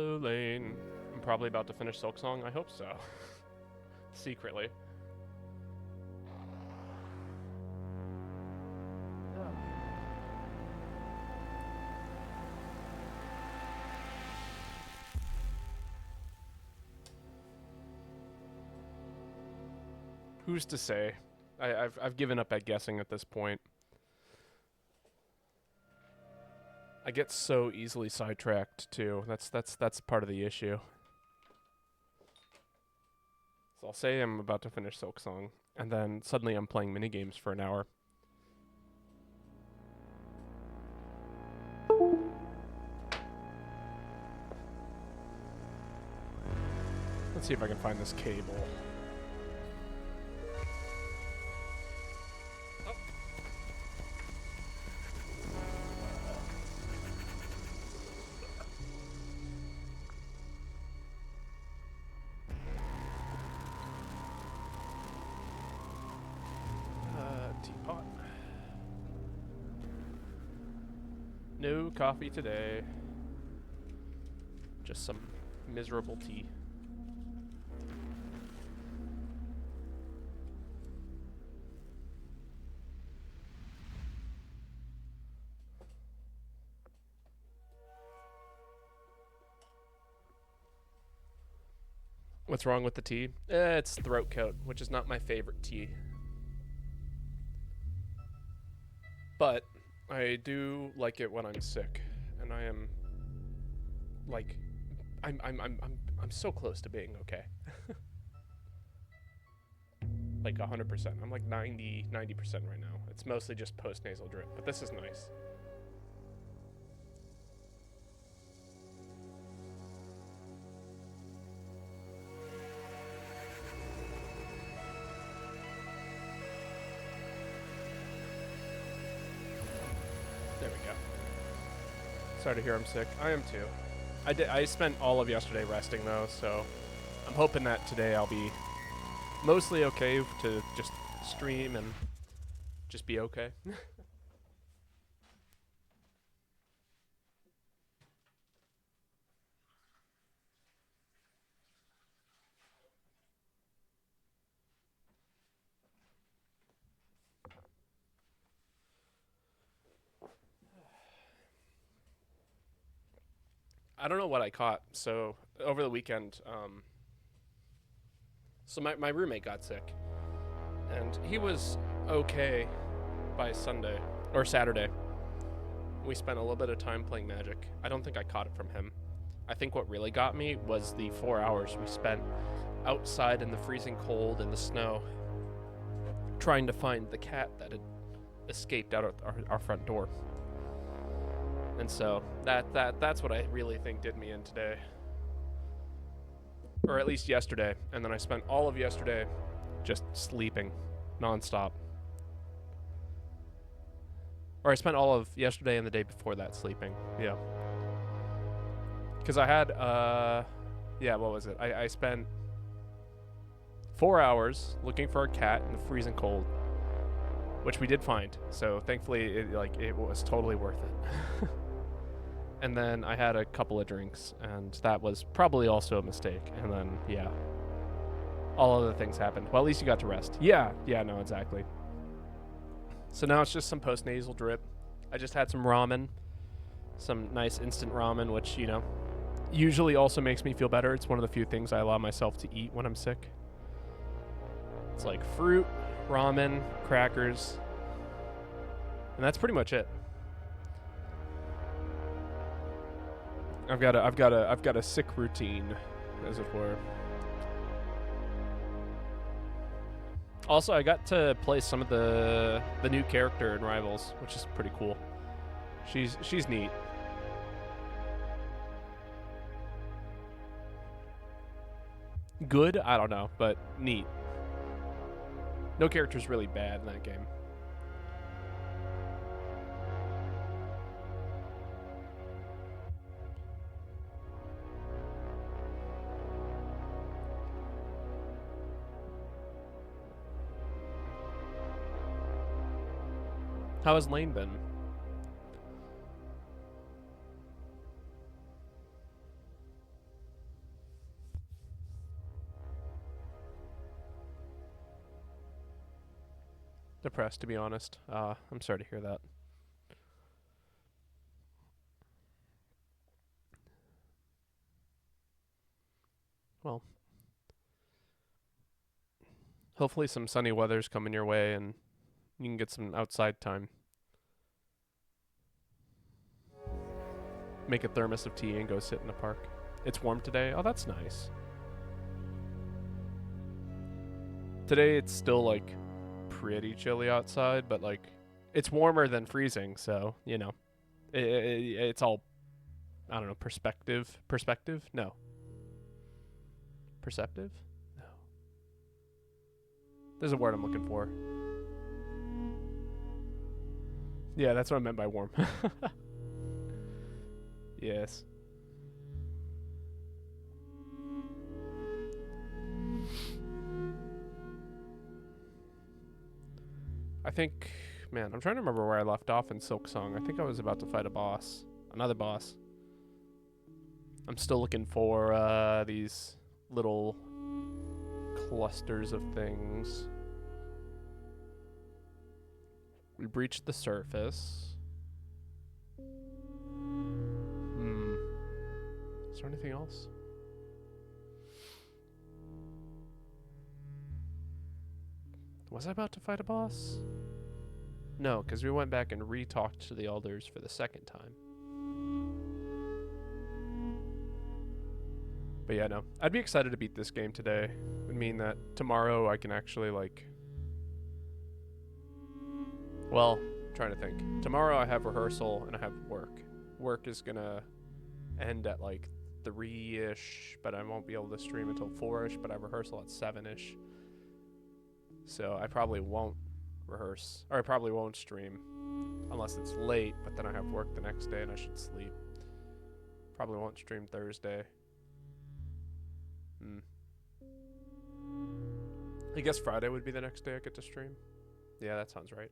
Hollow Lane. I'm probably about to finish Silksong. I hope so. Secretly. Who's to say? I've given up at guessing at this point. I get so easily sidetracked too. That's part of the issue. So I'll say I'm about to finish Silksong, and then suddenly I'm playing minigames for an hour. Let's see if I can find this cable. Teapot. No coffee today. Just some miserable tea. What's wrong with the tea? It's throat coat, which is not my favorite tea. But I do like it when I'm sick, and I am like I'm so close to being okay. Like 100%. I'm like 90% right now. It's mostly just post-nasal drip, but this is nice. There we go. Sorry to hear I'm sick. I am too. I spent all of yesterday resting though, so I'm hoping that today I'll be mostly okay to just stream and just be okay. I don't know what I caught. So over the weekend, so my roommate got sick, and he was okay by Sunday or Saturday. We spent a little bit of time playing Magic. I don't think I caught it from him. I think what really got me was the 4 hours we spent outside in the freezing cold and the snow, trying to find the cat that had escaped out of our front door. And so that's what I really think did me in today. Or at least yesterday. And then I spent all of yesterday just sleeping nonstop. Or I spent all of yesterday and the day before that sleeping. Yeah. Because I had, what was it? I spent 4 hours looking for a cat in the freezing cold, which we did find. So thankfully, it was totally worth it. And then I had a couple of drinks, and that was probably also a mistake. And then, yeah, all other things happened. Well, at least you got to rest. Yeah, no, exactly. So now it's just some post-nasal drip. I just had some ramen, some nice instant ramen, which, you know, usually also makes me feel better. It's one of the few things I allow myself to eat when I'm sick. It's like fruit, ramen, crackers, and that's pretty much it. I've got a sick routine, as it were. Also, I got to play some of the new character in Rivals, which is pretty cool. She's neat. Good? I don't know, but neat. No character's really bad in that game. How has Lane been? depressed, to be honest. I'm sorry to hear that. Well, hopefully some sunny weather's coming your way and you can get some outside time. Make a thermos of tea and go sit in the park. It's warm today. Oh, that's nice. Today it's still like pretty chilly outside, but like it's warmer than freezing, so, you know. It's all, I don't know, perspective. Perspective? No. Perceptive? No. There's a word I'm looking for. Yeah, that's what I meant by warm. Yes. I think, man, I'm trying to remember where I left off in Silksong. I think I was about to fight a boss. Another boss. I'm still looking for these little clusters of things. We breached the surface. Is there anything else? Was I about to fight a boss? No, because we went back and re-talked to the elders for the second time. But yeah, no. I'd be excited to beat this game today. It would mean that tomorrow I can actually, like... Well, I'm trying to think. Tomorrow I have rehearsal and I have work. Work is gonna end at like 3-ish, but I won't be able to stream until 4-ish, but I have rehearsal at 7-ish. So I probably won't rehearse, or I probably won't stream unless it's late, but then I have work the next day and I should sleep. Probably won't stream Thursday. I guess Friday would be the next day I get to stream. Yeah, that sounds right.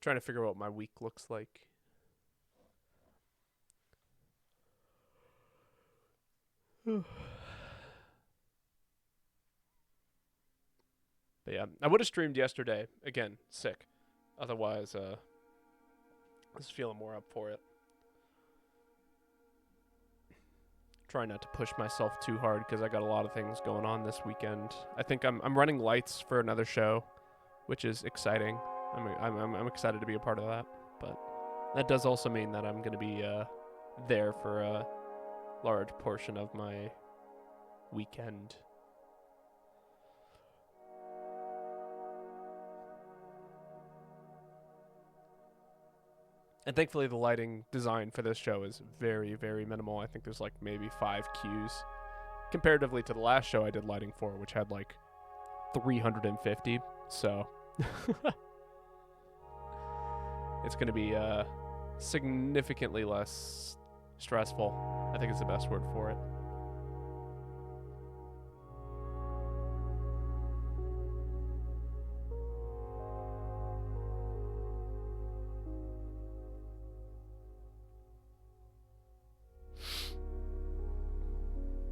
Trying to figure out what my week looks like. But yeah, I would have streamed yesterday. Again, sick. Otherwise, I was feeling more up for it. Trying not to push myself too hard because I got a lot of things going on this weekend. I think I'm running lights for another show, which is exciting. I'm excited to be a part of that, but that does also mean that I'm going to be there for a large portion of my weekend. And thankfully the lighting design for this show is very, very minimal. I think there's like maybe 5 cues. Comparatively to the last show I did lighting for, which had like 350. So it's going to be significantly less stressful. I think it's the best word for it.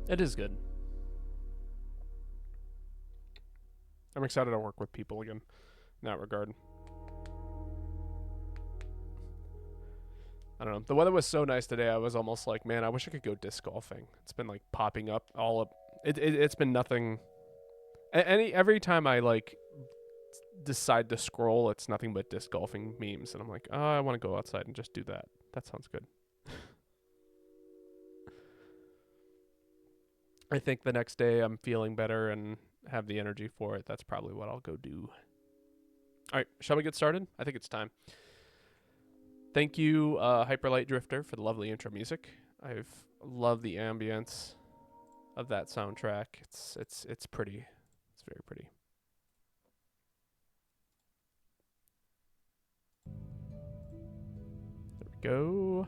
It is good. I'm excited to work with people again in that regard. I don't know. The weather was so nice today. I was almost like, man, I wish I could go disc golfing. It's been like popping up all up. It's been nothing. Every time I like decide to scroll, it's nothing but disc golfing memes, and I'm like, oh, I want to go outside and just do that. That sounds good. I think the next day I'm feeling better and have the energy for it. That's probably what I'll go do. All right, shall we get started? I think it's time. Thank you, Hyperlight Drifter, for the lovely intro music. I've loved the ambience of that soundtrack. It's pretty. It's very pretty. There we go.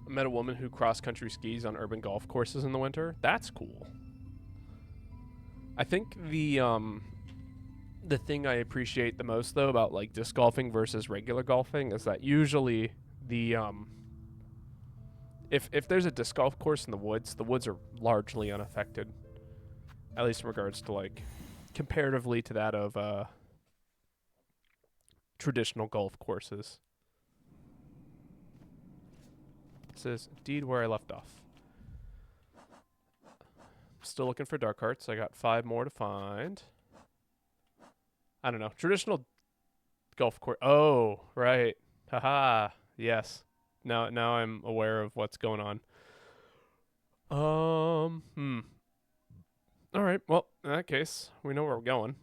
I met a woman who cross-country skis on urban golf courses in the winter. That's cool. I think the The thing I appreciate the most though about like disc golfing versus regular golfing is that usually the if there's a disc golf course in the woods are largely unaffected, at least in regards to like comparatively to that of traditional golf courses. This is indeed where I left off. Still looking for dark hearts. I got 5 more to find. I don't know. Traditional golf course. Oh, right. Haha. Yes. Now I'm aware of what's going on. All right. Well, in that case, we know where we're going.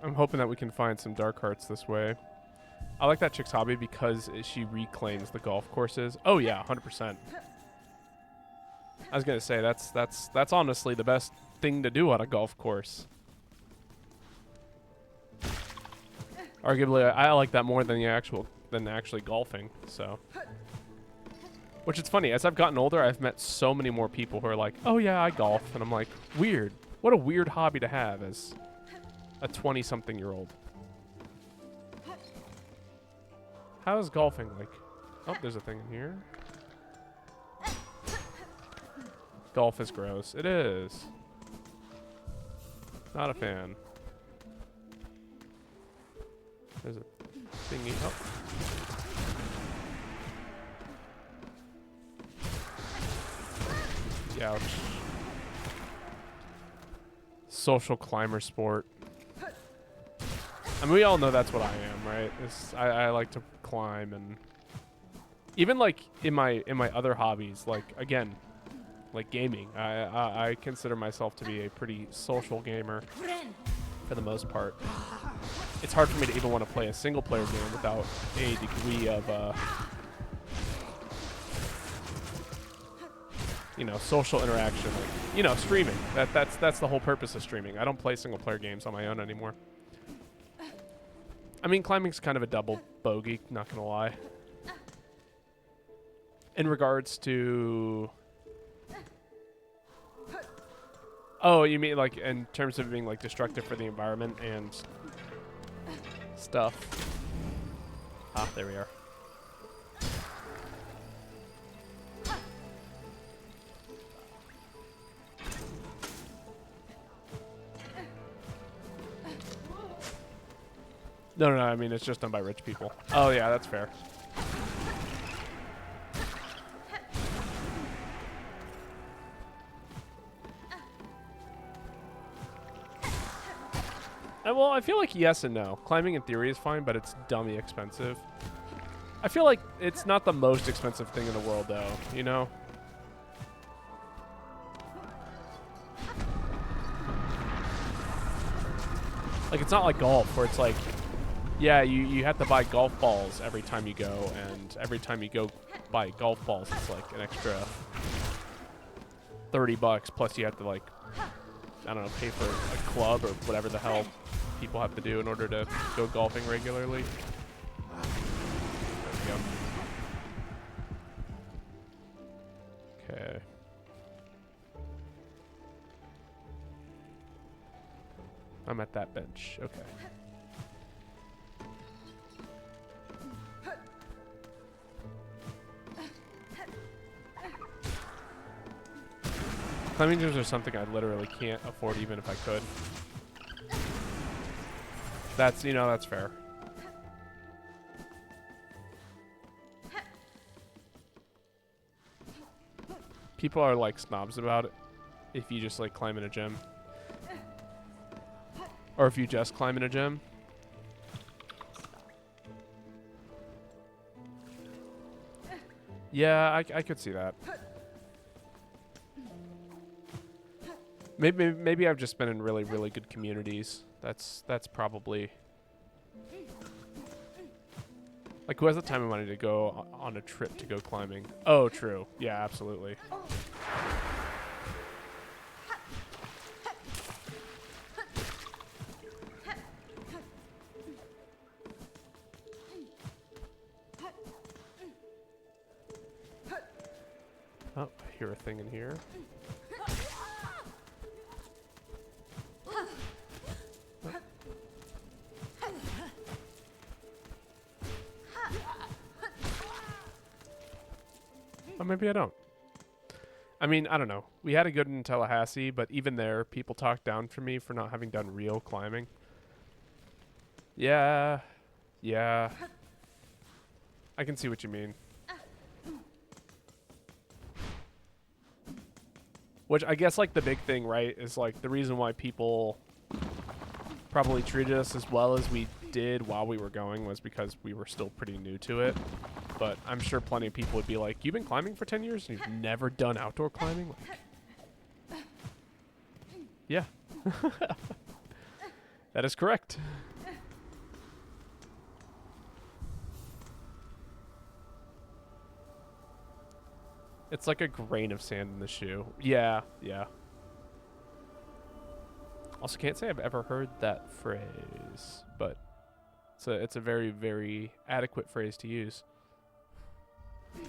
I'm hoping that we can find some dark hearts this way. I like that chick's hobby because she reclaims the golf courses. Oh yeah, 100%. I was gonna say that's honestly the best thing to do on a golf course. Arguably, I like that more than actually golfing. So, which it's funny, as I've gotten older, I've met so many more people who are like, "Oh yeah, I golf," and I'm like, "Weird. What a weird hobby to have as a 20-something-year-old." How is golfing like? Oh, there's a thing in here. Golf is gross. It is. Not a fan. There's a thingy. Oh. Ouch. Social climber sport. I mean, we all know that's what I am, right? I like to climb, and even like in my other hobbies, like again, like gaming. I consider myself to be a pretty social gamer for the most part. It's hard for me to even want to play a single player game without a degree of social interaction. Like, streaming. That's the whole purpose of streaming. I don't play single player games on my own anymore. I mean, climbing's kind of a double bogey, not gonna lie. In regards to... Oh, you mean like in terms of being like destructive for the environment and stuff. Ah, there we are. No, I mean, it's just done by rich people. Oh, yeah, that's fair. Well, I feel like yes and no. Climbing in theory is fine, but it's dummy expensive. I feel like it's not the most expensive thing in the world, though, you know? Like, it's not like golf, where it's like, yeah, you have to buy golf balls every time you go, and every time you go buy golf balls, it's like an extra $30, plus you have to, like, I don't know, pay for a club or whatever the hell people have to do in order to go golfing regularly. There we go. Okay. I'm at that bench. Okay. Climbing gyms are something I literally can't afford even if I could. That's, that's fair. People are like snobs about it if you just like climb in a gym. Or if you just climb in a gym. Yeah, I could see that. Maybe I've just been in really, really good communities. That's probably... Like, who has the time and money to go on a trip to go climbing? Oh, true. Yeah, absolutely. Oh, I hear a thing in here. Oh, maybe I don't. I mean, I don't know. We had a good in Tallahassee, but even there, people talked down for me for not having done real climbing. Yeah. Yeah. I can see what you mean. Which I guess, like, the big thing, right, is, like, the reason why people probably treated us as well as we did while we were going was because we were still pretty new to it. But I'm sure plenty of people would be like, you've been climbing for 10 years and you've never done outdoor climbing? Like, yeah. That is correct. It's like a grain of sand in the shoe. Yeah, yeah. Also, can't say I've ever heard that phrase, but it's a very, very adequate phrase to use. Looking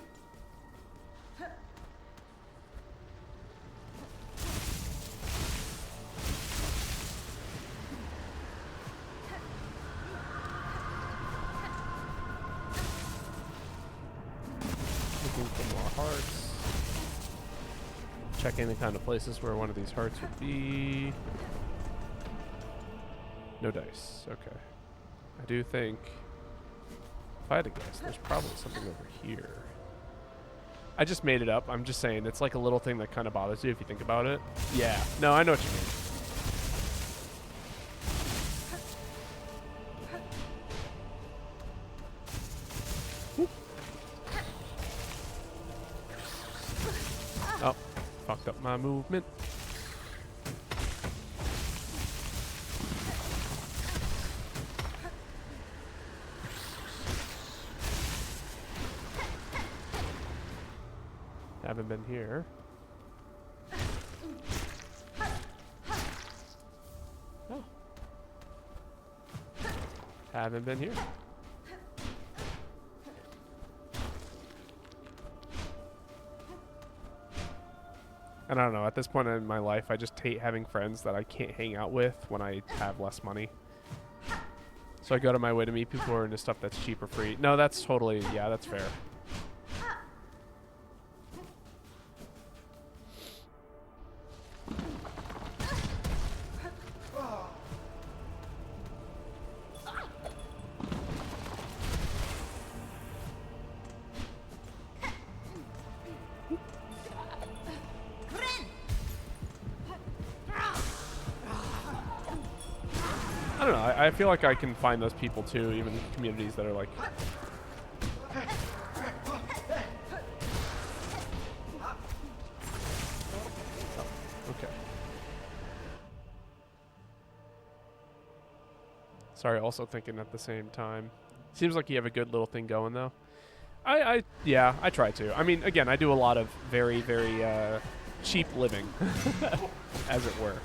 for more hearts. Checking the kind of places where one of these hearts would be. No dice. Okay. I do think, if I had to guess, there's probably something over here. I just made it up. I'm just saying, it's like a little thing that kind of bothers you if you think about it. Yeah. No, I know what you mean. Oh, fucked up my movement. Haven't been here. Oh. Haven't been here. And I don't know, at this point in my life, I just hate having friends that I can't hang out with when I have less money. So I go to my way to meet people who are into stuff that's cheap or free. No, that's totally, yeah, that's fair. I don't know, I feel like I can find those people too, even communities that are like... Oh, okay. Sorry, also thinking at the same time. Seems like you have a good little thing going though. Yeah, I try to. I mean, again, I do a lot of very, very cheap living, as it were.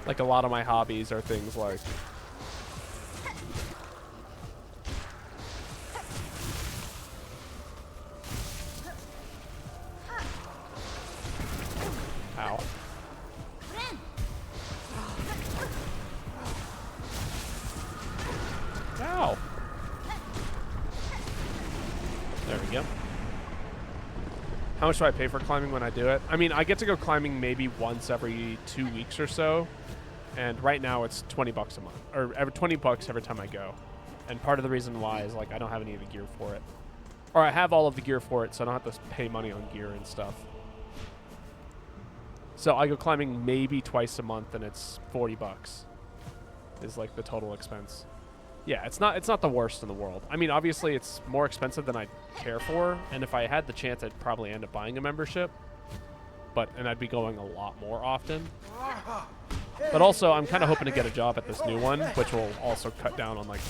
Like, a lot of my hobbies are things like... Ow. Ow. There we go. How much do I pay for climbing when I do it? I mean, I get to go climbing maybe once every 2 weeks or so. And right now it's $20 a month, or every $20 every time I go. And part of the reason why is, like, I don't have any of the gear for it. Or I have all of the gear for it, so I don't have to pay money on gear and stuff. So I go climbing maybe twice a month, and it's $40 is like the total expense. Yeah, it's not the worst in the world. I mean, obviously it's more expensive than I care for, and if I had the chance, I'd probably end up buying a membership. And I'd be going a lot more often. But also, I'm kind of hoping to get a job at this new one, which will also cut down on, like,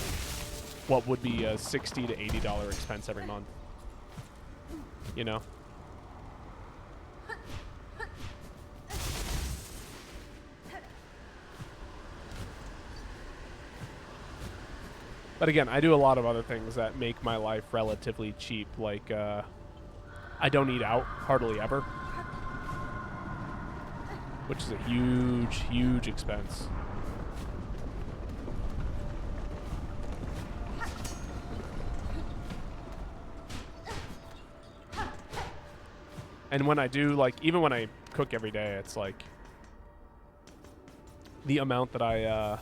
what would be a $60 to $80 expense every month. You know? But again, I do a lot of other things that make my life relatively cheap, like, I don't eat out hardly ever. which is a huge, huge expense. And when I do, like, even when I cook every day, it's like the amount that I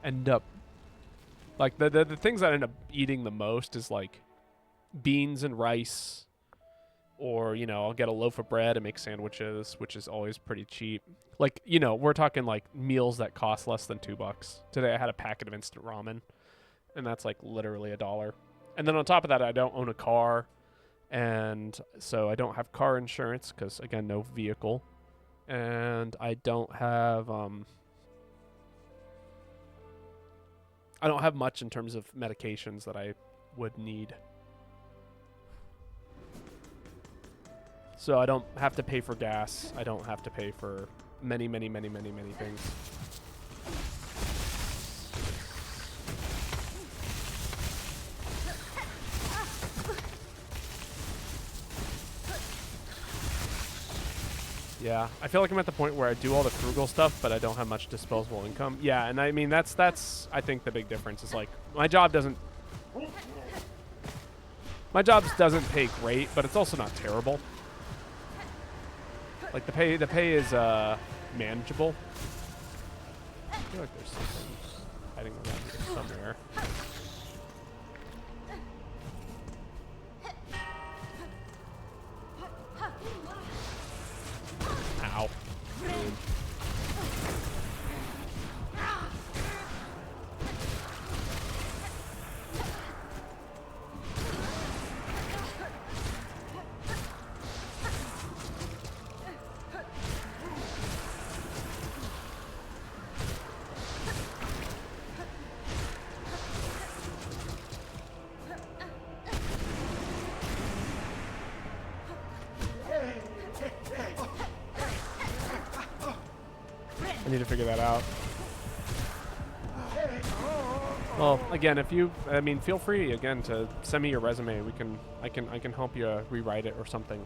end up, like, the things that I end up eating the most is like beans and rice, or, you know, I'll get a loaf of bread and make sandwiches, which is always pretty cheap. Like, you know, we're talking like meals that cost less than $2. Today I had a packet of instant ramen, and that's like literally $1. And then on top of that, I don't own a car. And so I don't have car insurance because, again, no vehicle. And I don't have much in terms of medications that I would need. So I don't have to pay for gas. I don't have to pay for many, many, many, many, many things. Yeah, I feel like I'm at the point where I do all the frugal stuff, but I don't have much disposable income. Yeah, and I mean, that's I think the big difference is, like, my job doesn't pay great, but it's also not terrible. Like, the pay is manageable. I feel like there's something hiding around here somewhere. Ow. Dude. I need to figure that out. Well, again, feel free again to send me your resume. I can help you rewrite it or something.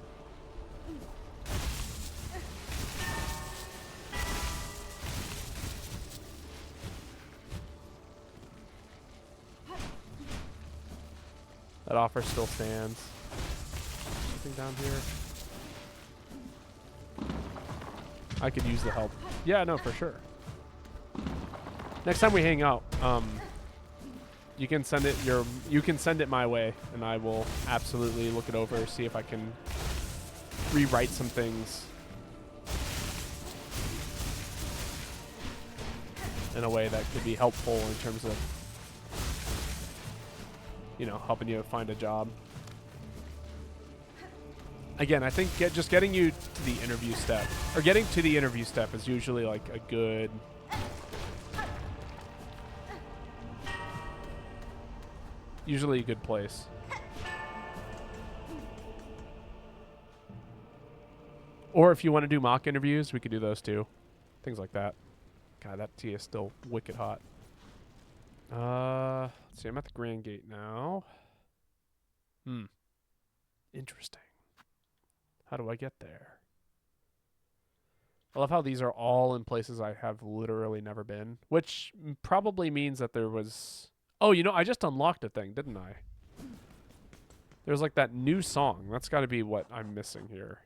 That offer still stands. Anything down here? I could use the help. Yeah, no, for sure. Next time we hang out, you can send it my way, and I will absolutely look it over, see if I can rewrite some things in a way that could be helpful in terms of, you know, helping you find a job. Again, I think just getting you to the interview step, or getting to the interview step, is usually like a good, place. Or if you want to do mock interviews, we could do those too. Things like that. God, that tea is still wicked hot. Let's see, I'm at the Grand Gate now. Interesting. How do I get there? I love how these are all in places I have literally never been, which probably means that there was... Oh, you know, I just unlocked a thing, didn't I? There's like that new song. That's got to be what I'm missing here.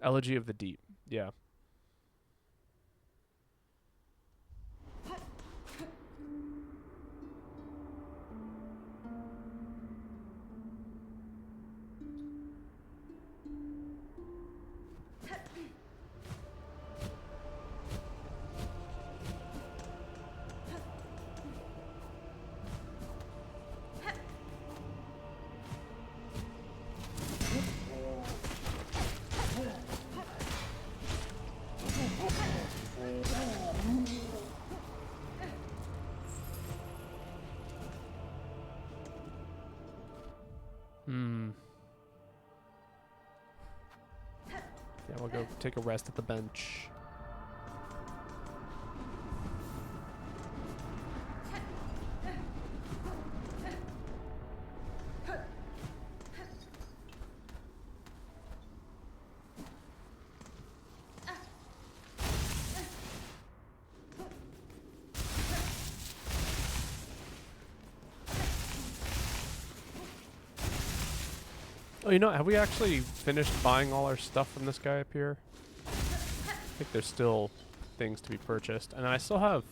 Elegy of the Deep. Yeah. Yeah, we'll go take a rest at the bench. Oh, you know, have we actually finished buying all our stuff from this guy up here? I think there's still things to be purchased. And I still have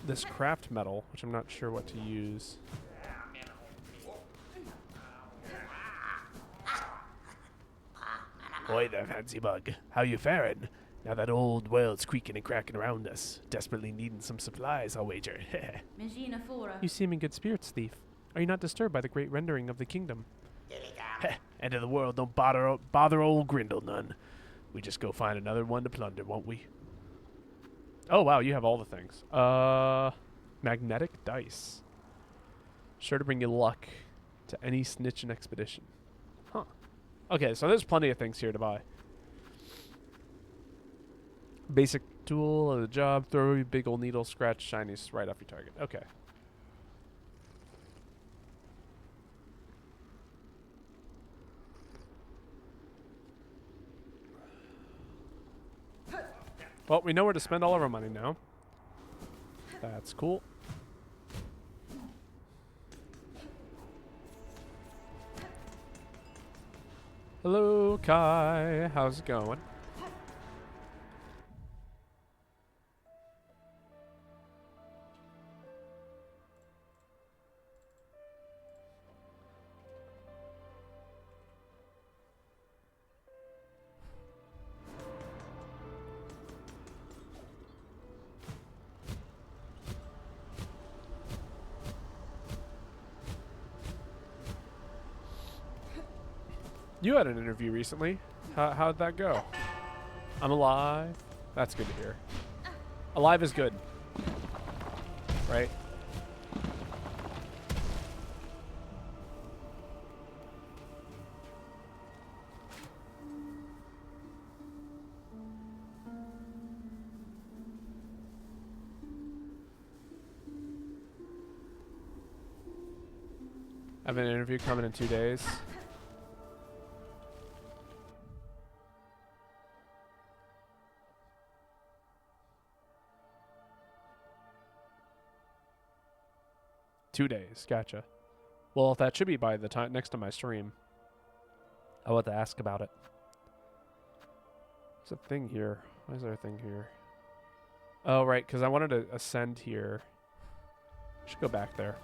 this craft metal, which I'm not sure what to use. Boy there, fancy bug. How you faring? Now that old world's creaking and cracking around us. Desperately needing some supplies, I'll wager. You seem in good spirits, thief. Are you not disturbed by the great rendering of the kingdom? End of the world don't bother old Grindle none. We just go find another one to plunder, won't we? Oh, wow, you have all the things. Magnetic dice. Sure to bring you luck to any snitching expedition. Huh. Okay, so there's plenty of things here to buy. Basic tool of the job. Throw your big old needle, scratch shinies right off your target. Okay. Well, we know where to spend all of our money now. That's cool. Hello, Kai. How's it going? You had an interview recently. How'd that go? I'm alive. That's good to hear. Alive is good. Right? I have an interview coming in 2 days. Two days, gotcha. Well, that should be by the time next to my stream. I'll have to ask about it. There's a thing here. Why is there a thing here? Oh, right, because I wanted to ascend here. I should go back there.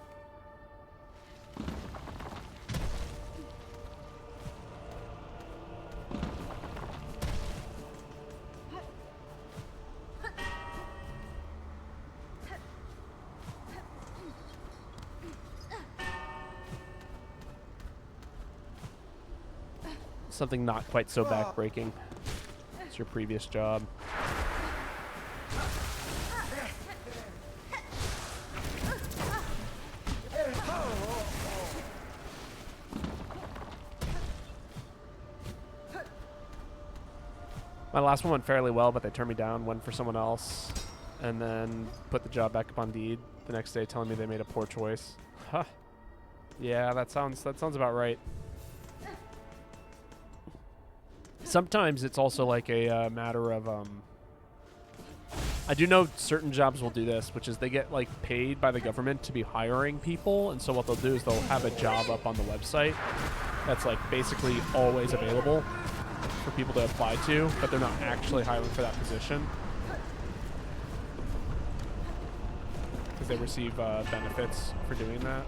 Something not quite so backbreaking. It's your previous job. My last one went fairly well, but they turned me down, went for someone else, and then put the job back up on Indeed the next day telling me they made a poor choice. Huh. Yeah, that sounds about right. Sometimes it's also like a matter of, I do know certain jobs will do this, which is they get like paid by the government to be hiring people. And so what they'll do is they'll have a job up on the website that's like basically always available for people to apply to, but they're not actually hiring for that position because they receive benefits for doing that.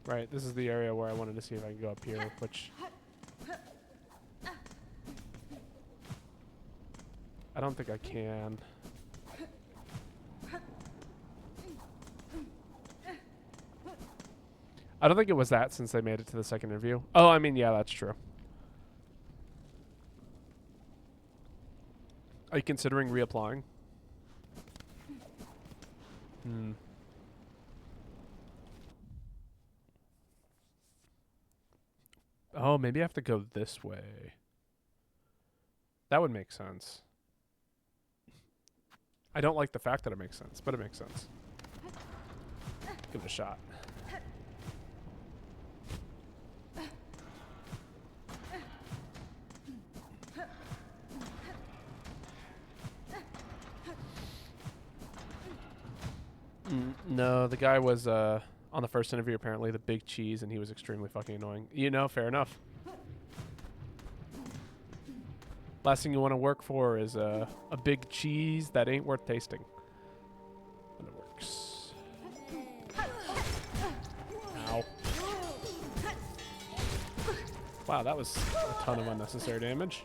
Right, this is the area where I wanted to see if I can go up here, which I don't think I can. I don't think it was that since they made it to the second interview. Oh, I mean, yeah, that's true. Are you considering reapplying? Oh, maybe I have to go this way. That would make sense. I don't like the fact that it makes sense, but it makes sense. Give it a shot. No, the guy was on the first interview apparently the big cheese, and he was extremely fucking annoying. You know, fair enough. Last thing you want to work for is a big cheese that ain't worth tasting. And it works. Ow. Wow, that was a ton of unnecessary damage.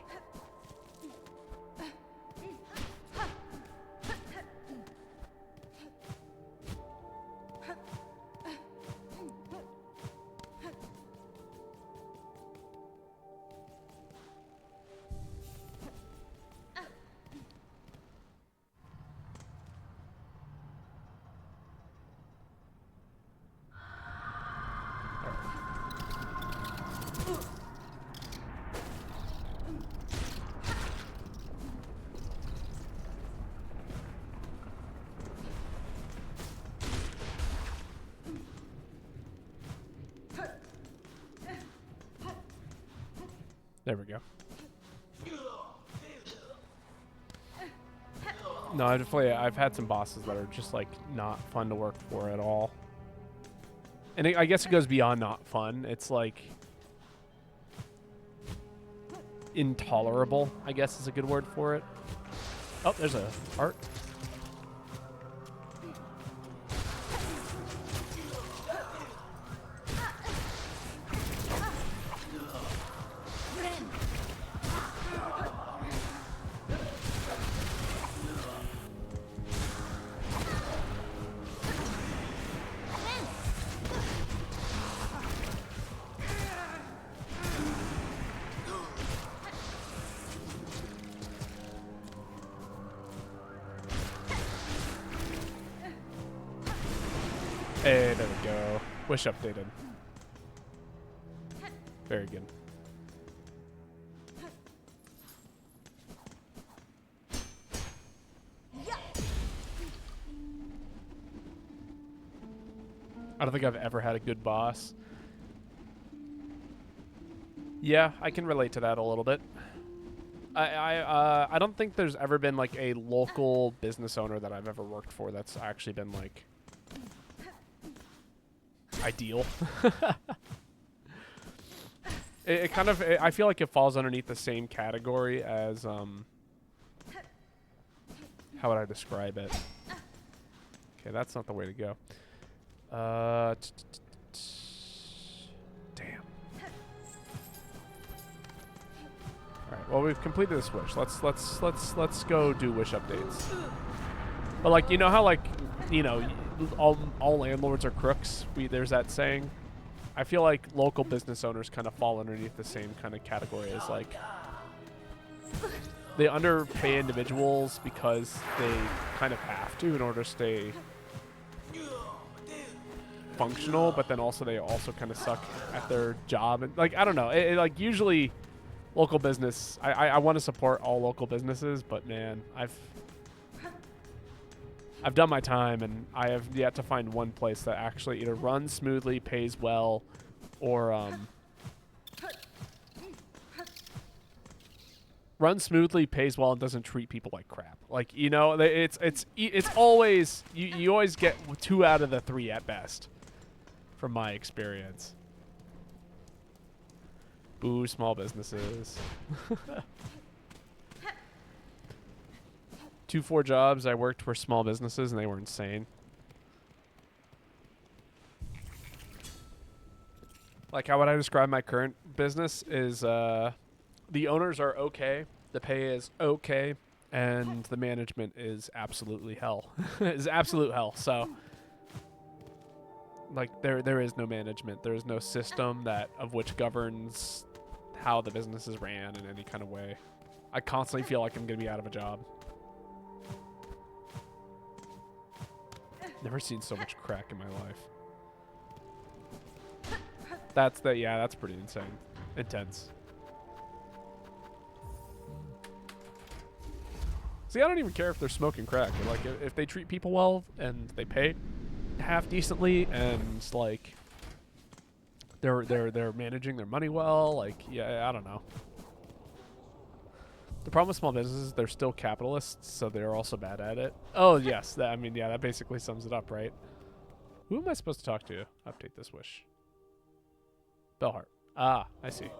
There we go. No, I've had some bosses that are just like not fun to work for at all. And I guess it goes beyond not fun. It's like intolerable, I guess is a good word for it. Oh, there's a heart. Hey, there we go. Wish updated. Very good. I don't think I've ever had a good boss. Yeah, I can relate to that a little bit. I don't think there's ever been like a local business owner that I've ever worked for that's actually been like ideal. it kind of, I feel like it falls underneath the same category as, how would I describe it? Okay, that's not the way to go. Damn. Alright, well, we've completed this wish. Let's go do wish updates. But like, you know how like, you know, all landlords are crooks. There's that saying. I feel like local business owners kind of fall underneath the same kind of category as like they underpay individuals because they kind of have to in order to stay functional, but then also they also kind of suck at their job. And like, I don't know, like usually local business, I want to support all local businesses, but man, I've done my time, and I have yet to find one place that actually either runs smoothly, pays well, or runs smoothly, pays well, and doesn't treat people like crap. Like, you know, it's always you always get 2 out of the 3 at best, from my experience. Boo, small businesses. 2-4 jobs I worked were small businesses, and they were insane. Like, how would I describe my current business is the owners are okay, the pay is okay, and the management is absolutely hell. Is absolute hell. So like there is no management. There is no system that of which governs how the business is ran in any kind of way. I constantly feel like I'm going to be out of a job. Never seen so much crack in my life. That's pretty insane. Intense. See, I don't even care if they're smoking crack. Like, if they treat people well and they pay half decently and like they're managing their money well, like, yeah, I don't know. The problem with small businesses, they're still capitalists, so they're also bad at it. Oh yes, I mean, yeah, that basically sums it up, right? Who am I supposed to talk to? Update this wish. Bellheart. Ah, I see.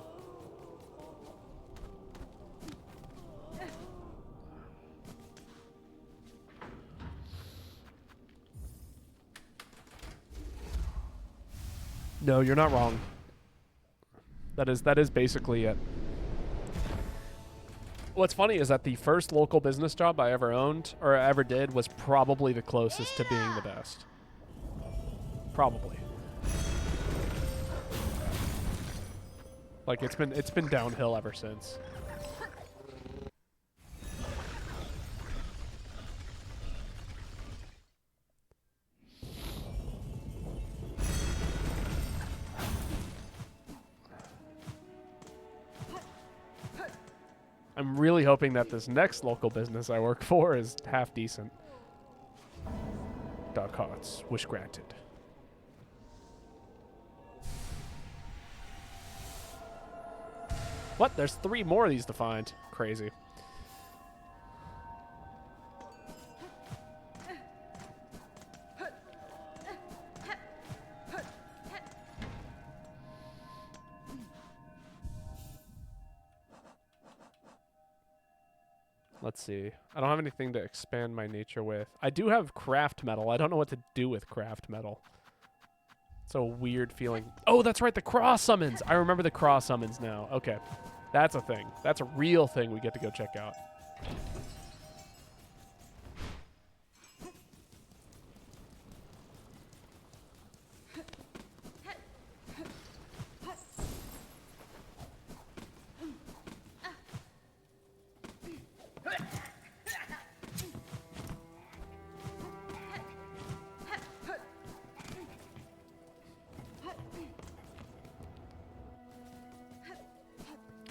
No, you're not wrong. That is basically it. What's funny is that the first local business job I ever owned or ever did was probably the closest to being the best. Probably. Like it's been downhill ever since. I'm really hoping that this next local business I work for is half decent. Dark Hearts, wish granted. What? There's 3 more of these to find. Crazy. Let's see. I don't have anything to expand my nature with. I do have craft metal. I don't know what to do with craft metal. It's a weird feeling. Oh, that's right. The cross summons. I remember the cross summons now. Okay. That's a thing. That's a real thing we get to go check out.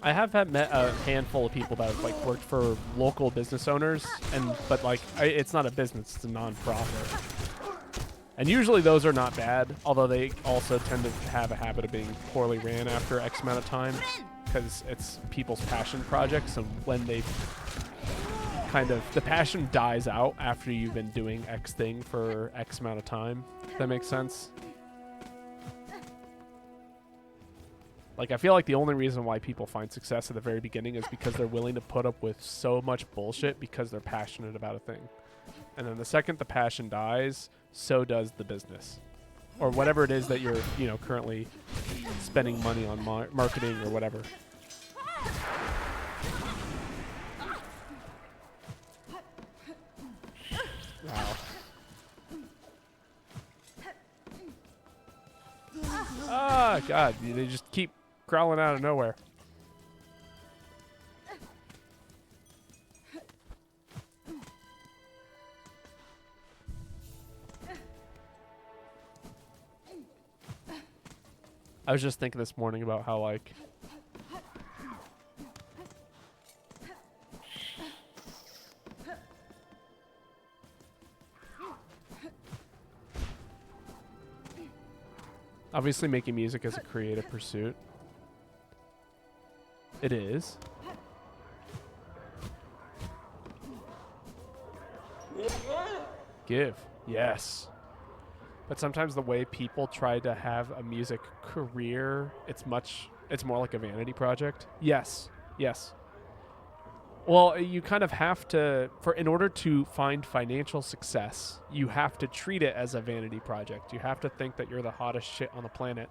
I have met a handful of people that have like worked for local business owners, but like it's not a business; it's a non-profit. And usually those are not bad, although they also tend to have a habit of being poorly ran after X amount of time, because it's people's passion projects, and when they the passion dies out after you've been doing X thing for X amount of time. If that makes sense. Like, I feel like the only reason why people find success at the very beginning is because they're willing to put up with so much bullshit because they're passionate about a thing. And then the second the passion dies, so does the business. Or whatever it is that you're, currently spending money on marketing or whatever. Wow. Ah, God, they just keep crawling out of nowhere. I was just thinking this morning about how, like, obviously making music is a creative pursuit. It is. Give. Yes. But sometimes the way people try to have a music career, it's more like a vanity project. Yes. Yes. Well, you kind of have to, in order to find financial success, you have to treat it as a vanity project. You have to think that you're the hottest shit on the planet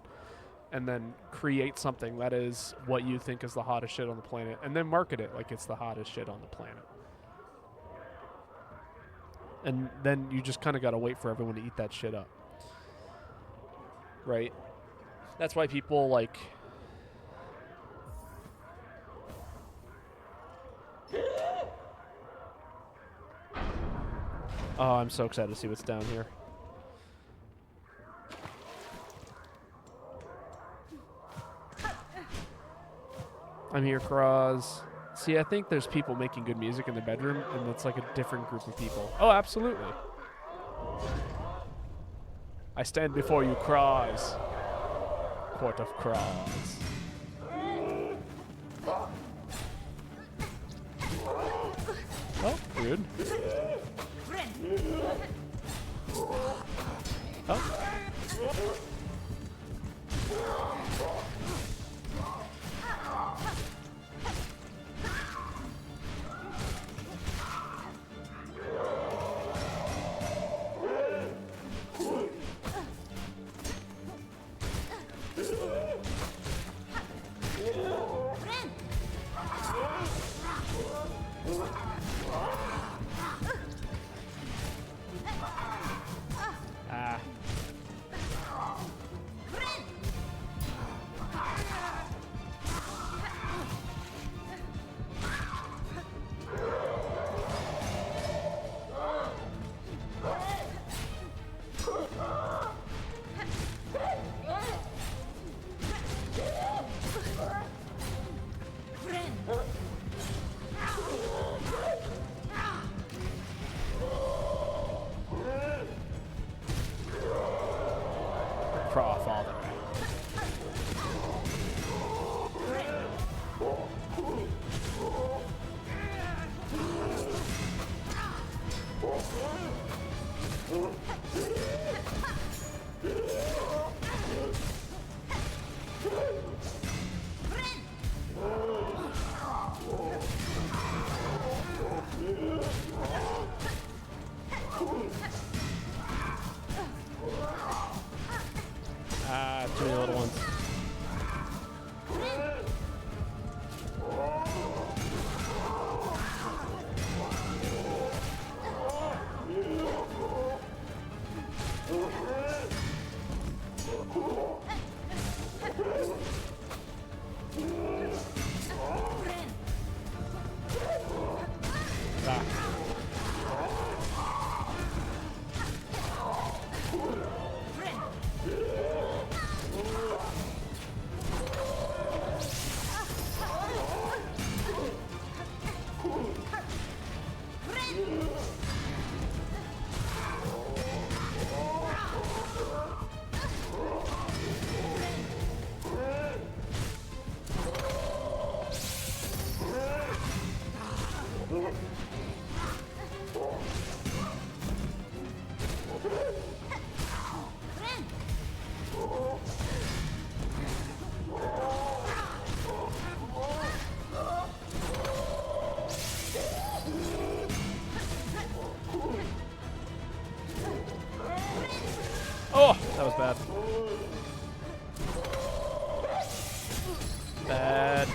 and then create something that is what you think is the hottest shit on the planet and then market it like it's the hottest shit on the planet. And then you just kind of got to wait for everyone to eat that shit up. Right? That's why people like... Oh, I'm so excited to see what's down here. I'm here, Cross. See, I think there's people making good music in the bedroom, and it's like a different group of people. Oh, absolutely. I stand before you, Cross. Court of Cross. Oh, rude. Oh. Father. Too many little ones. Oh, that was bad. Bad.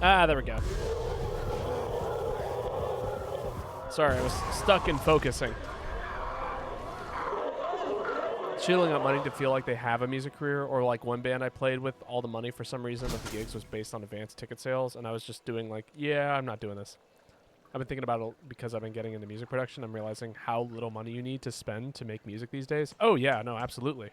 Ah, there we go. Sorry, I was stuck in focusing. Shilling out money to feel like they have a music career, or like one band I played with, all the money for some reason of the gigs was based on advanced ticket sales, and I was just doing like, yeah, I'm not doing this. I've been thinking about it because I've been getting into music production. I'm realizing how little money you need to spend to make music these days. Oh yeah, no, absolutely.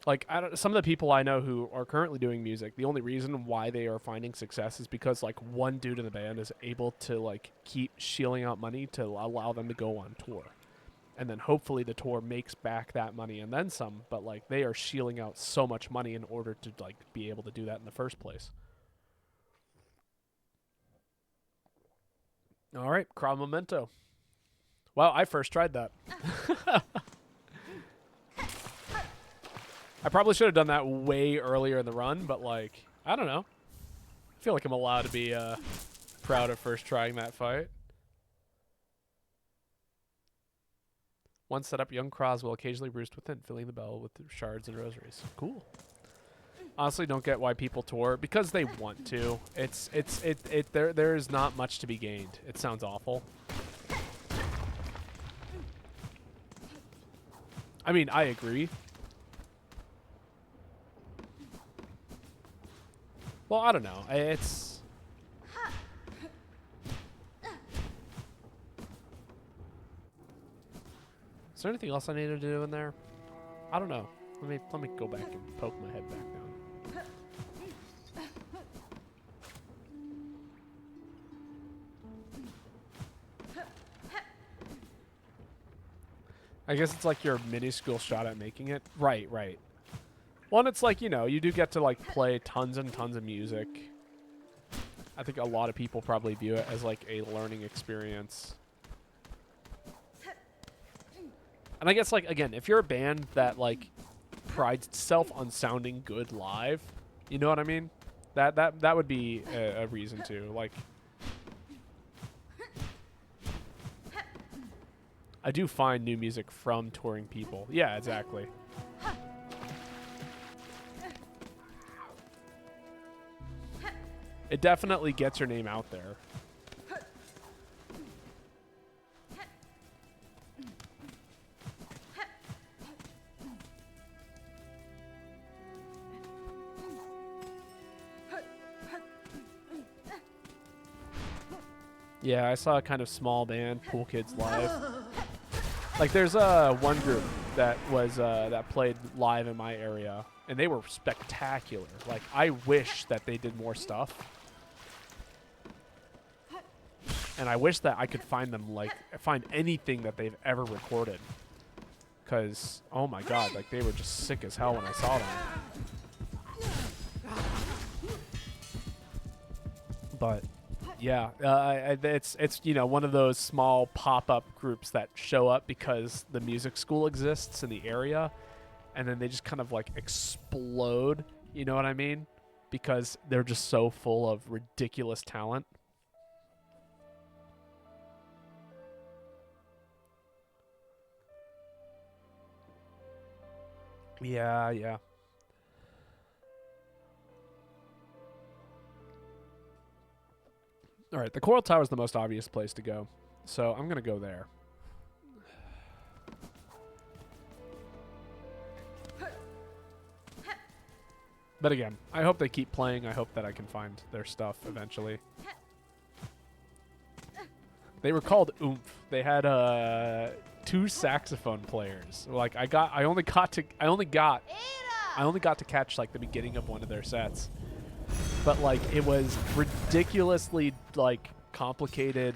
Like, some of the people I know who are currently doing music, the only reason why they are finding success is because, like, one dude in the band is able to, like, keep shilling out money to allow them to go on tour. And then hopefully the tour makes back that money and then some, but, like, they are shilling out so much money in order to, like, be able to do that in the first place. All right, Craw Memento. Wow, I first tried that. I probably should have done that way earlier in the run, but, like, I don't know. I feel like I'm allowed to be proud of first trying that fight. Once set up, young crows will occasionally roost within, filling the bell with shards and rosaries. Cool. Honestly, don't get why people tour because they want to. There is not much to be gained. It sounds awful. I mean, I agree. Well, I don't know. It's... Is there anything else I needed to do in there? I don't know. Let me go back and poke my head back down. I guess it's like your minuscule shot at making it. Right, right. One, it's like, you know, you do get to like play tons and tons of music. I think a lot of people probably view it as like a learning experience. And I guess, like, again, if you're a band that, like, prides itself on sounding good live, you know what I mean? That would be a reason to, like... I do find new music from touring people. Yeah, exactly. It definitely gets your name out there. Yeah, I saw a kind of small band, Pool Kids Live. Like, there's one group that was that played live in my area, and they were spectacular. Like, I wish that they did more stuff, and I wish that I could find them, like, find anything that they've ever recorded. Because, oh my god, like, they were just sick as hell when I saw them. But yeah, it's you know, one of those small pop-up groups that show up because the music school exists in the area, and then they just kind of like explode, you know what I mean? Because they're just so full of ridiculous talent. Yeah, yeah. All right, the Coral Tower is the most obvious place to go, so I'm going to go there. But again, I hope they keep playing. I hope that I can find their stuff eventually. They were called Oomph. They had 2 saxophone players. Like I only got to catch like the beginning of one of their sets. But like it was ridiculously like complicated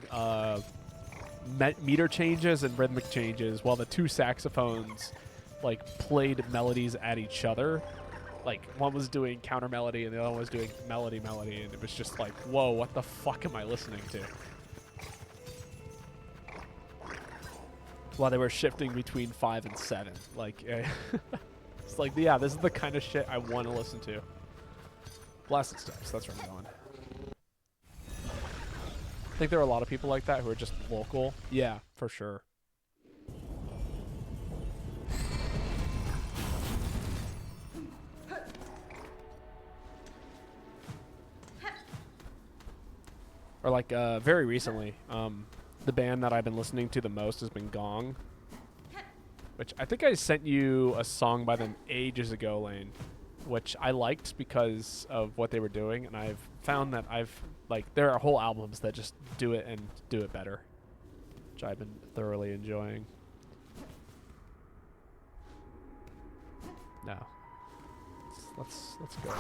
meter changes and rhythmic changes while the 2 saxophones like played melodies at each other. Like one was doing counter melody and the other one was doing melody, and it was just like, whoa, what the fuck am I listening to? While they were shifting between 5 and 7. Like, it's like, yeah, this is the kind of shit I want to listen to. Blasted Steps, that's where I'm going. I think there are a lot of people like that who are just local. Yeah, for sure. Or like, very recently, the band that I've been listening to the most has been Gong. Which I think I sent you a song by them ages ago, Lane. Which I liked because of what they were doing, and I've found that there are whole albums that just do it and do it better, which I've been thoroughly enjoying. No, let's go.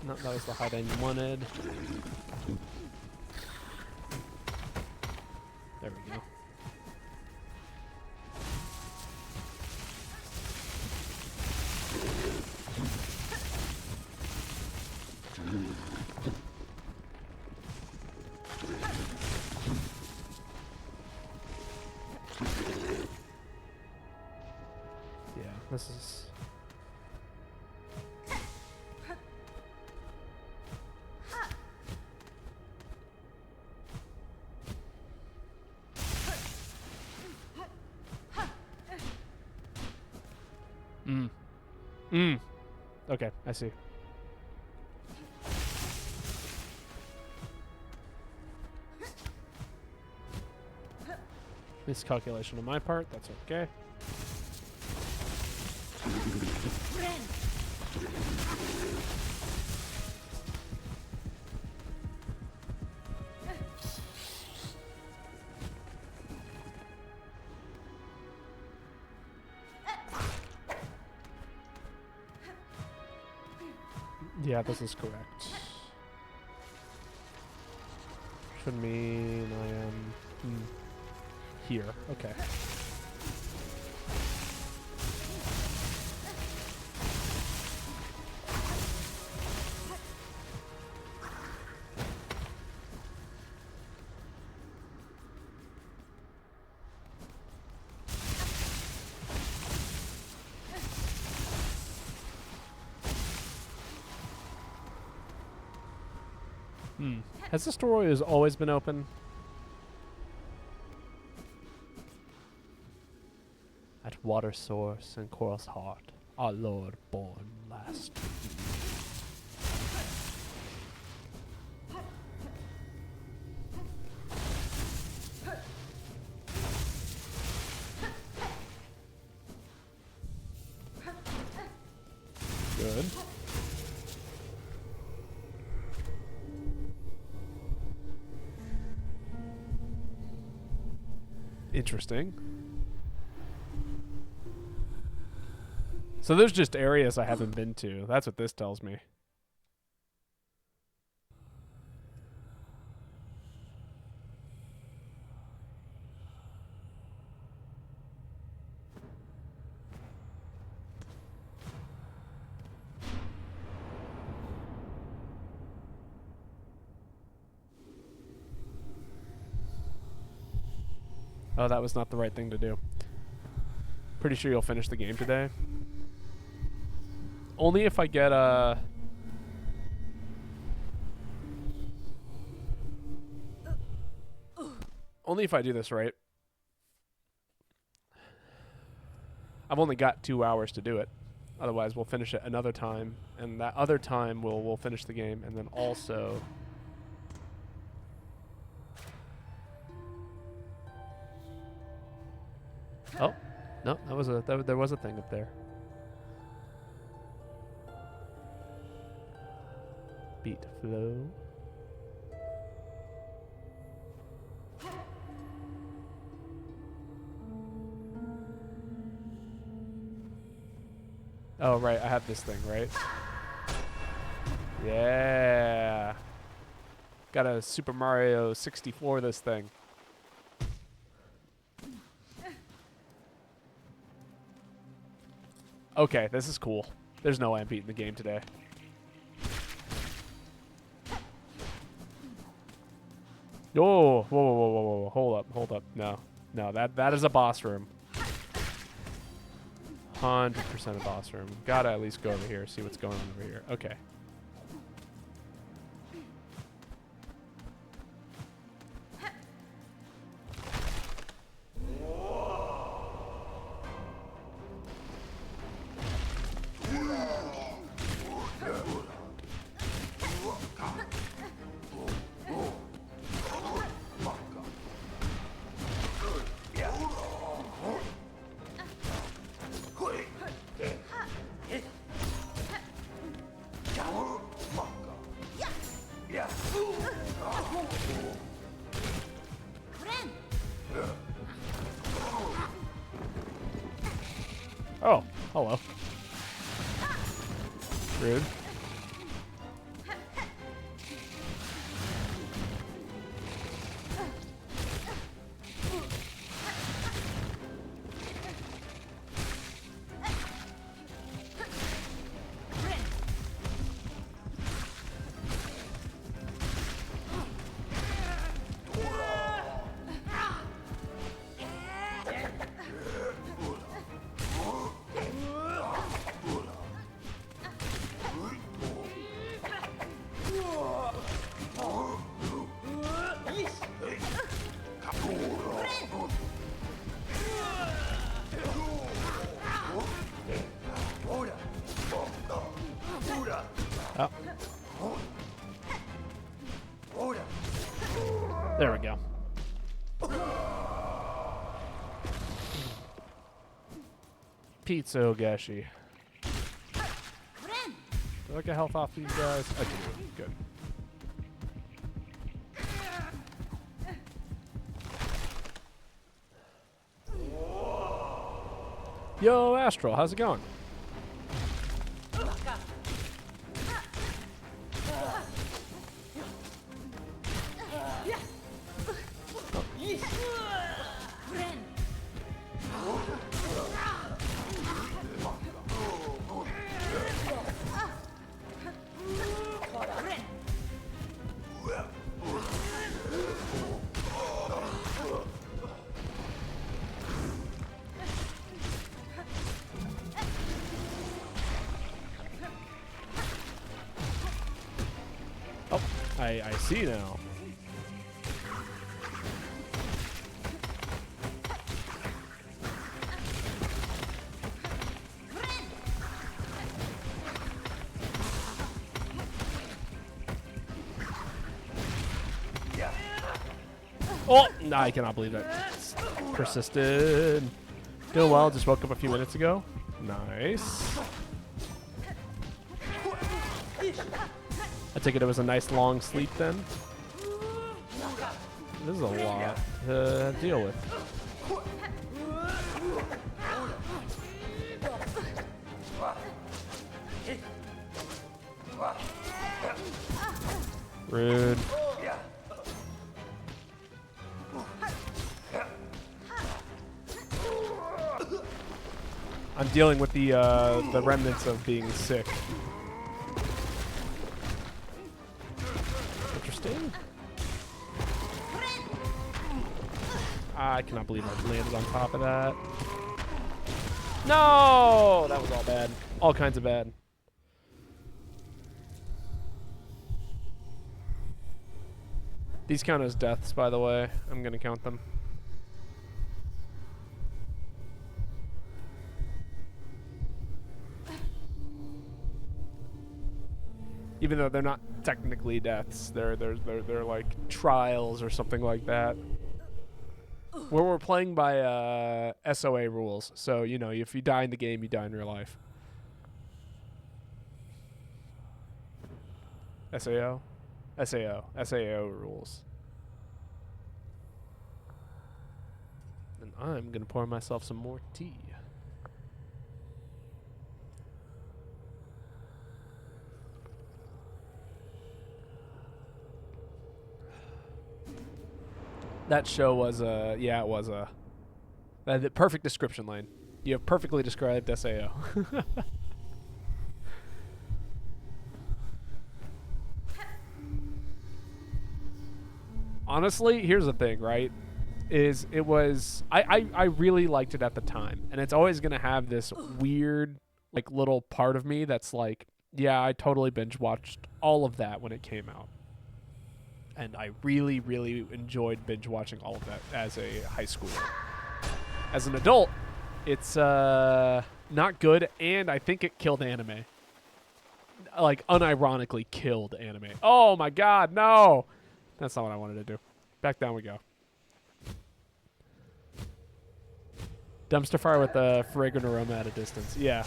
No, that was the height I wanted. There we go. This is... Okay, I see. Miscalculation on my part, that's okay. Yeah, this is correct. Should mean I am here. Okay. Has this door always been open? At water source and Koral's heart, our Lord born last. Good. Interesting. So there's just areas I haven't been to. That's what this tells me. Oh, that was not the right thing to do. Pretty sure you'll finish the game today. Only if I get only if I do this right. I've only got 2 hours to do it. Otherwise, we'll finish it another time, and that other time we'll finish the game, and then also. Oh, no, that was there was a thing up there. Beat flow. Oh, right, I have this thing, right? Yeah. Got a Super Mario 64 this thing. Okay, this is cool. There's no way I'm beating the game today. Oh, whoa. Hold up. No, that is a boss room. 100% a boss room. Gotta at least go over here, see what's going on over here. Okay. Oh, hello. Rude. pizza, Ogashi. Do I get health off these guys? I do. Good. Yo, Astral, how's it going? I see now. Oh, no, I cannot believe that persisted. Doing well, just woke up a few minutes ago. Nice. I take it was a nice long sleep then. This is a lot to deal with. Rude. I'm dealing with the remnants of being sick. Interesting. I cannot believe I landed on top of that. No! That was all bad. All kinds of bad. These count as deaths, by the way. I'm going to count them. Even though they're not technically deaths, they're like trials or something like that. Where we're playing by SOA rules, so you know if you die in the game, you die in real life. SAO rules. And I'm gonna pour myself some more tea. That show was yeah, it was the perfect description, Lane. You have perfectly described SAO. Honestly, here's the thing, right? I really liked it at the time, and it's always gonna have this weird like little part of me that's like, yeah, I totally binge watched all of that when it came out. And I really, really enjoyed binge watching all of that as a high schooler. As an adult, it's not good, and I think it killed anime. Like, unironically killed anime. Oh my god, no! That's not what I wanted to do. Back down we go. Dumpster fire with a fragrant aroma at a distance. Yeah.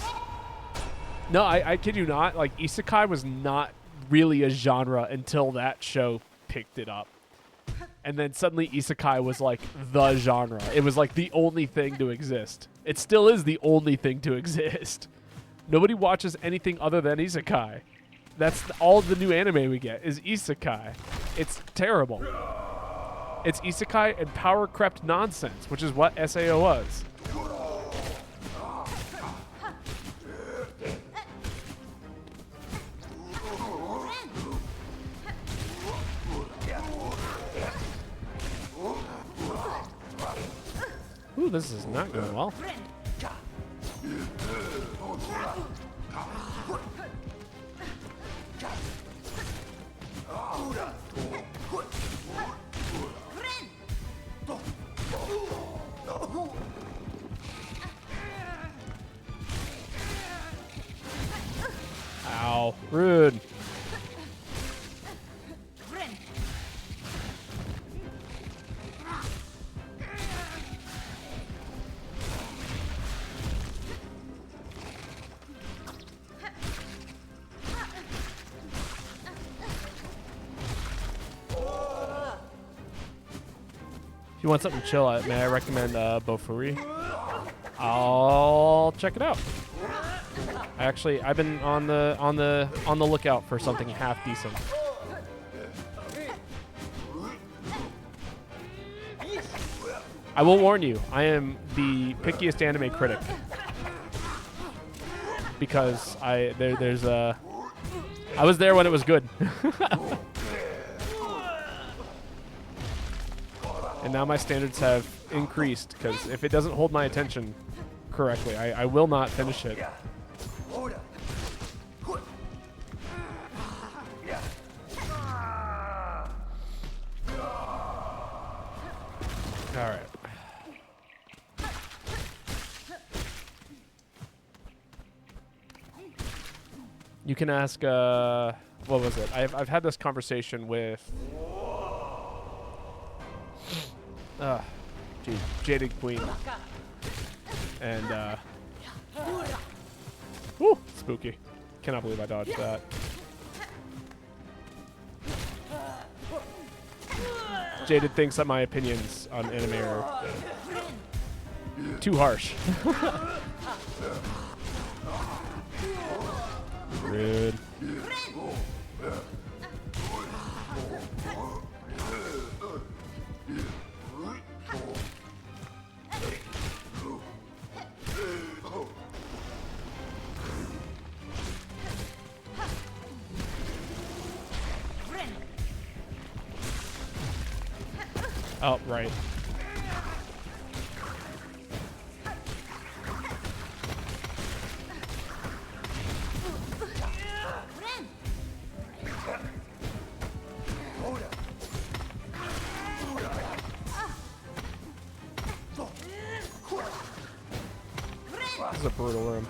No, I kid you not. Like, isekai was not really a genre until that show picked it up. And then suddenly isekai was like the genre. It was like the only thing to exist. It still is the only thing to exist. Nobody watches anything other than isekai. That's all the new anime we get is isekai. It's terrible. It's isekai and power crept nonsense, which is what SAO was. Ooh, this is not going well. Ow, rude. If you want something chill, may I recommend Bofuri? I'll check it out. I've been on the lookout for something half decent. I will warn you, I am the pickiest anime critic because I was there when it was good. And now my standards have increased because if it doesn't hold my attention correctly, I will not finish it. All right. You can ask, what was it? I've had this conversation with, Jaded Queen. And, woo, spooky. Cannot believe I dodged that. Jaded thinks that my opinions on anime are too harsh. Rude. Oh, right. This is a brutal room.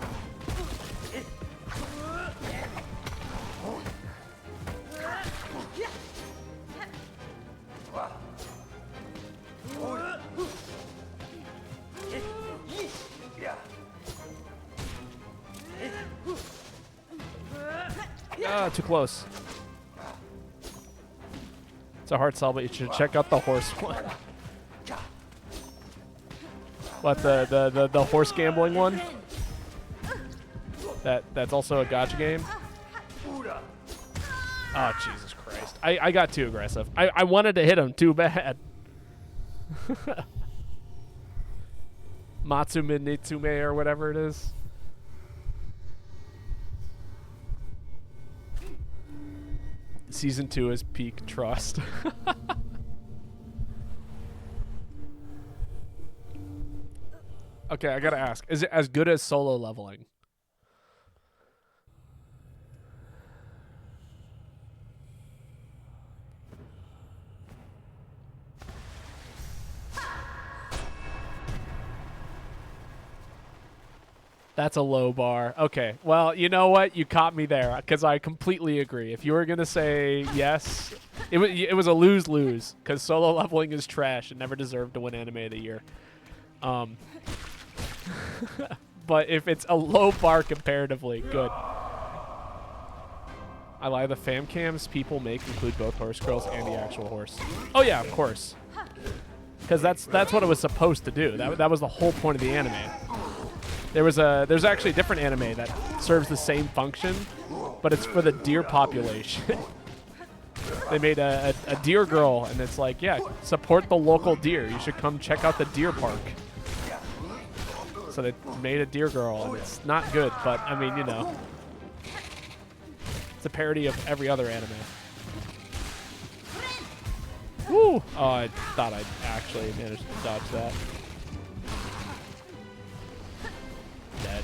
Too close. It's a hard sell, but you should check out the horse one. What, the horse gambling one? That's also a gacha game? Oh, Jesus Christ. I got too aggressive. I wanted to hit him too bad. Matsume Nitsume or whatever it is. Season 2 is peak trust. Okay, I gotta ask. Is it as good as solo leveling? That's a low bar. Okay, well, you know what? You caught me there because I completely agree. If you were going to say yes, it was a lose-lose because solo leveling is trash and never deserved to win Anime of the Year. But if it's a low bar comparatively, good. I lie, the fam cams people make include both horse girls and the actual horse. Oh yeah, of course. Because that's what it was supposed to do. That was the whole point of the anime. There's actually a different anime that serves the same function, but it's for the deer population. They made a deer girl, and it's like, yeah, support the local deer. You should come check out the deer park. So they made a deer girl, and it's not good, but I mean, you know, it's a parody of every other anime. Woo! Oh, I thought I'd actually managed to dodge that. Dead.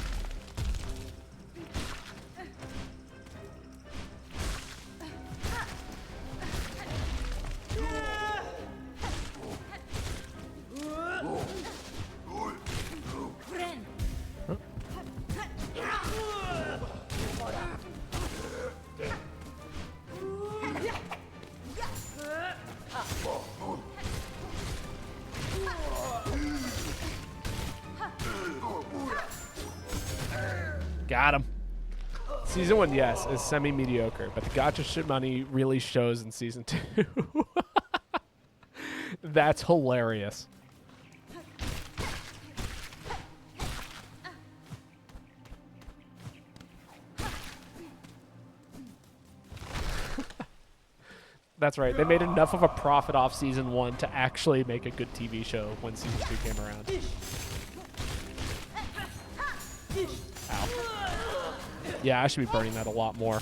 Got him. Season 1, yes, is semi-mediocre, but the gacha shit money really shows in Season 2. That's hilarious. That's right. They made enough of a profit off season 1 to actually make a good TV show when season 2 came around. Ow. Yeah, I should be burning that a lot more.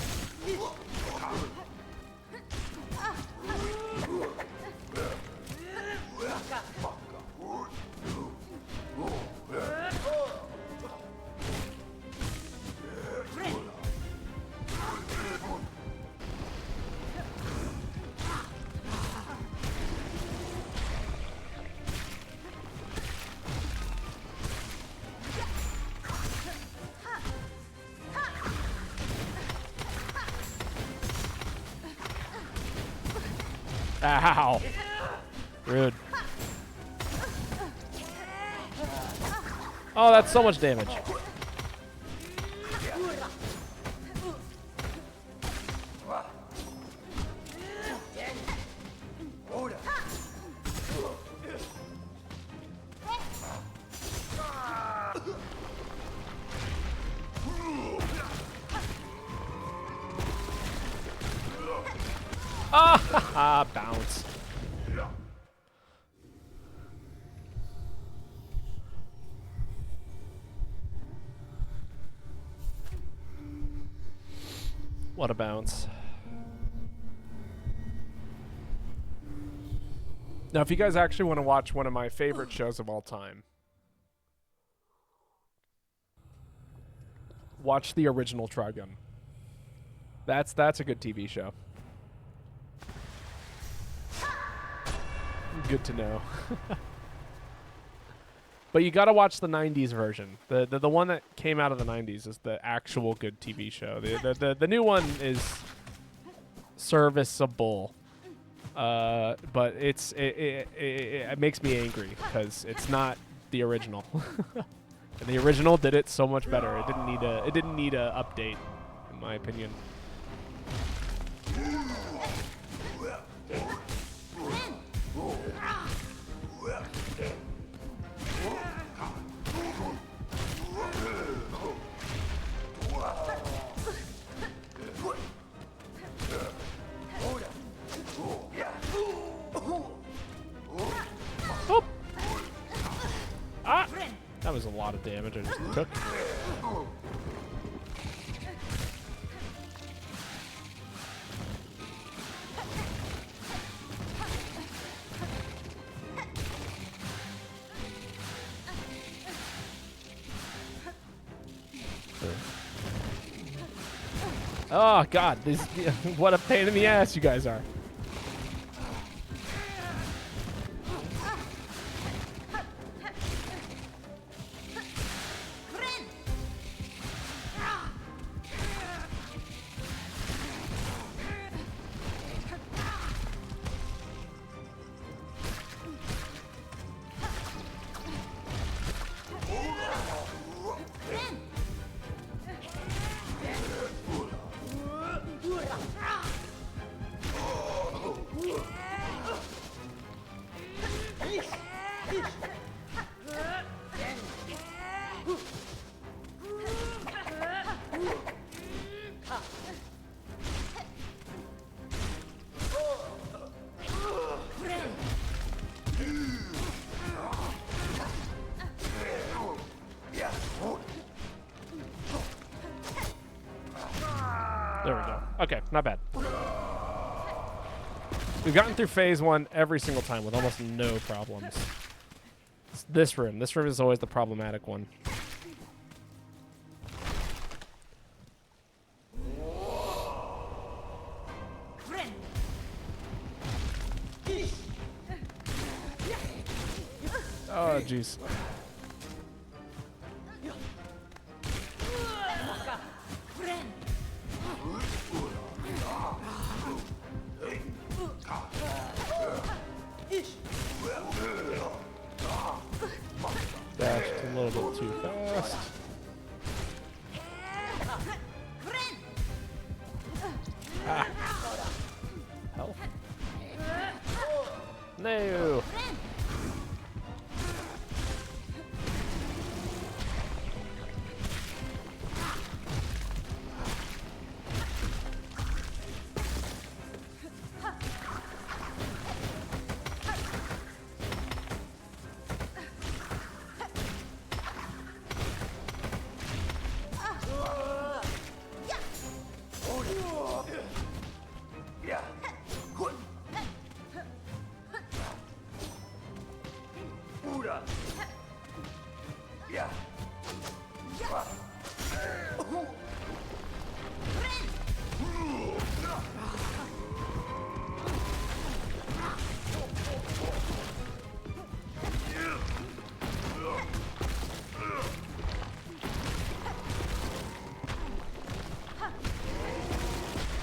Ow. Rude. Oh, that's so much damage. Ah, bounce. What a bounce. Now, if you guys actually want to watch one of my favorite shows of all time, watch the original Trigun. That's a good TV show. Good to know. But you gotta watch the 90s version. The one that came out of the 90s is the actual good TV show. The new one is serviceable. But it makes me angry because it's not the original. And the original did it so much better. It didn't need a update, in my opinion. Oh. Ah! That was a lot of damage I just took. Oh God, these what a pain in the ass you guys are. There we go. Okay, not bad. We've gotten through phase 1 every single time with almost no problems. It's this room. This room is always the problematic one. Oh, jeez. Dashed a little bit too fast. Ah. Health. No.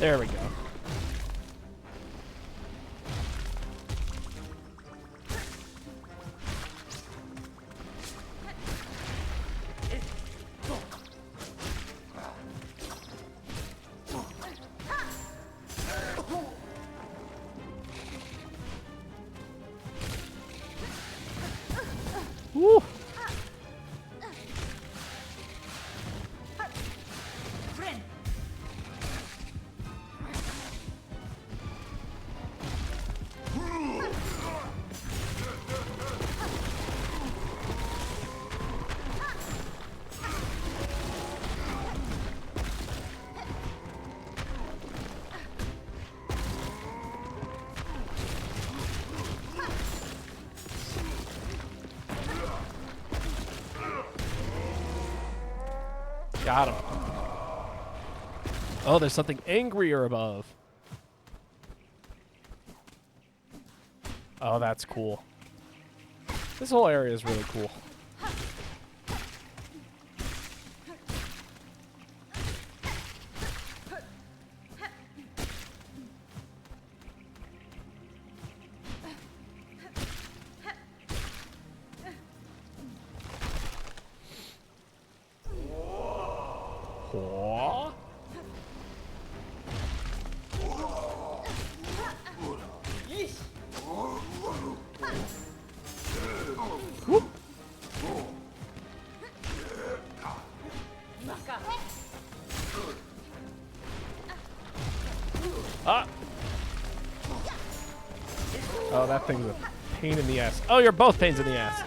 There we go. Woo! Got him. Oh, there's something angrier above. Oh, that's cool. This whole area is really cool. Ah! Oh, that thing's a pain in the ass. Oh, you're both pains in the ass.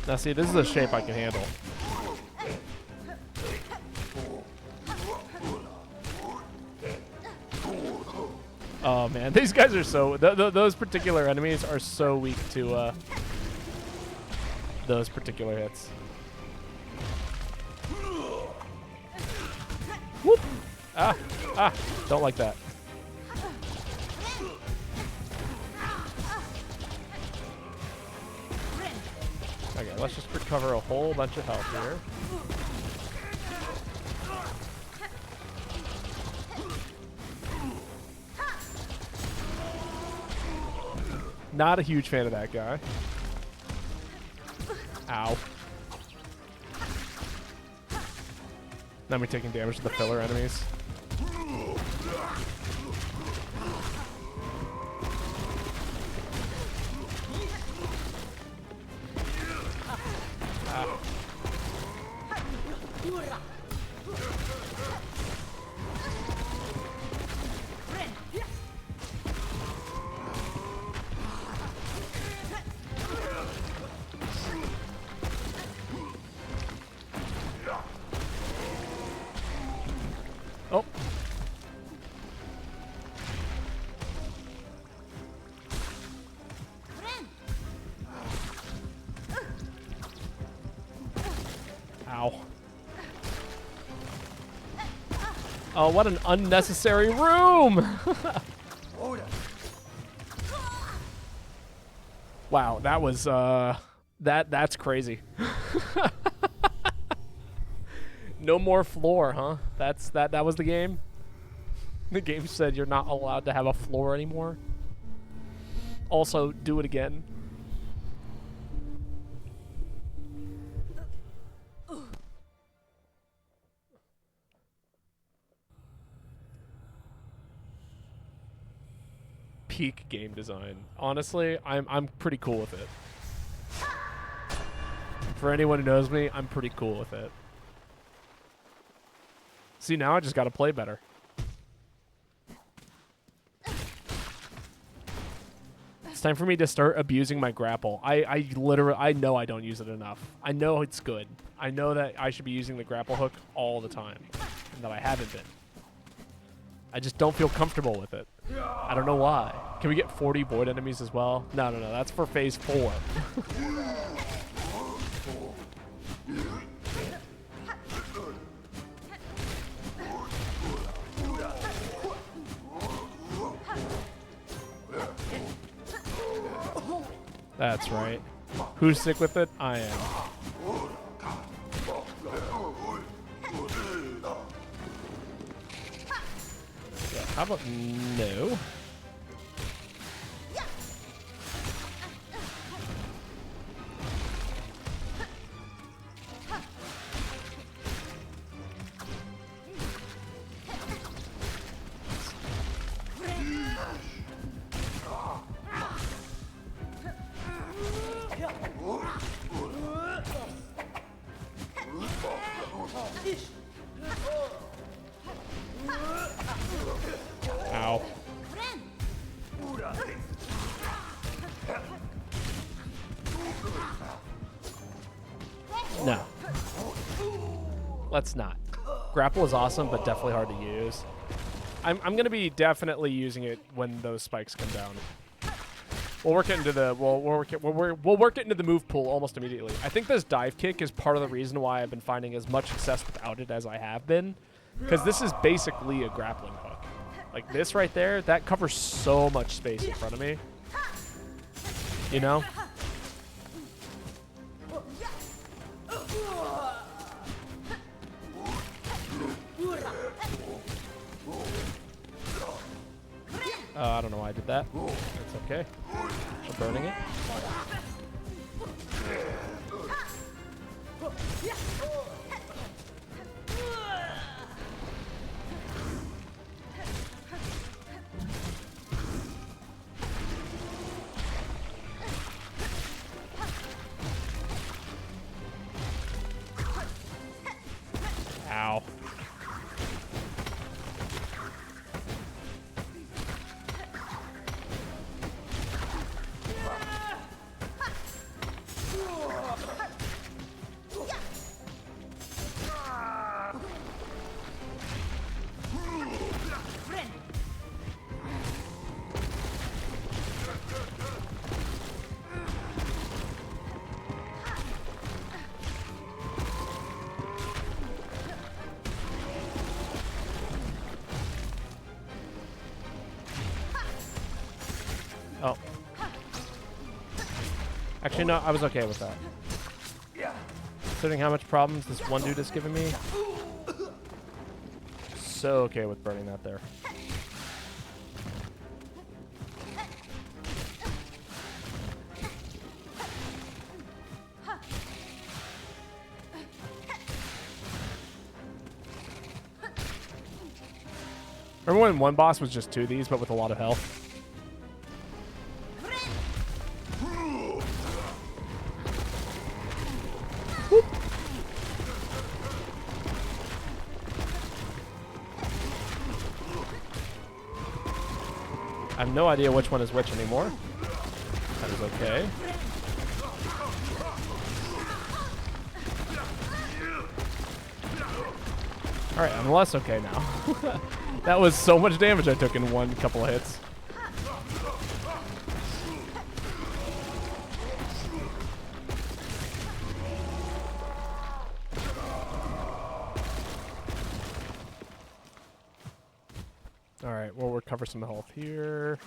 Now see, this is a shape I can handle. Oh man, these guys are so... those particular enemies are so weak to those particular hits. Whoop! Ah! Ah! Don't like that. Okay, let's just recover a whole bunch of health here. Not a huge fan of that guy. Ow. Now we're taking damage to the filler enemies. Oh. Ow. Oh, what an unnecessary room! Wow, that was that's crazy. No more floor, huh? That was the game? The game said you're not allowed to have a floor anymore. Also, do it again. Peak game design. Honestly, I'm pretty cool with it. For anyone who knows me, I'm pretty cool with it. See, now I just gotta play better. It's time for me to start abusing my grapple. I literally, I know I don't use it enough. I know it's good. I know that I should be using the grapple hook all the time, and that I haven't been. I just don't feel comfortable with it. I don't know why. Can we get 40 void enemies as well? No, no, no. That's for phase 4. That's right. Who's sick with it? I am. Yeah, how about no? Ow. No. Let's not. Grapple is awesome, but definitely hard to use. I'm going to be definitely using it when those spikes come down. We'll work it into the we'll work it into the move pool almost immediately. I think this dive kick is part of the reason why I've been finding as much success without it as I have been, because this is basically a grappling hook. Like this right there, that covers so much space in front of me. You know? I don't know why I did that. It's okay. I'm burning it. Ow. Oh. Actually, no, I was okay with that. Considering how much problems this one dude has given me. So okay with burning that there. Remember when one boss was just 2 of these, but with a lot of health? I have no idea which one is which anymore. That is okay. Alright, I'm less okay now. That was so much damage I took in one couple of hits. Alright, we'll recover some health here.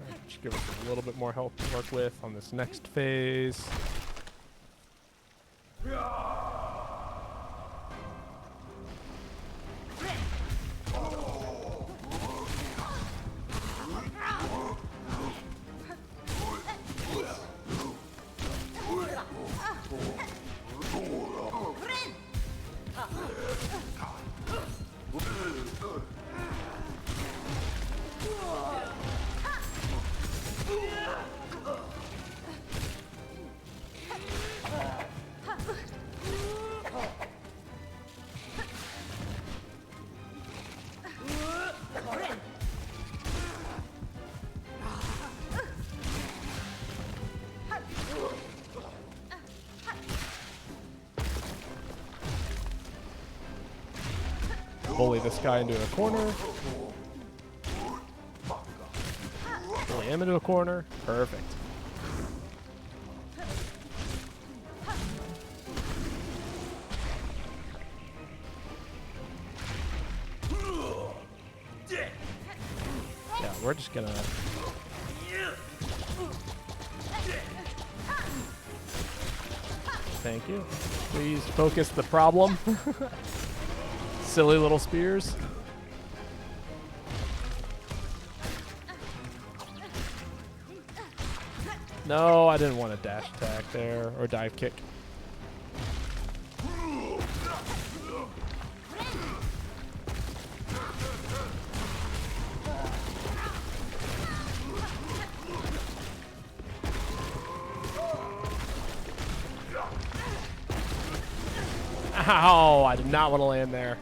Alright, just give us a little bit more health to work with on this next phase. bully this guy into a corner. Bully him into a corner. Perfect. Yeah, we're just gonna... Thank you. Please focus the problem. Silly little spears. No, I didn't want a dash attack there, or dive kick. Ow, I did not want to land there.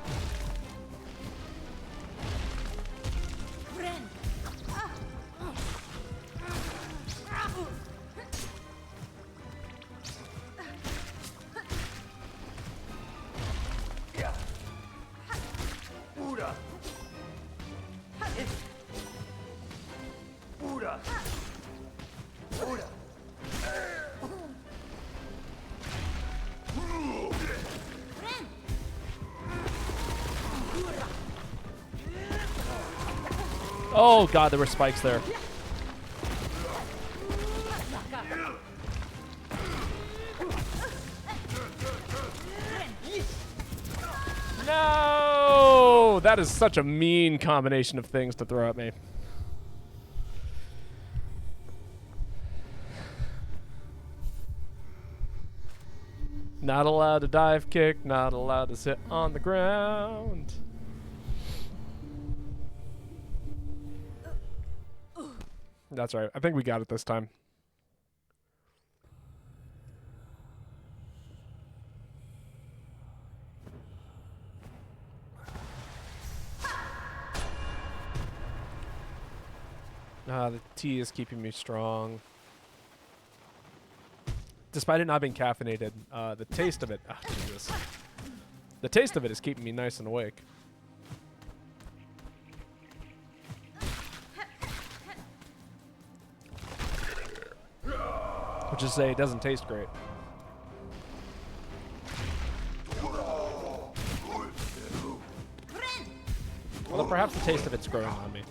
Oh god, there were spikes there. No! That is such a mean combination of things to throw at me. Not allowed to dive kick, not allowed to sit on the ground. That's right. I think we got it this time. The tea is keeping me strong. Despite it not being caffeinated, the taste of it... Oh, Jesus. The taste of it is keeping me nice and awake. Which is to say, it doesn't taste great. Although perhaps the taste of it's growing on me.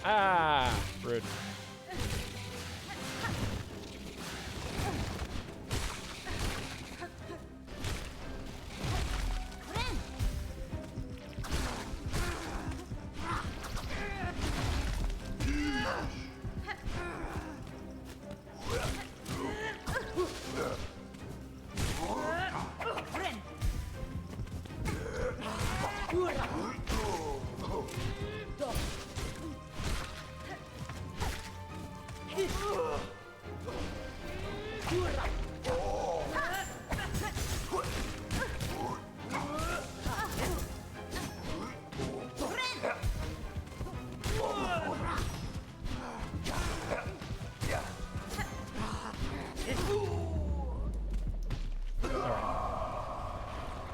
Ah, rude.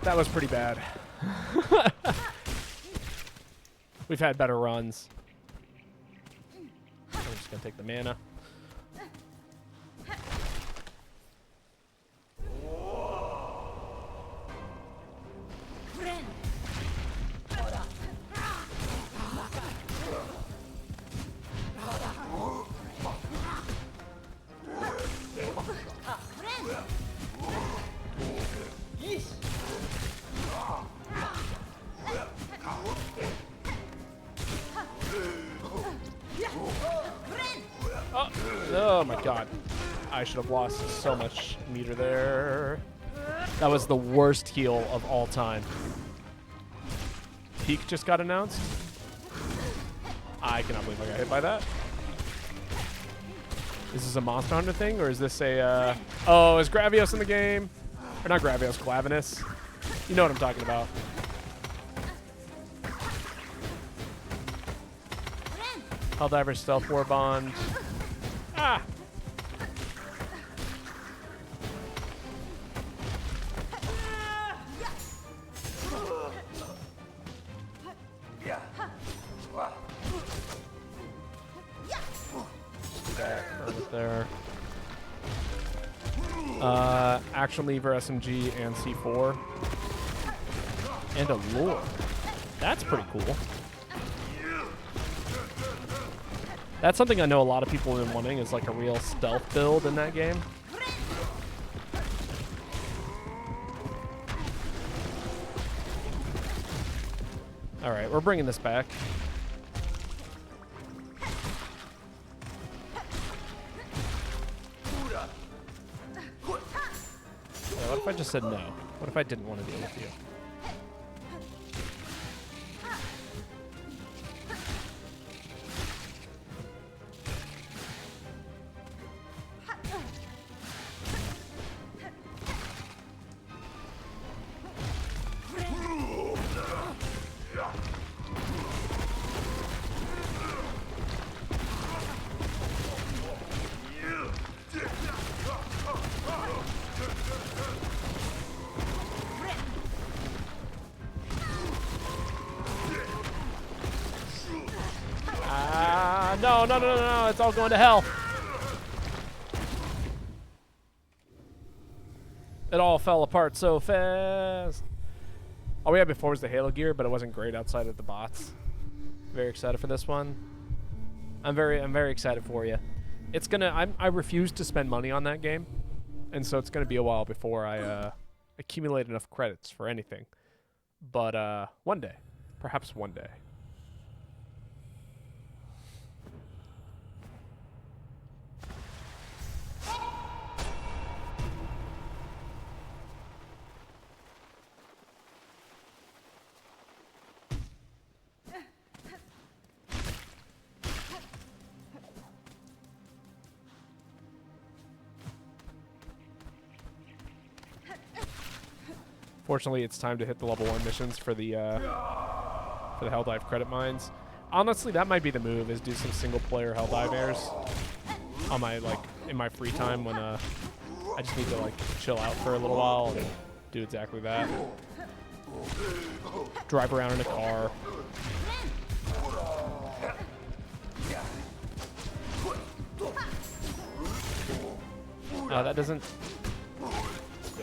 That was pretty bad. We've had better runs. I'm just gonna take the mana. Oh my god. I should have lost so much meter there. That was the worst heal of all time. Peak just got announced. I cannot believe I got hit by that. Is this a Monster Hunter thing, or is this a, oh, is Gravios in the game? Or not Gravios, Glavenus. You know what I'm talking about. Helldiver Stealth Warbond. Ah! There. Action Lever, SMG, and C4. And a lure. That's pretty cool. That's something I know a lot of people have been wanting, is like a real stealth build in that game. Alright, we're bringing this back. What if I just said no? What if I didn't want to deal with you? No, it's all going to hell. It all fell apart so fast. All we had before was the Halo gear, but it wasn't great outside of the bots. Very excited for this one. I'm very excited for you. It's gonna, I refuse to spend money on that game, and so it's gonna be a while before I accumulate enough credits for anything. But one day, perhaps one day. Fortunately, it's time to hit the level 1 missions for the Helldive credit mines. Honestly, that might be the move, is do some single-player Helldive airs on my, like, in my free time when I just need to, like, chill out for a little while and do exactly that. Drive around in a car. That doesn't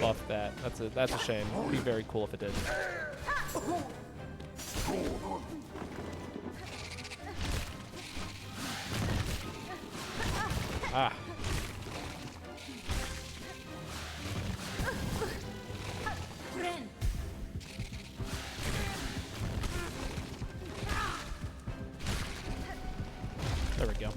buff that. That's a shame. It would be very cool if it did. Ah. There we go.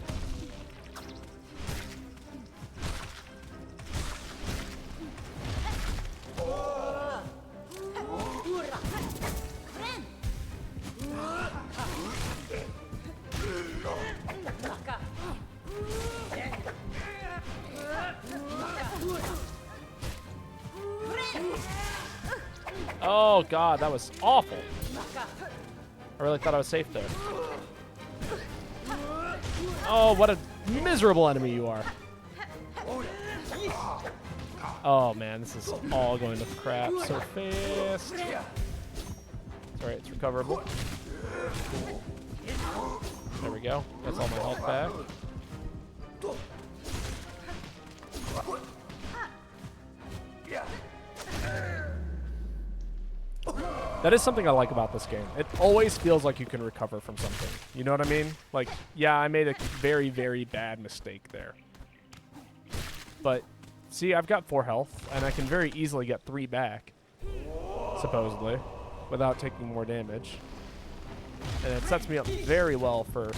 Oh god, that was awful. I really thought I was safe there. Oh, what a miserable enemy you are. Oh man, this is all going to crap so fast. It's alright, it's recoverable. There we go. That's all my health back. That is something I like about this game. It always feels like you can recover from something. You know what I mean? Like, yeah, I made a very, very bad mistake there. But, see, I've got 4 health, and I can very easily get 3 back, supposedly, without taking more damage. And it sets me up very well for...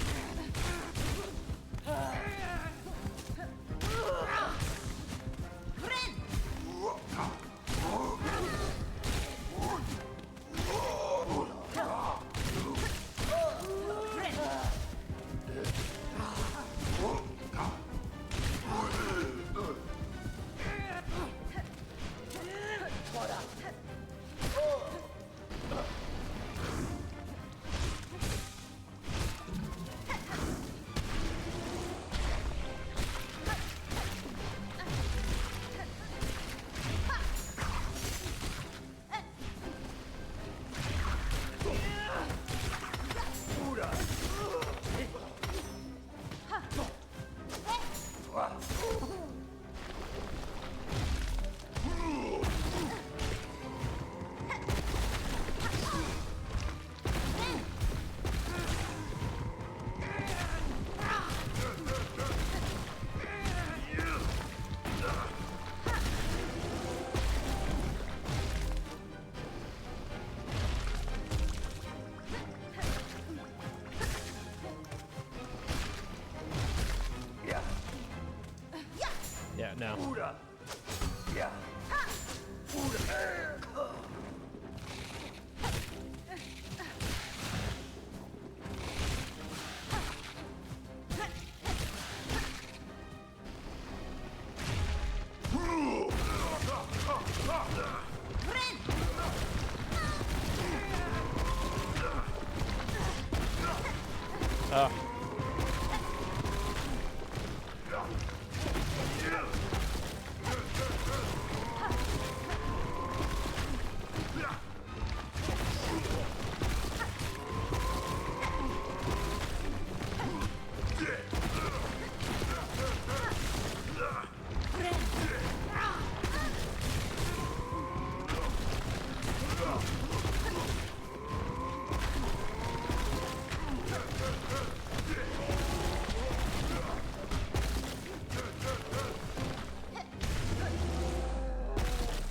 Yeah, no.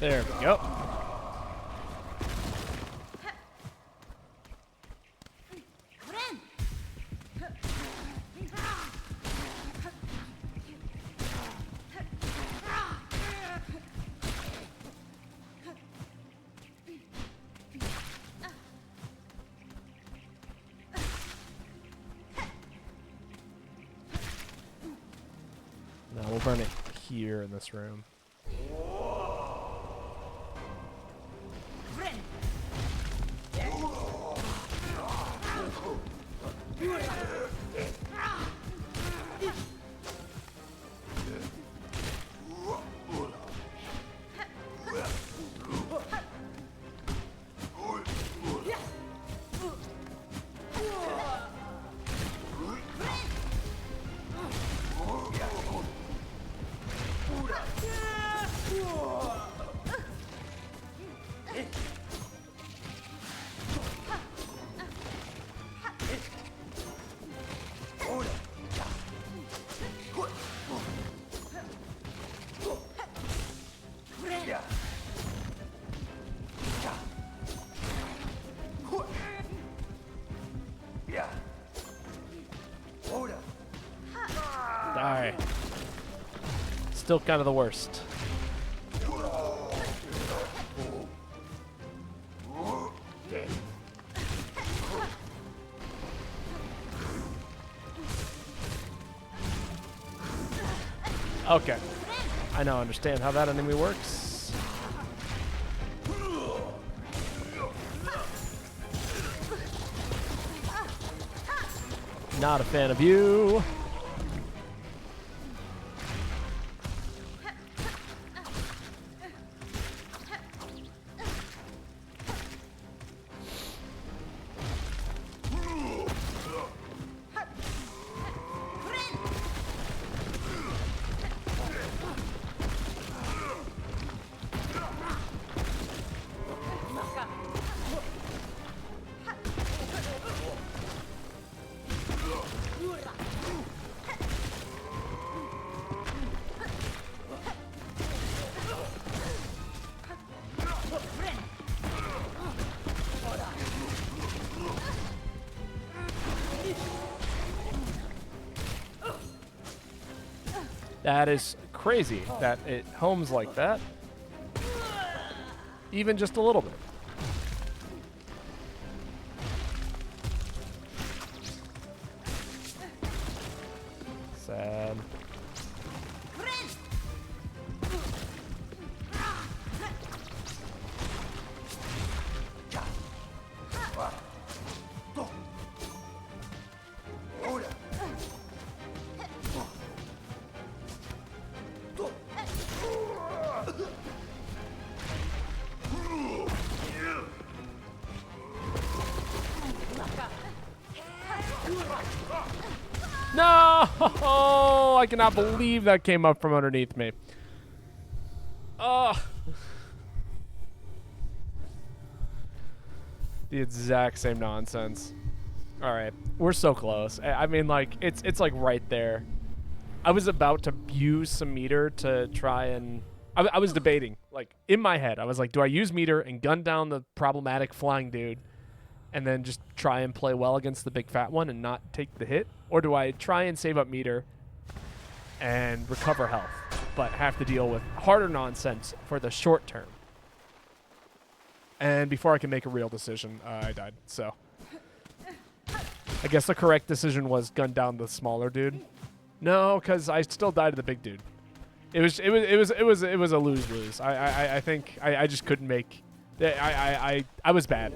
There we go. Now we'll burn it here in this room. Die. Still kind of the worst. Okay. I now understand how that enemy works. Not a fan of you. That is crazy that it homes like that. Even just a little bit. Sad. No! I cannot believe that came up from underneath me. Oh. The exact same nonsense. All right, we're so close. I mean, like, it's like right there. I was about to use some meter to try and... I was debating, like, in my head. I was like, do I use meter and gun down the problematic flying dude and then just try and play well against the big fat one and not take the hit? Or do I try and save up meter and recover health? but have to deal with harder nonsense for the short term. And before I can make a real decision, I died. So I guess the correct decision was gun down the smaller dude. No, because I still died to the big dude. It was a lose-lose. I think I just couldn't make. I was bad.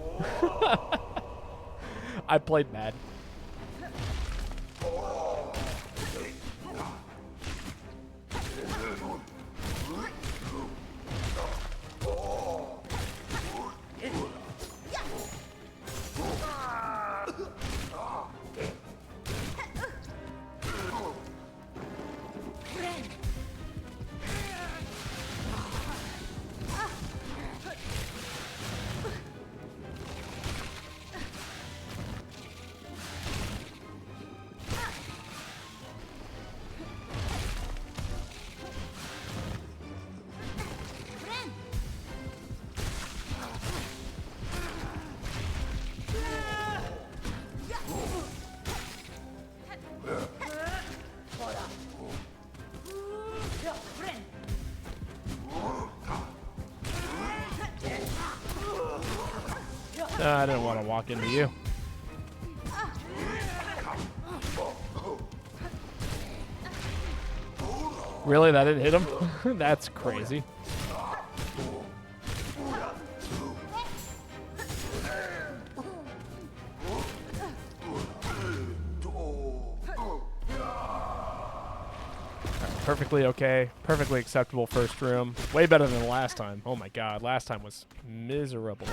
I played bad. I didn't want to walk into you. Really? That didn't hit him? That's crazy. Perfectly okay. Perfectly acceptable first room. Way better than the last time. Oh my god. Last time was miserable.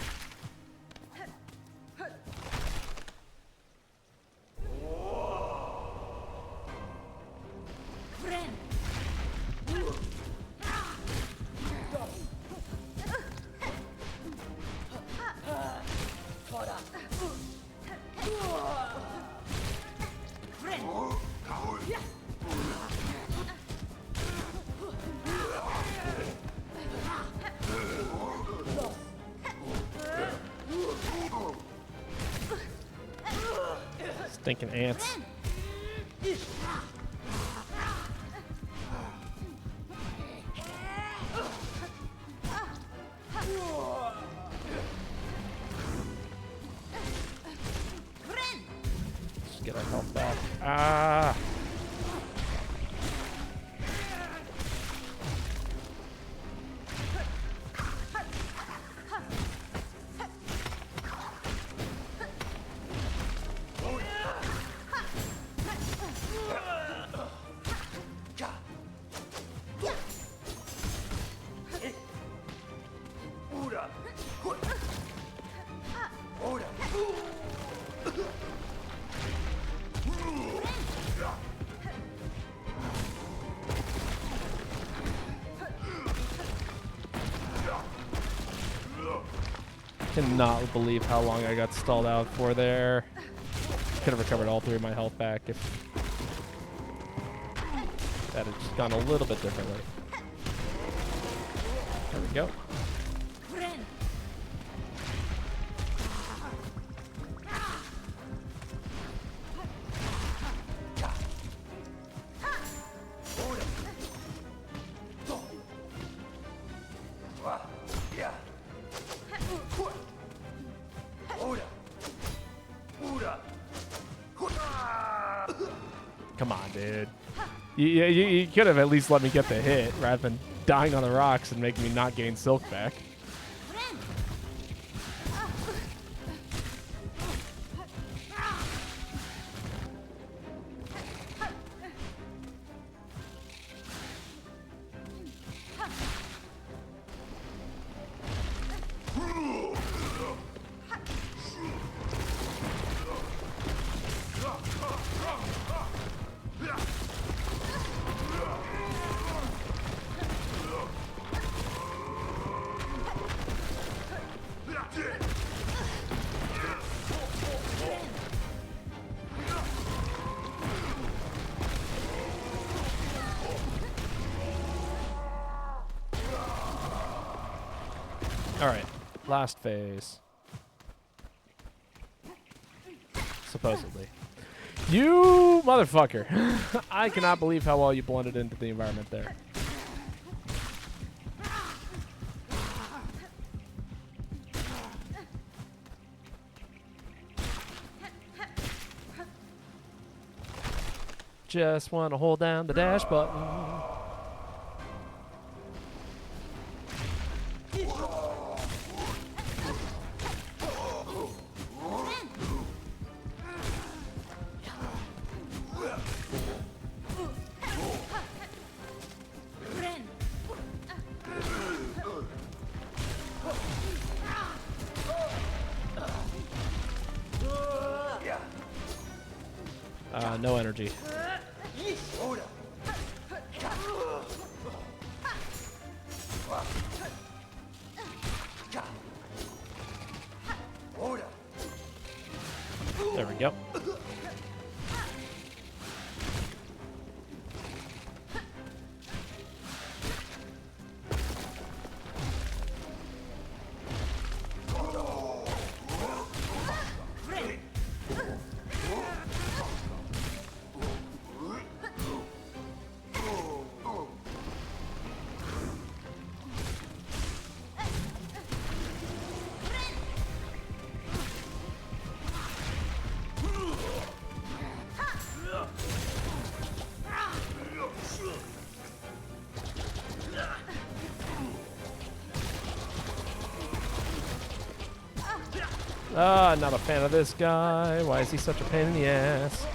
Stinking ants. Just get our health back. Ah. Cannot believe how long I got stalled out for there. Could have recovered all 3 of my health back if that had just gone a little bit differently. There we go. Come on, dude. You could have at least let me get the hit rather than dying on the rocks and making me not gain silk back. Alright, last phase. Supposedly. You motherfucker. I cannot believe how well you blended into the environment there. just want to hold down the dash button. No energy. There we go. Not a fan of this guy. Why is he such a pain in the ass?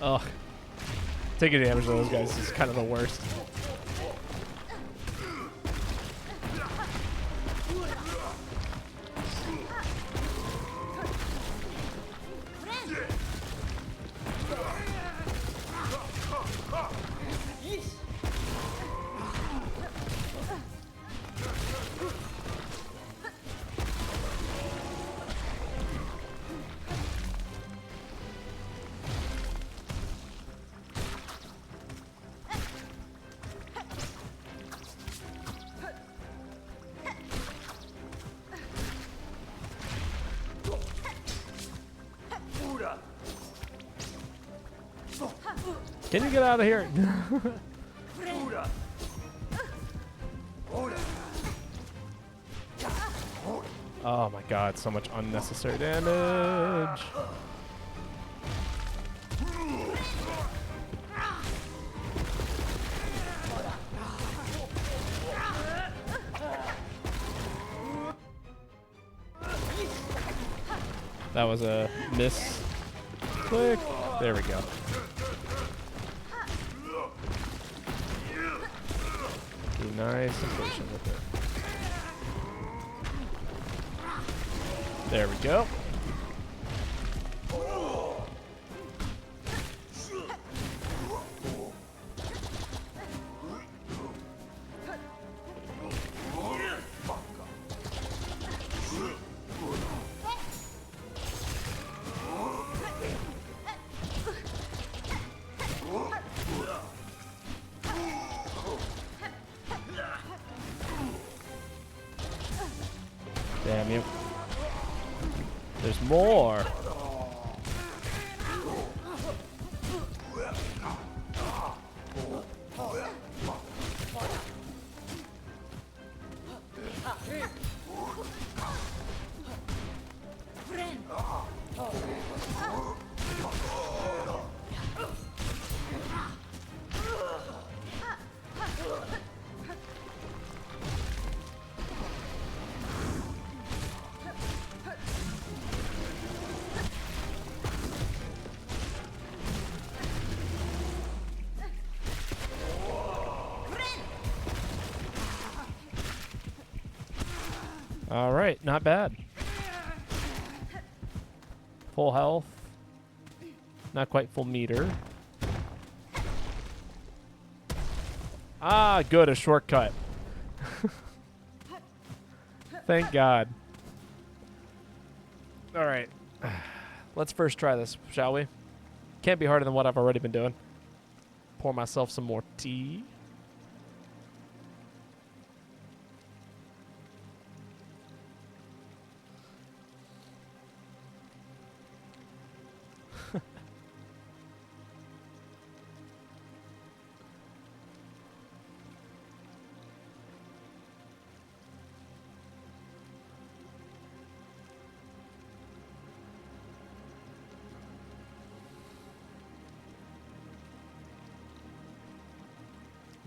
Ugh. Taking damage to those guys is kind of the worst. Can you get out of here? Oh my god, so much unnecessary damage. That was a miss. Click. There we go. Be nice and patient with it. There we go. Damn you. There's more. All right, not bad. Full health. Not quite full meter. Ah, good, a shortcut. Thank God. All right. Let's first try this, shall we? Can't be harder than what I've already been doing. Pour myself some more tea.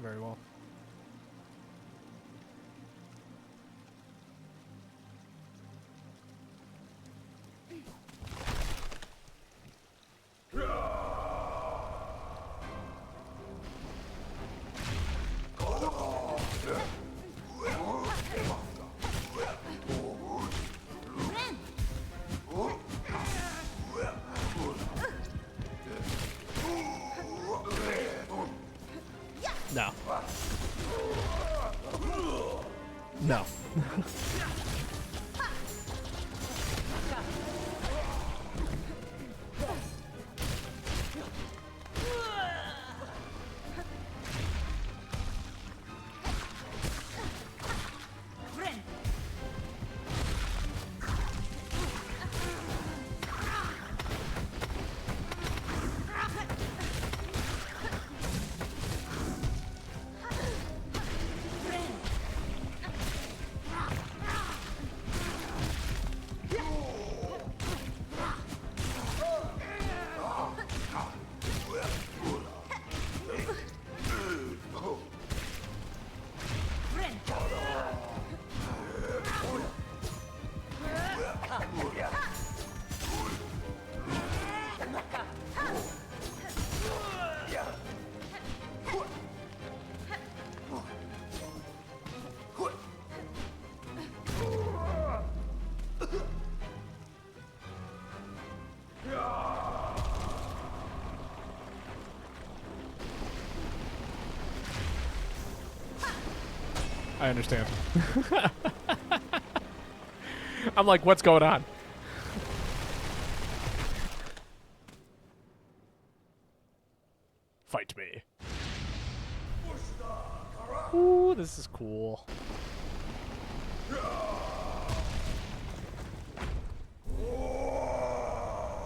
Very well. No. No. I understand. I'm like, what's going on? Fight me. Ooh, this is cool.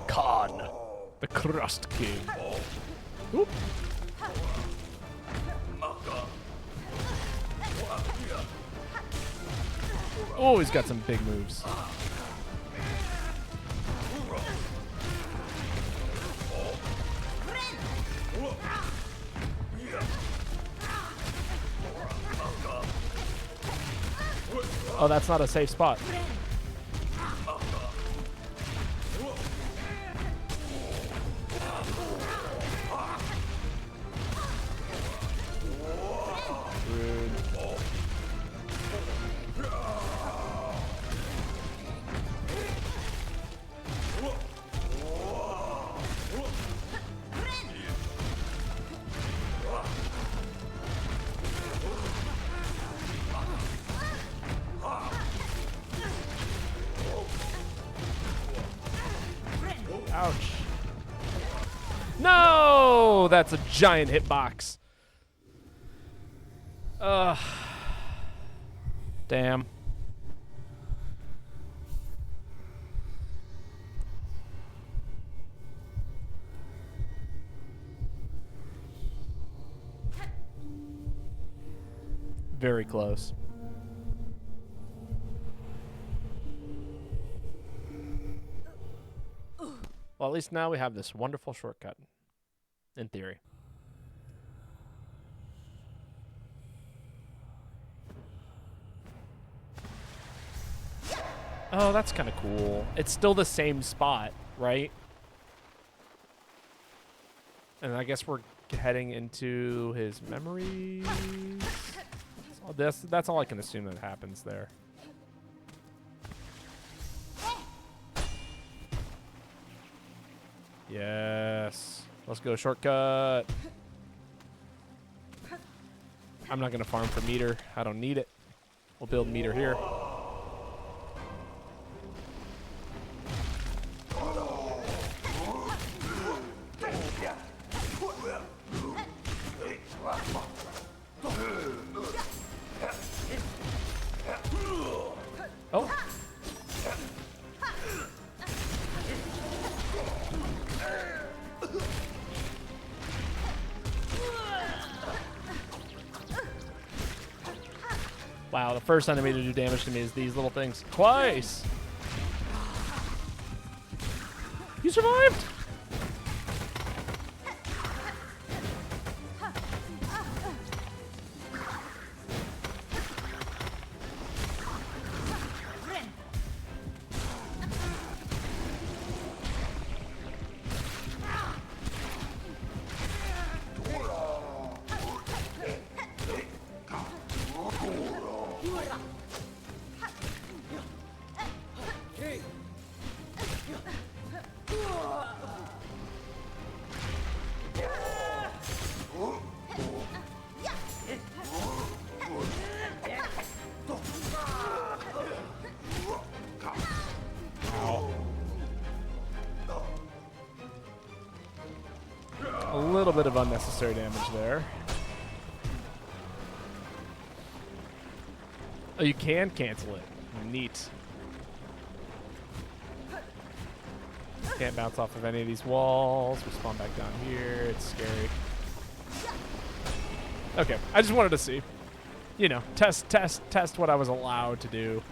Khan, the Crust King. Oop. Oh, he's got some big moves. Oh, that's not a safe spot. Ouch. No! That's a giant hitbox. Ugh. Damn. Very close. Well, at least now we have this wonderful shortcut, in theory. Oh, that's kind of cool. It's still the same spot, right? And I guess we're heading into his memories. That's all I can assume that happens there. Yes. Let's go shortcut. I'm not going to farm for meter. I don't need it. We'll build meter here. Oh. Wow, the first enemy to do damage to me is these little things. Twice! You survived! little bit of unnecessary damage there. Oh, you can cancel it. Neat. Can't bounce off of any of these walls. We spawn back down here. It's scary. Okay, I just wanted to see. You know, test what I was allowed to do.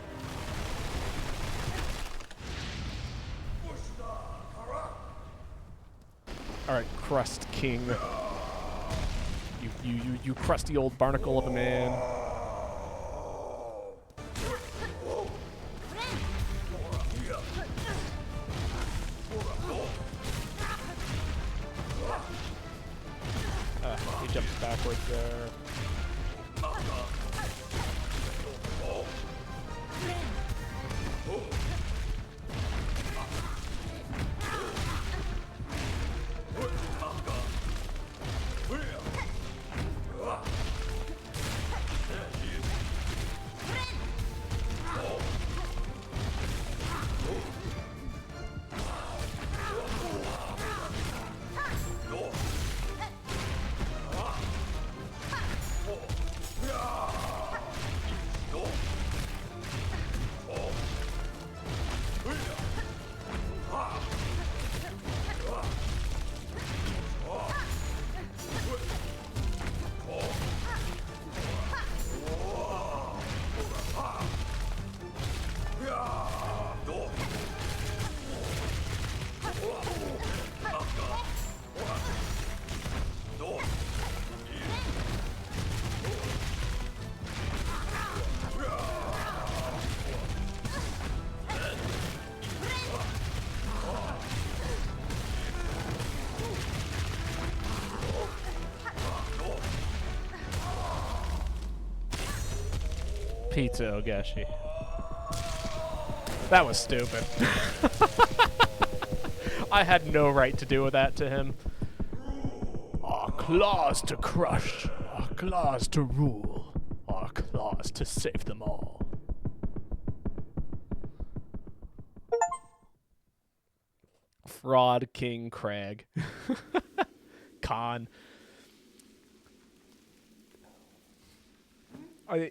All right, Crust King. You crusty old barnacle of a man. He jumps backwards there. Pizza Ogeshi. That was stupid. I had no right to do that to him. Our claws to crush, our claws to rule, our claws to save them all. Fraud King Crag. Khan.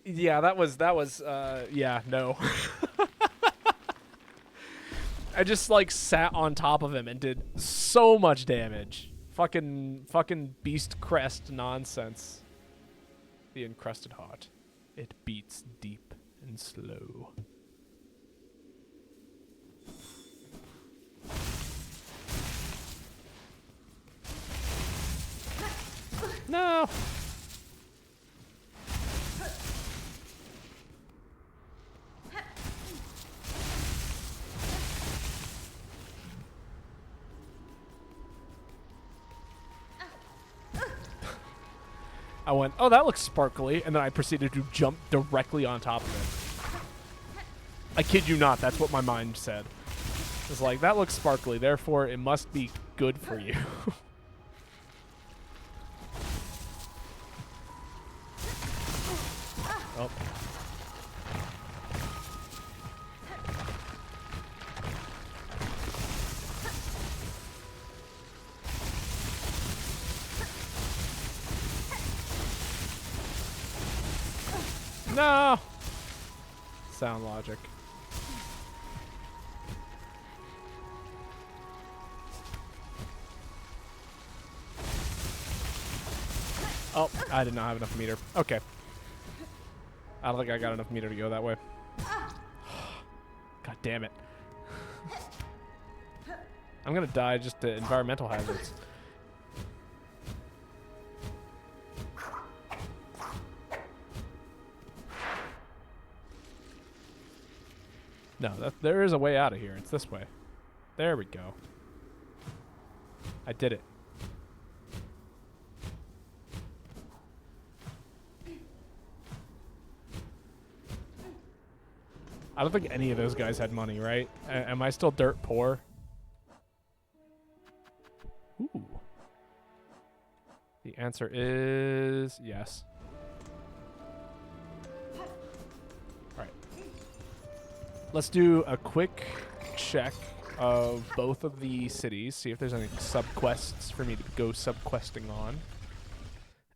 Yeah, that was yeah, no. I just like sat on top of him and did so much damage. Fucking beast crest nonsense. The encrusted heart. It beats deep and slow. No. I went, oh, that looks sparkly, and then I proceeded to jump directly on top of it. I kid you not, that's what my mind said. It's like, that looks sparkly, therefore it must be good for you. Oh. No! Sound logic. Oh, I did not have enough meter. Okay. I don't think I got enough meter to go that way. God damn it. I'm gonna die just to environmental hazards. No, there is a way out of here. It's this way. There we go. I did it. I don't think any of those guys had money, right? Am I still dirt poor? Ooh. The answer is yes. Let's do a quick check of both of the cities, see if there's any sub-quests for me to go sub-questing on.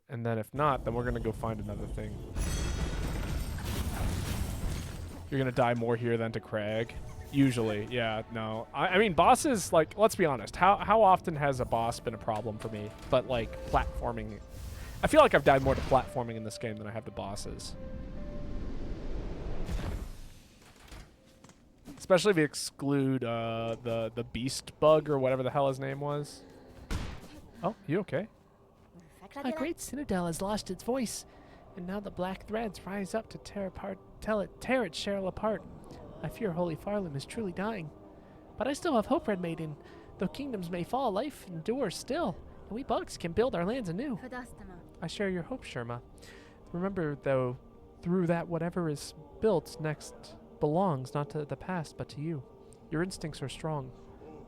And then if not, then we're going to go find another thing. You're going to die more here than to Crag. Usually, yeah, no. I mean, bosses, like, let's be honest. How often has a boss been a problem for me? But, like, platforming. I feel like I've died more to platforming in this game than I have to bosses. Especially if you exclude the beast bug or whatever the hell his name was. Oh, you okay? A great citadel has lost its voice, and now the black threads rise up to tear its shell apart. I fear Holy Farlam is truly dying. But I still have hope, Red Maiden. Though kingdoms may fall, life endures still, and we bugs can build our lands anew. I share your hope, Sherma. Remember, though, through that whatever is built next belongs not to the past, but to you. Your instincts are strong.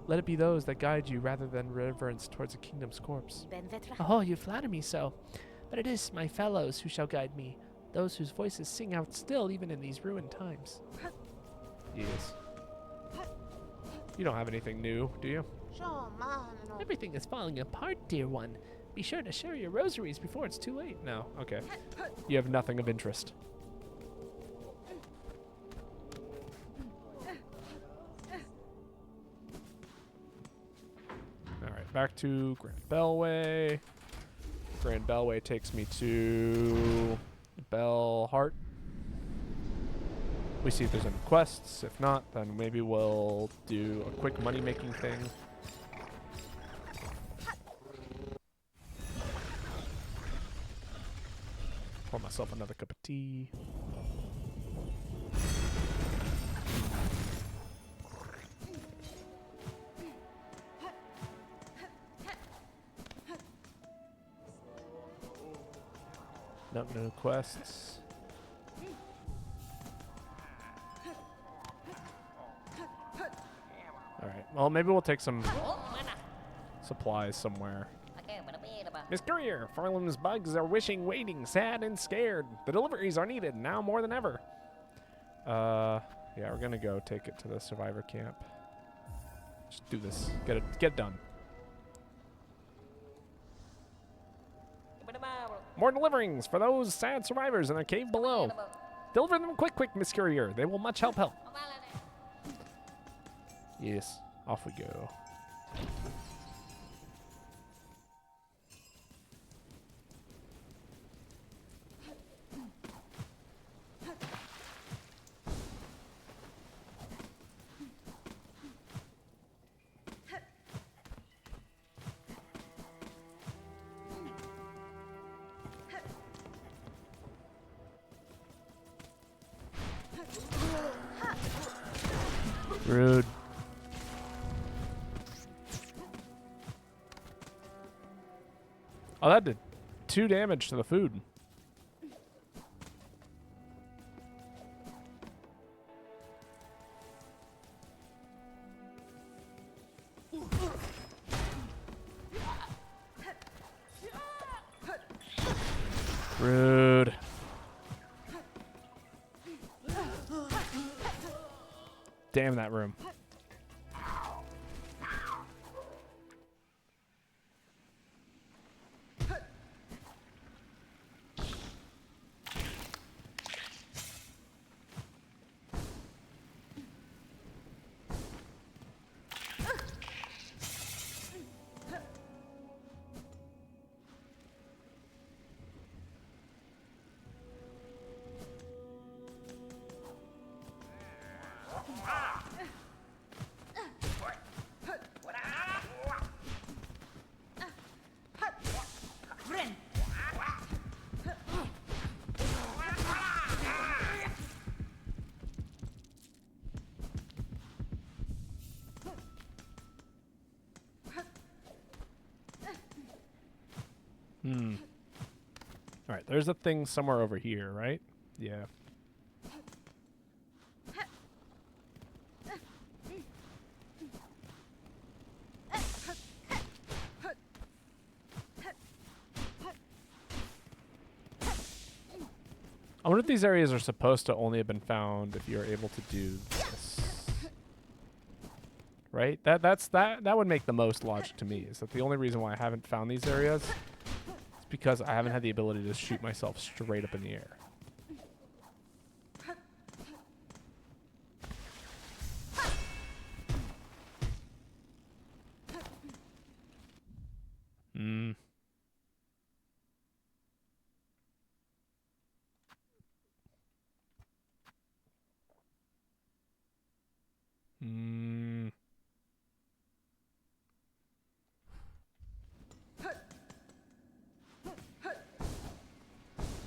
Let it be those that guide you rather than reverence towards a kingdom's corpse. Oh, you flatter me so. But it is my fellows who shall guide me, those whose voices sing out still even in these ruined times. Yes. You don't have anything new, do you? Everything is falling apart, dear one. Be sure to share your rosaries before it's too late. No, okay. You have nothing of interest. Alright, back to Grand Bellway. Grand Bellway takes me to Bell Heart. We see if there's any quests. If not, then maybe we'll do a quick money-making thing. Pour myself another cup of tea. Nope, no quests. Alright, well, maybe we'll take some supplies somewhere. Miss Courier, Farlam's bugs are waiting, sad and scared. The deliveries are needed now more than ever. Yeah, we're gonna go take it to the survivor camp. Just do this. Get it done. More deliverings for those sad survivors in the cave below. Deliver them quick, Miss Courier. They will much help. Yes, off we go. Rude. Oh, that did 2 damage to the food. Rude. Damn that room. All right, there's a thing somewhere over here, right? Yeah. I wonder if these areas are supposed to only have been found if you're able to do this. right? That would make the most logic to me. Is that the only reason why I haven't found these areas? It's because I haven't had the ability to shoot myself straight up in the air. Hmm. Hmm.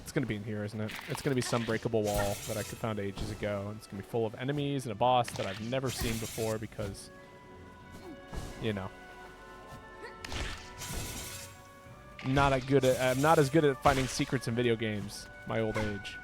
It's gonna be in here, isn't it? It's gonna be some breakable wall that I could found ages ago, and it's gonna be full of enemies and a boss that I've never seen before because, you know, I'm not as good at finding secrets in video games. My old age.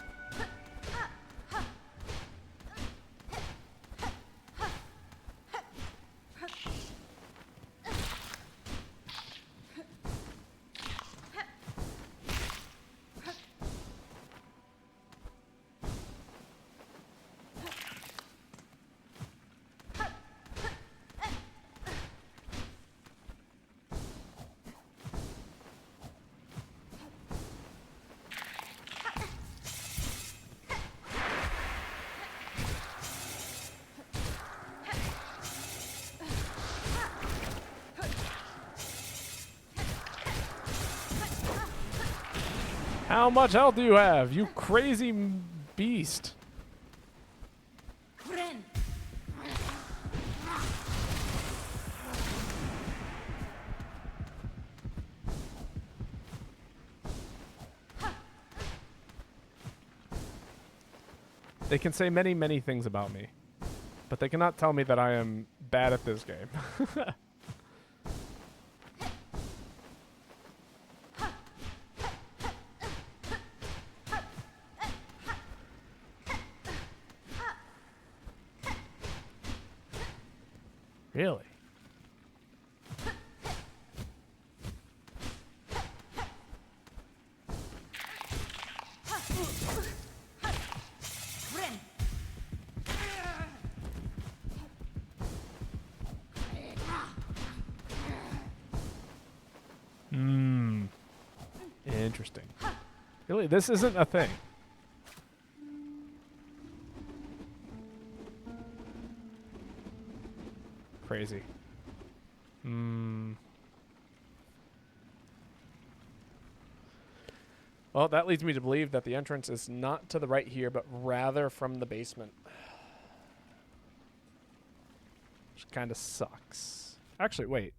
How much health do you have, you crazy beast? They can say many, many things about me, but they cannot tell me that I am bad at this game. Really? Hmm. Interesting. Really, this isn't a thing. Crazy. Hmm. Well, that leads me to believe that the entrance is not to the right here, but rather from the basement. Which kind of sucks. Actually, wait.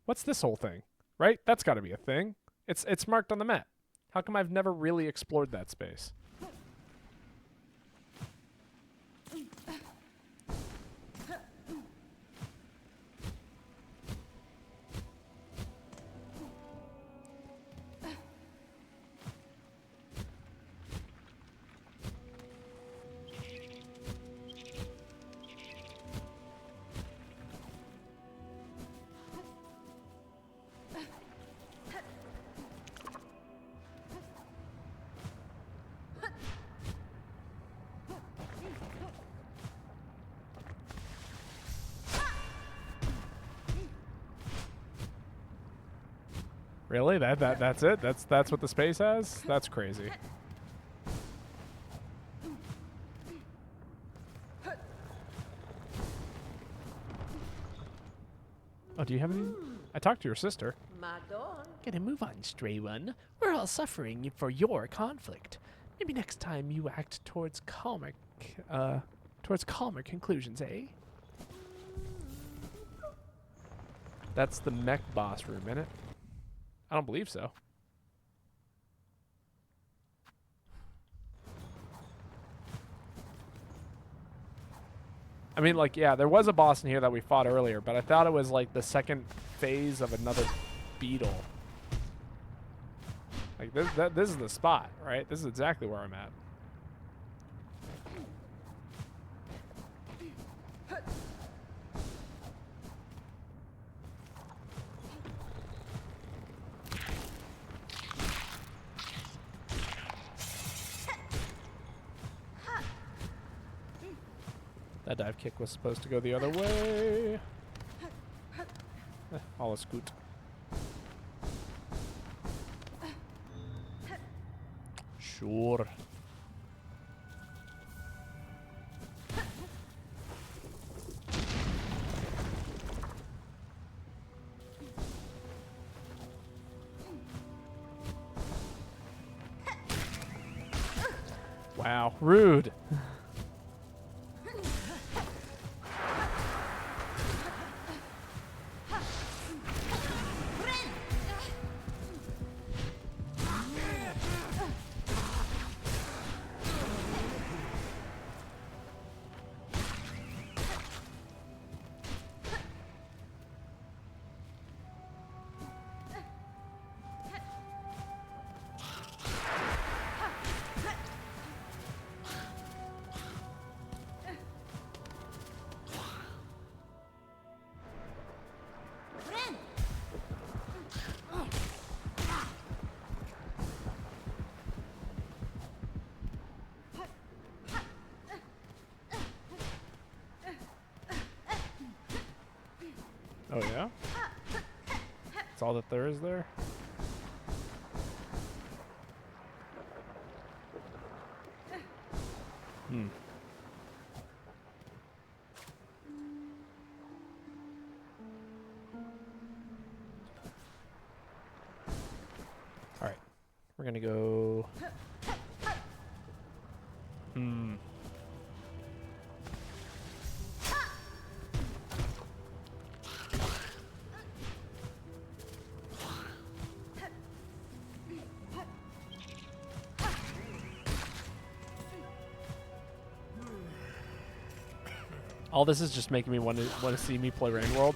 What's this whole thing? Right? That's got to be a thing. It's marked on the map. How come I've never really explored that space? Really? That's it? That's what the space has? That's crazy. Oh, do you have any? I talked to your sister. Get a move on, stray one. We're all suffering for your conflict. Maybe next time you act towards calmer conclusions, eh? That's the mech boss room, innit? I don't believe so. I mean, like, yeah, there was a boss in here that we fought earlier, but I thought it was like the second phase of another beetle. Like, this is the spot, right? This is exactly where I'm at. That dive kick was supposed to go the other way. All scoot. Sure. Wow, rude. Oh yeah? That's all that there is there? Hmm. Alright. We're gonna go... Hmm. All this is just making me want to see me play Rain World.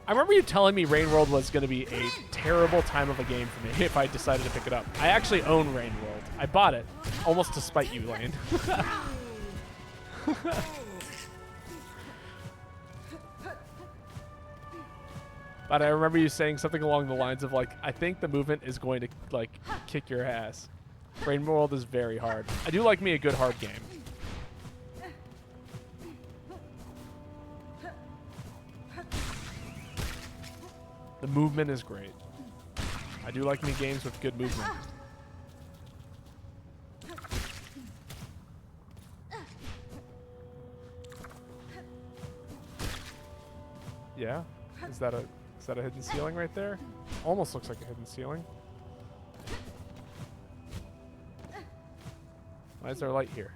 I remember you telling me Rain World was going to be a terrible time of a game for me if I decided to pick it up. I actually own Rain World. I bought it, almost to spite you, Lane. But I remember you saying something along the lines of like, I think the movement is going to like kick your ass. Rain World is very hard. I do like me a good hard game. The movement is great. I do like me games with good movement. Yeah? Is that a hidden ceiling right there? Almost looks like a hidden ceiling. Why is there light here?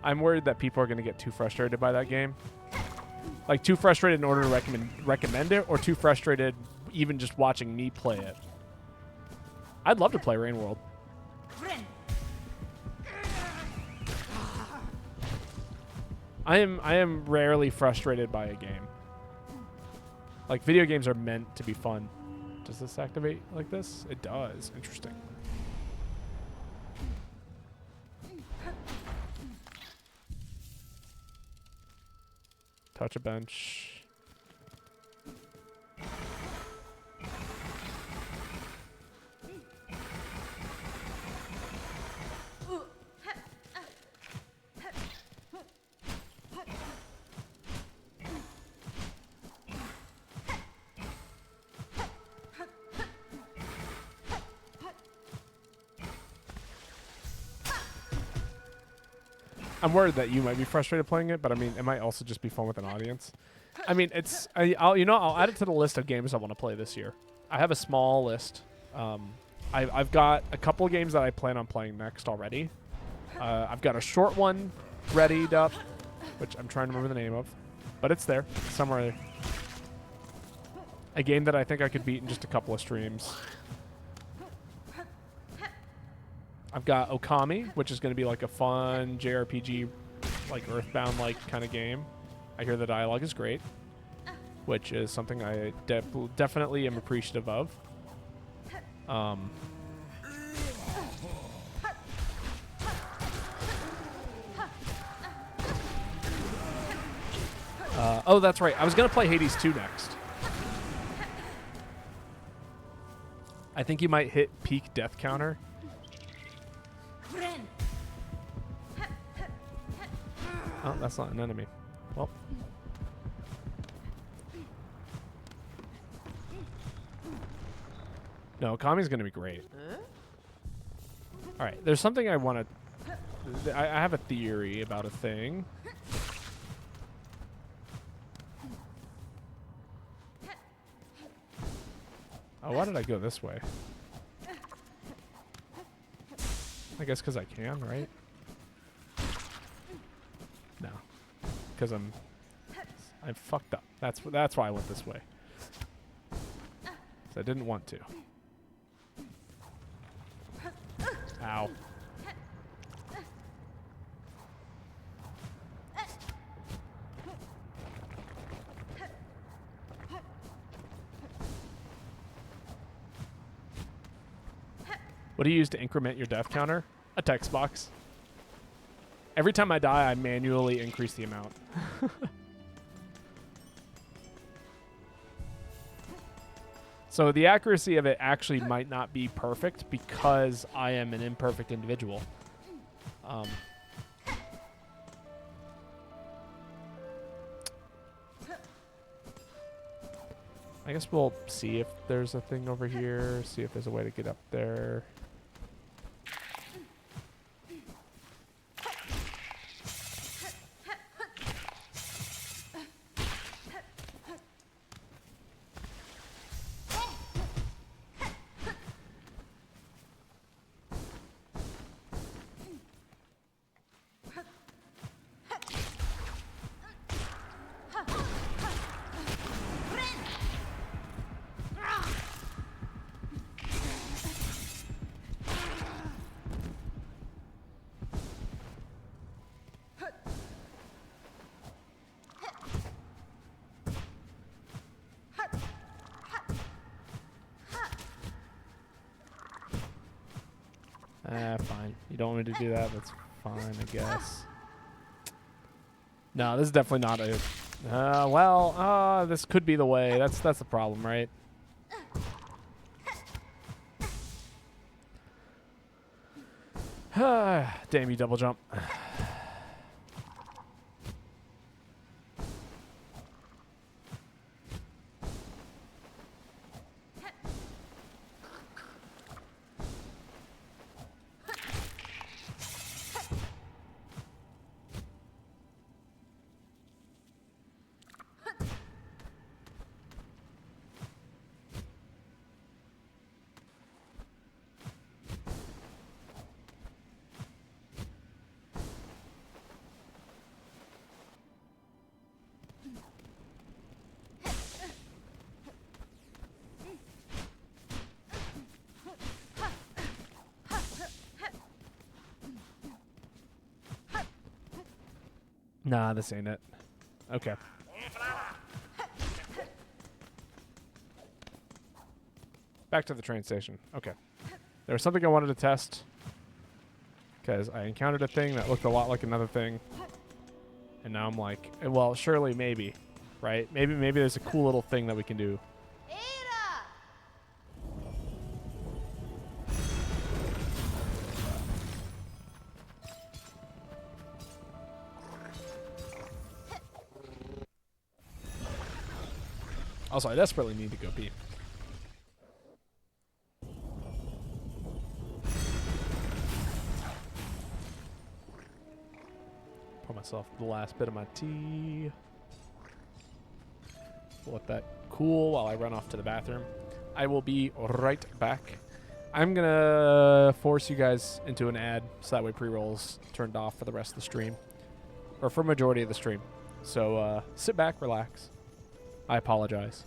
I'm worried that people are going to get too frustrated by that game. Like, too frustrated in order to recommend it, or too frustrated even just watching me play it. I'd love to play Rain World. I am rarely frustrated by a game. Like, video games are meant to be fun. Does this activate like this? It does. Interesting. Touch a bench. I'm worried that you might be frustrated playing it, but I mean, it might also just be fun with an audience. I mean, it's I'll add it to the list of games I want to play this year. I have a small list. I've got a couple games that I plan on playing next already. I've got a short one readied up, which I'm trying to remember the name of, but it's there somewhere. A game that I think I could beat in just a couple of streams. I've got Okami, which is going to be like a fun JRPG, like Earthbound-like kind of game. I hear the dialogue is great, which is something I definitely am appreciative of. Oh, that's right. I was going to play Hades 2 next. I think you might hit peak death counter. Oh, that's not an enemy. Well. No, Kami's gonna be great. Alright, there's something I want to... I have a theory about a thing. Oh, why did I go this way? I guess because I can, right? No. Because I'm fucked up. That's why I went this way. 'Cause I didn't want to. Ow. What do you use to increment your death counter? A text box. Every time I die, I manually increase the amount. So the accuracy of it actually might not be perfect because I am an imperfect individual. I guess we'll see if there's a thing over here, see if there's a way to get up there. Fine. You don't want me to do that? That's fine, I guess. No, this is definitely not a... this could be the way. That's the problem, right? Damn you, double jump. Nah, this ain't it. Okay. Back to the train station. Okay. There was something I wanted to test. Because I encountered a thing that looked a lot like another thing. And now I'm like, well, surely maybe. Right? Maybe there's a cool little thing that we can do. Also, I desperately need to go pee. Pour myself the last bit of my tea. Let that cool while I run off to the bathroom. I will be right back. I'm going to force you guys into an ad so that way pre-roll's turned off for the rest of the stream. Or for majority of the stream. So sit back, relax. I apologize.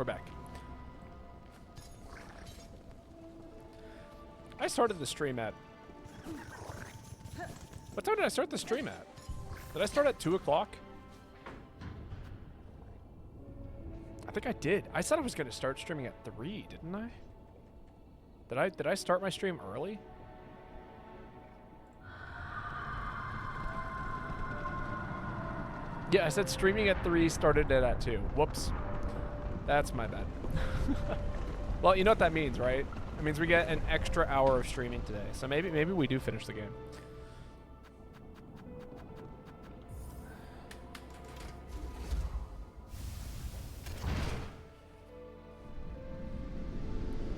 We're back. I started the stream at... What time did I start the stream at? Did I start at 2 o'clock? I think I did. I said I was going to start streaming at 3, didn't I? Did I start my stream early? Yeah, I said streaming at 3, started it at 2. Whoops. That's my bad. Well, you know what that means, right? It means we get an extra hour of streaming today. So maybe we do finish the game.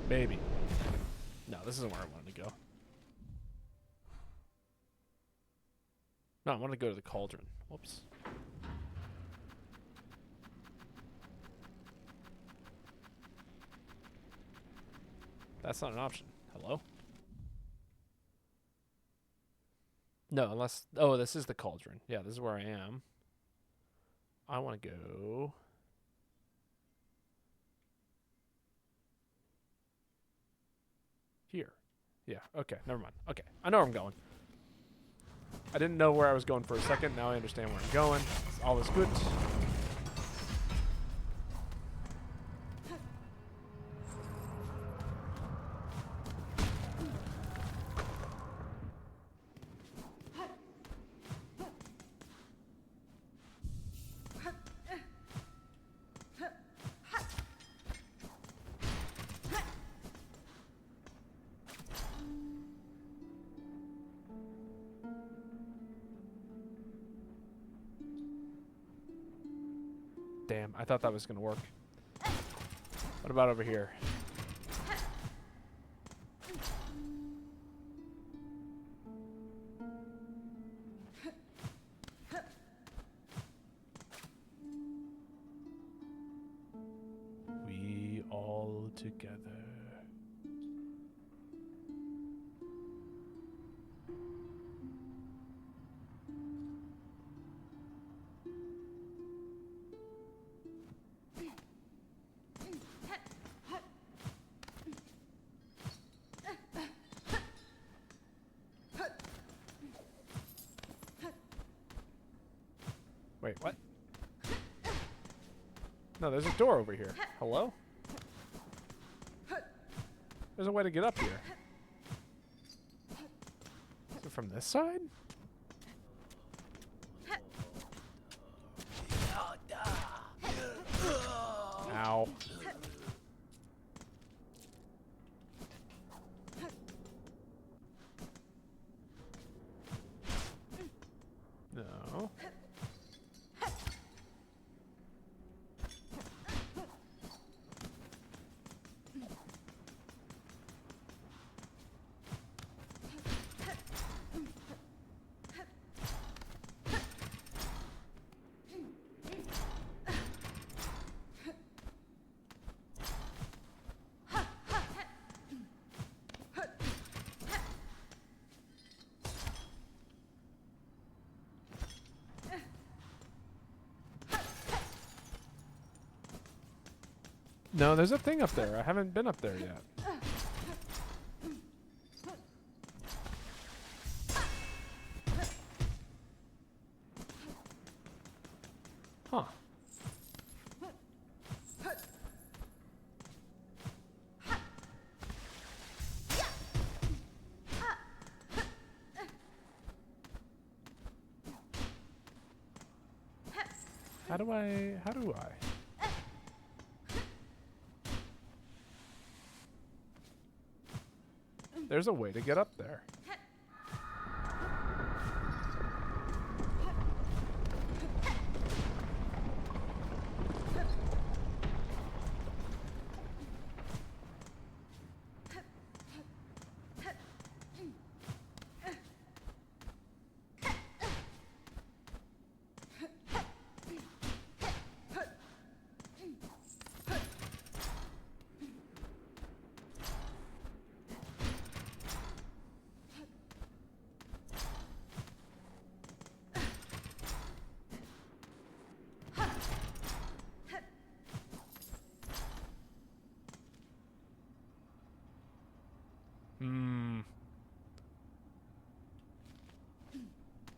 Maybe. No, this isn't where I wanted to go. No, I wanted to go to the cauldron. Whoops. That's not an option. Hello? No, unless... Oh, this is the cauldron. Yeah, this is where I am. I want to go... Here. Yeah, okay, never mind. Okay, I know where I'm going. I didn't know where I was going for a second. Now I understand where I'm going. All is good. Damn, I thought that was going to work. What about over here? We all together. Wait, what? No, there's a door over here. Hello? There's a way to get up here. Is it from this side? Ow. No. No, there's a thing up there. I haven't been up there yet. Huh. How do I? There's a way to get up there.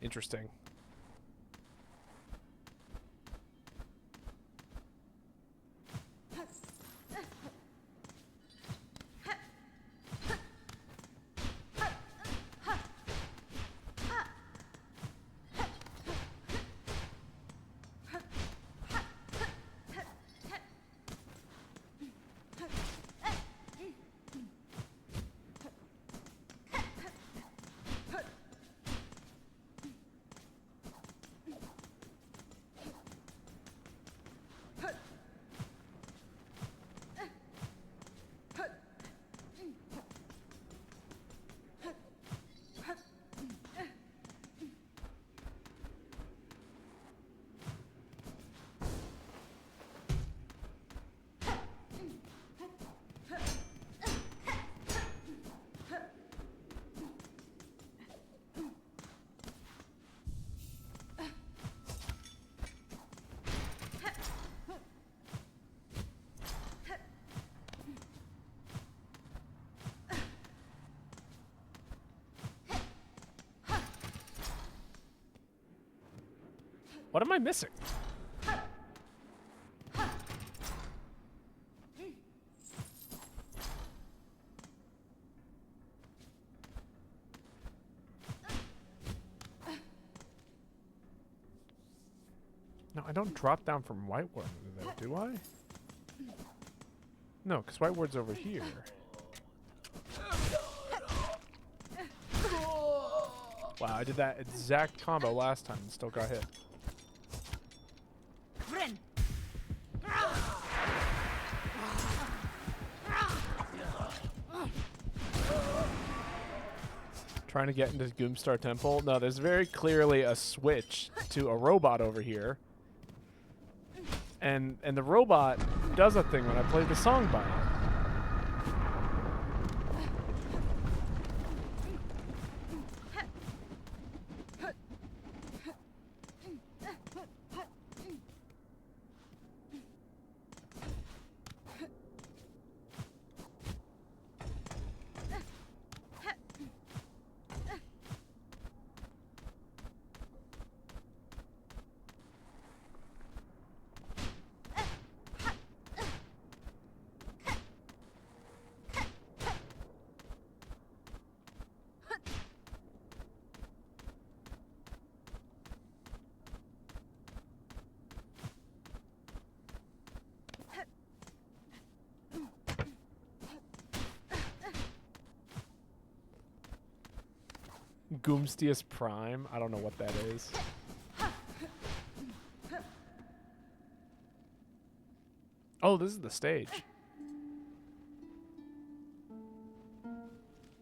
Interesting. What am I missing? No, I don't drop down from White Ward there, do I? No, because White Ward's over here. Wow, I did that exact combo last time and still got hit. Trying to get into Goomstar Temple. No, there's very clearly a switch to a robot over here. And the robot does a thing when I play the song by it. Goomstius Prime? I don't know what that is. Oh, this is the stage.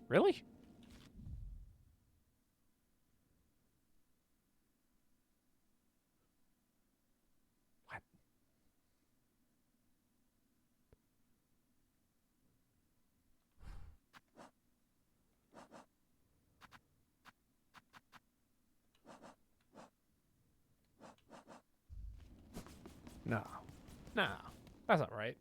Really? What? No. No. That's not right.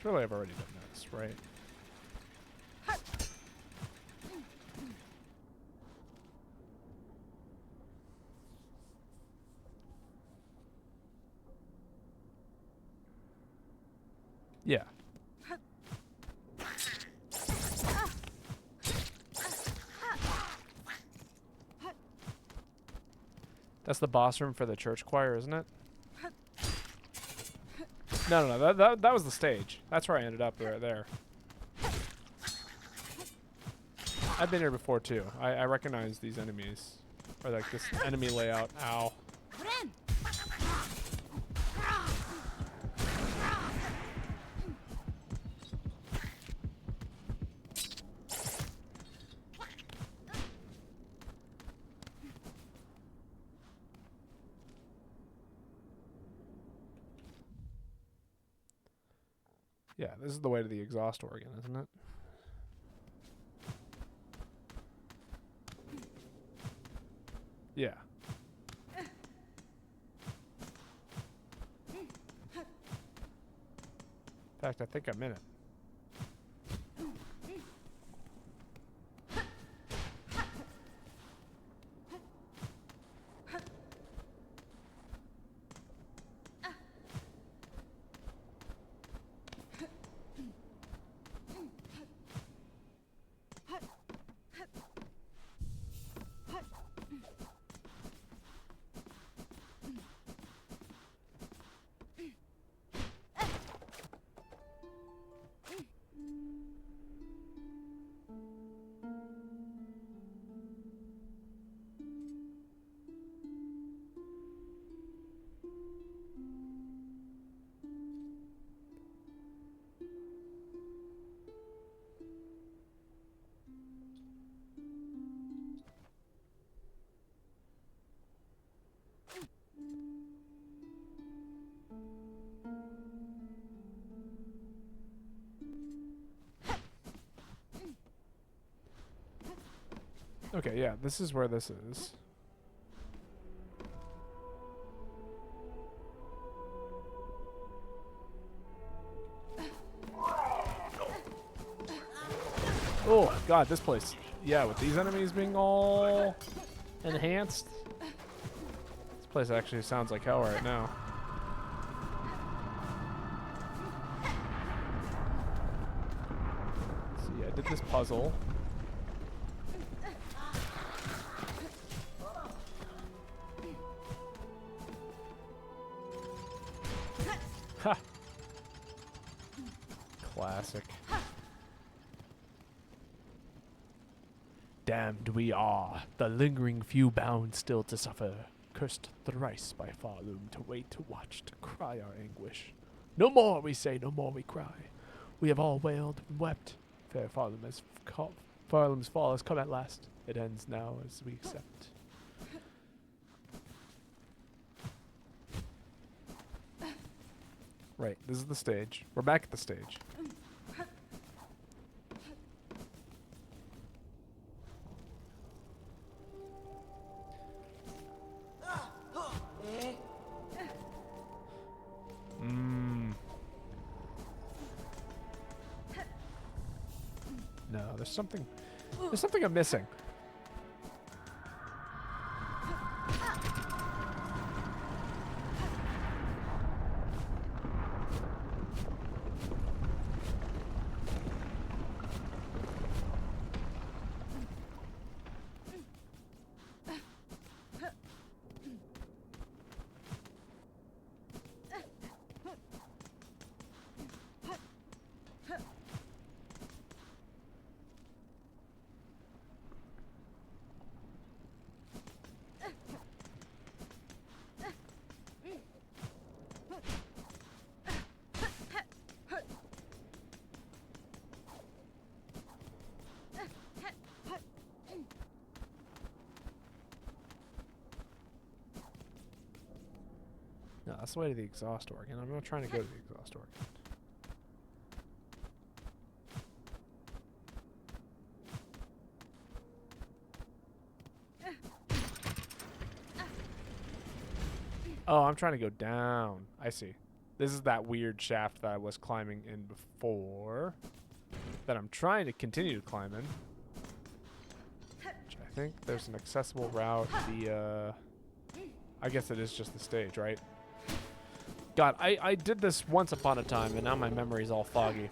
Surely I've already done this, right? Yeah. That's the boss room for the church choir, isn't it? No. That was the stage. That's where I ended up, right there. I've been here before too. I recognize these enemies, or like this enemy layout. Ow. Yeah, this is the way to the exhaust organ, isn't it? Yeah. In fact, I think I'm in it. Okay, yeah, this is where this is. Oh, God, this place. Yeah, with these enemies being all enhanced. This place actually sounds like hell right now. See, I did this puzzle. Ha! Classic. Damned we are, the lingering few bound still to suffer, cursed thrice by Farloom to wait, to watch, to cry our anguish. No more, we say, no more we cry. We have all wailed and wept. Fair Farloom's fall has come at last. It ends now as we accept. Right, this is the stage. We're back at the stage. No, there's something I'm missing. No, that's the way to the exhaust organ. I'm not trying to go to the exhaust organ. Oh, I'm trying to go down. I see. This is that weird shaft that I was climbing in before. That I'm trying to continue to climb in. Which I think there's an accessible route via... I guess it is just the stage, right? God, I did this once upon a time, and now my memory's all foggy.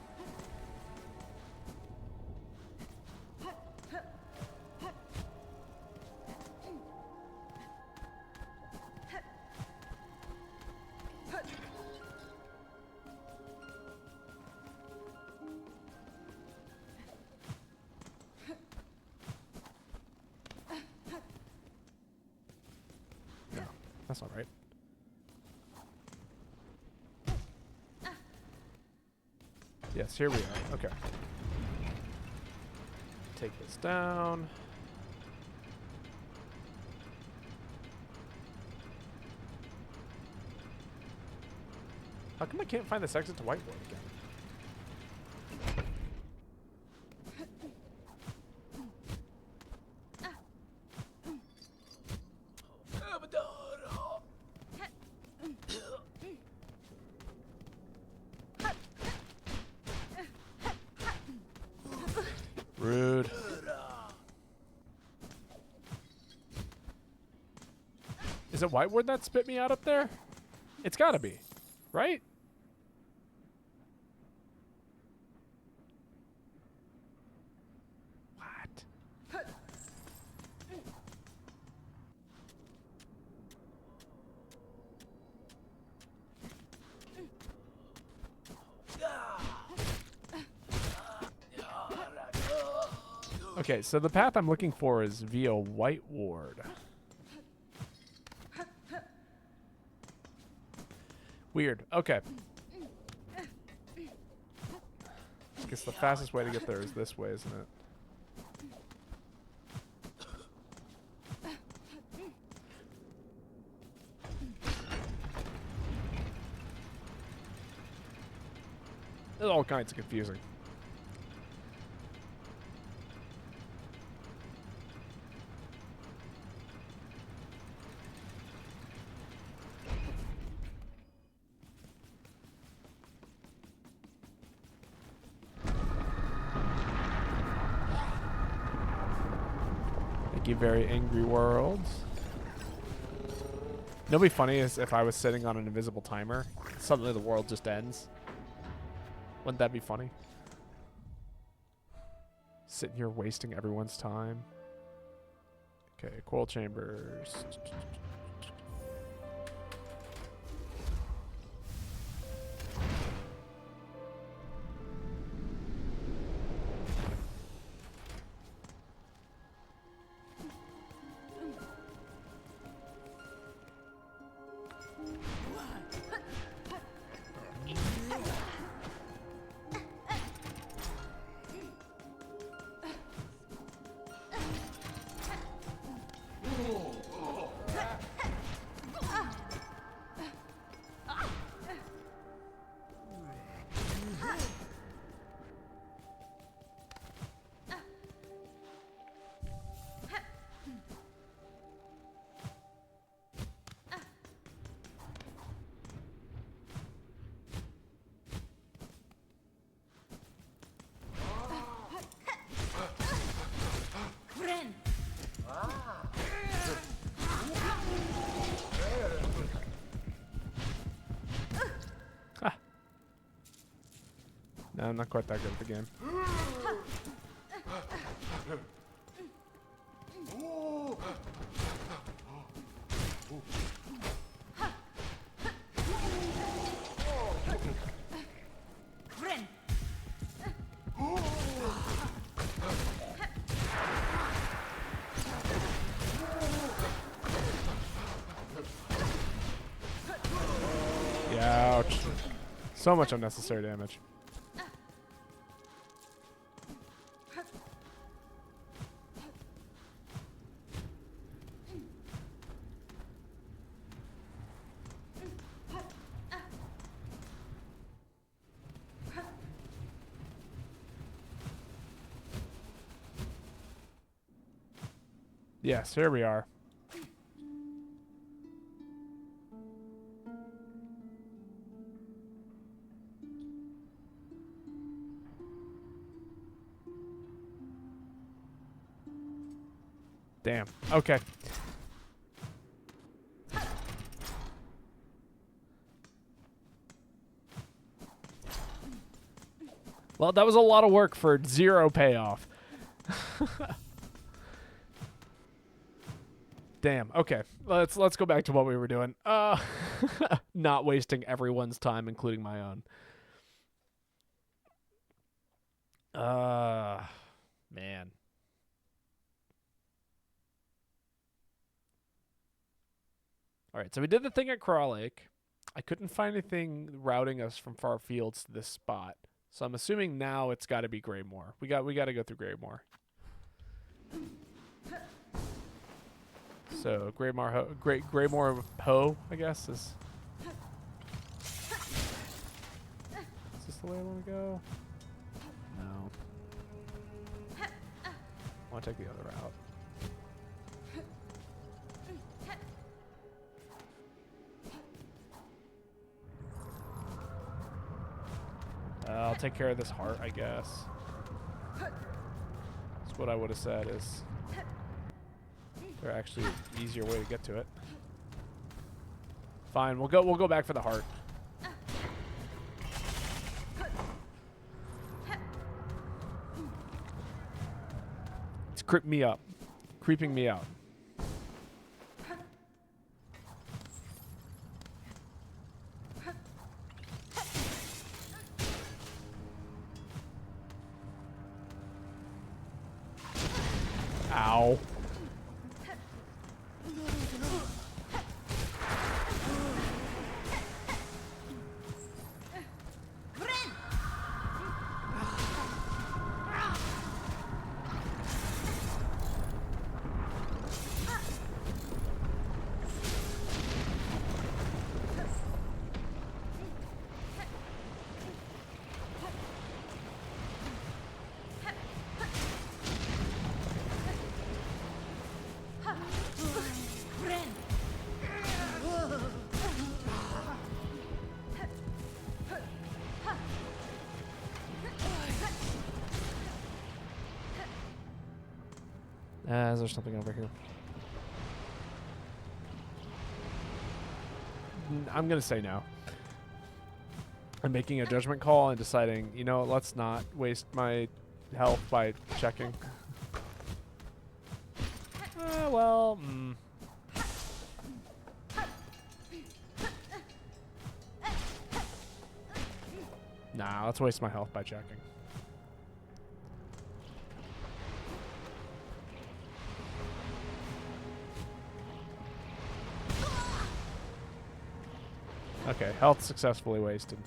No, that's not right. Yes, here we are. Okay. Take this down. How come I can't find this exit to whiteboard again? Is it whiteboard that spit me out up there? It's gotta be, right? What? Okay, so the path I'm looking for is via whiteboard. Weird. Okay. I guess the fastest way to get there is this way, isn't it? It's all kinds of confusing. Thank you, very angry world. It'll be funny is if I was sitting on an invisible timer, suddenly the world just ends. Wouldn't that be funny? Sitting here wasting everyone's time. Okay, coil chambers. No, I'm not quite that good at the game. Yeah, ouch. So much unnecessary damage. Yes, here we are. Damn. Okay. Well, that was a lot of work for zero payoff. Damn. Okay. Let's go back to what we were doing. Not wasting everyone's time, including my own. Man. All right, so we did the thing at Crawl Lake. I couldn't find anything routing us from far fields to this spot. So I'm assuming now it's got to be Greymore. We got to go through Greymore. So Greymore Ho, I guess is this the way I want to go? No. I want to take the other route. I'll take care of this heart, I guess. That's what I would have said is there actually an easier way to get to it. Fine, we'll go back for the heart. It's creeping me out. Ow. Is there something over here? I'm gonna say no. I'm making a judgment call and deciding, you know, let's not waste my health by checking. Well, Nah, let's waste my health by checking. Okay, health successfully wasted.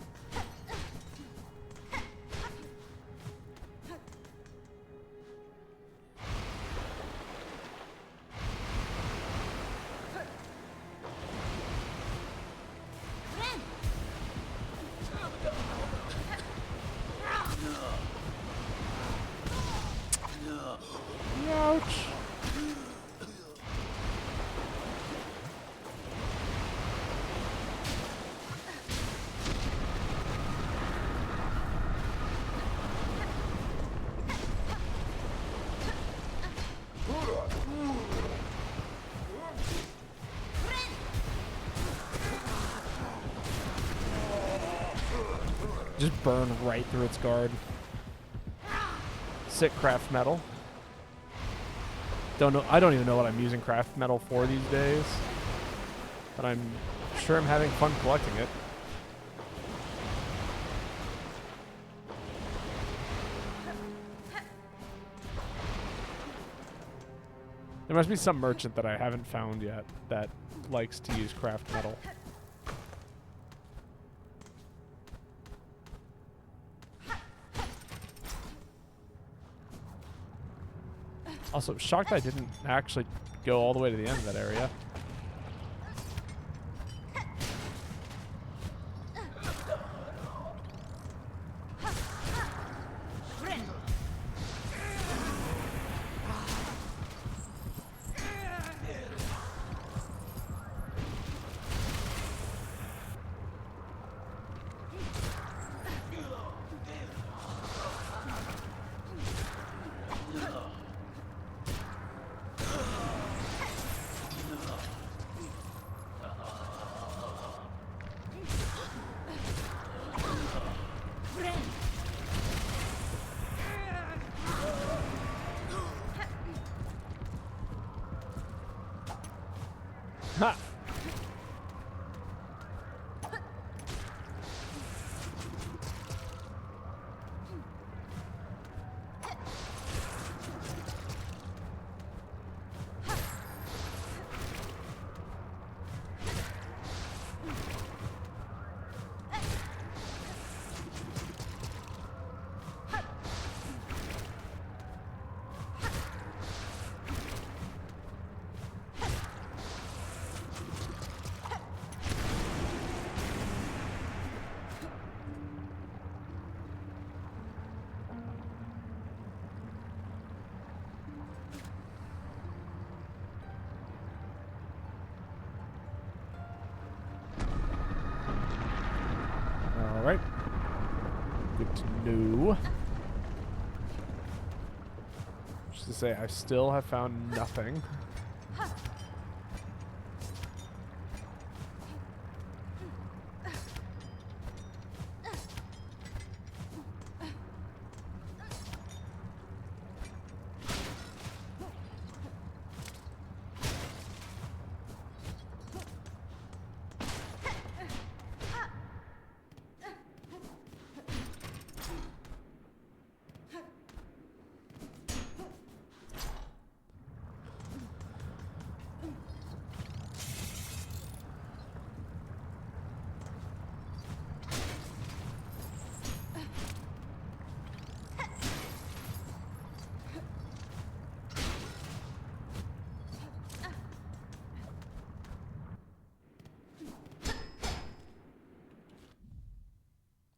Ouch. Just burn right through its guard. Sick craft metal. Don't know. I don't even know what I'm using craft metal for these days, but I'm sure I'm having fun collecting it. There must be some merchant that I haven't found yet that likes to use craft metal. Also, shocked I didn't actually go all the way to the end of that area. Ha! Alright. Good to know. Just to say, I still have found nothing.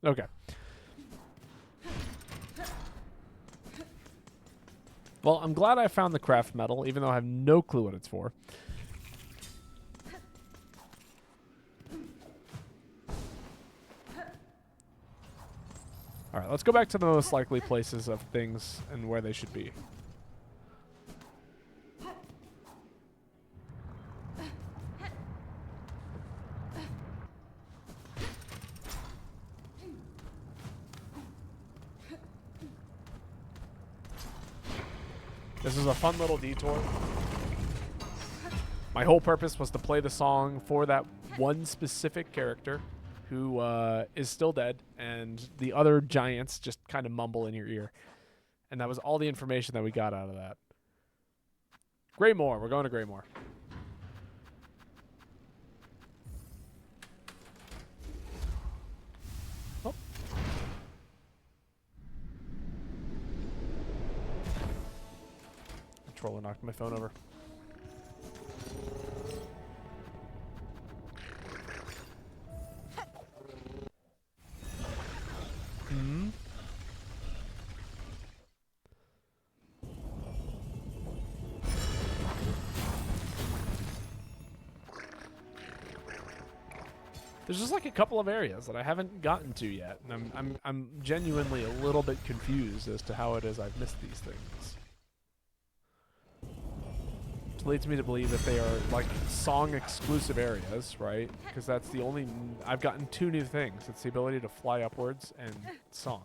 Okay. Well, I'm glad I found the craft metal, even though I have no clue what it's for. All right, let's go back to the most likely places of things and where they should be. This is a fun little detour. My whole purpose was to play the song for that one specific character who is still dead, and the other giants just kind of mumble in your ear. And that was all the information that we got out of that. Greymoor. We're going to Greymoor. Oh. Controller knocked my phone over. Hmm. There's just like a couple of areas that I haven't gotten to yet, and I'm genuinely a little bit confused as to how it is I've missed these things. Which leads me to believe that they are like song exclusive areas, right? Because that's the only I've gotten 2 new things. It's the ability to fly upwards and song.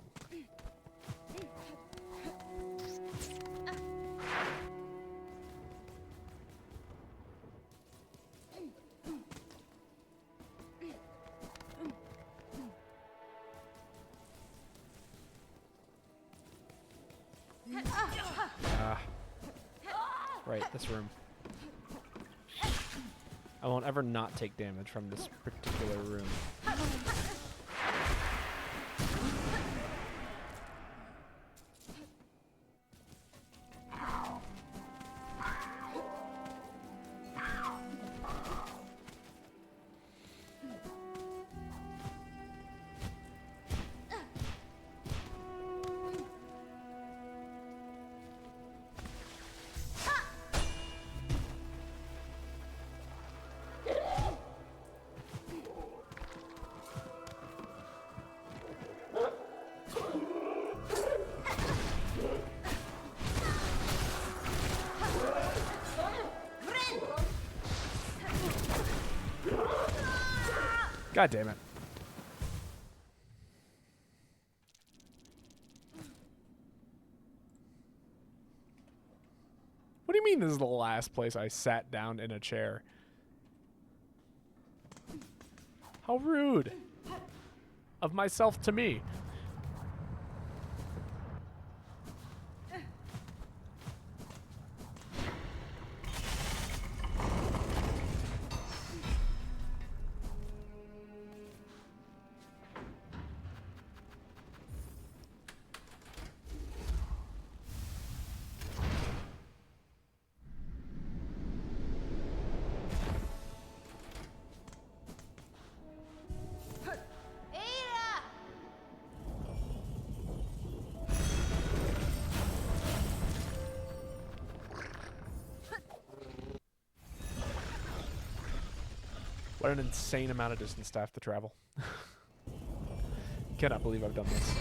Right, this room. I won't ever not take damage from this particular room. God damn it. What do you mean this is the last place I sat down in a chair? How rude of myself to me. What an insane amount of distance to have to travel. Cannot believe I've done this.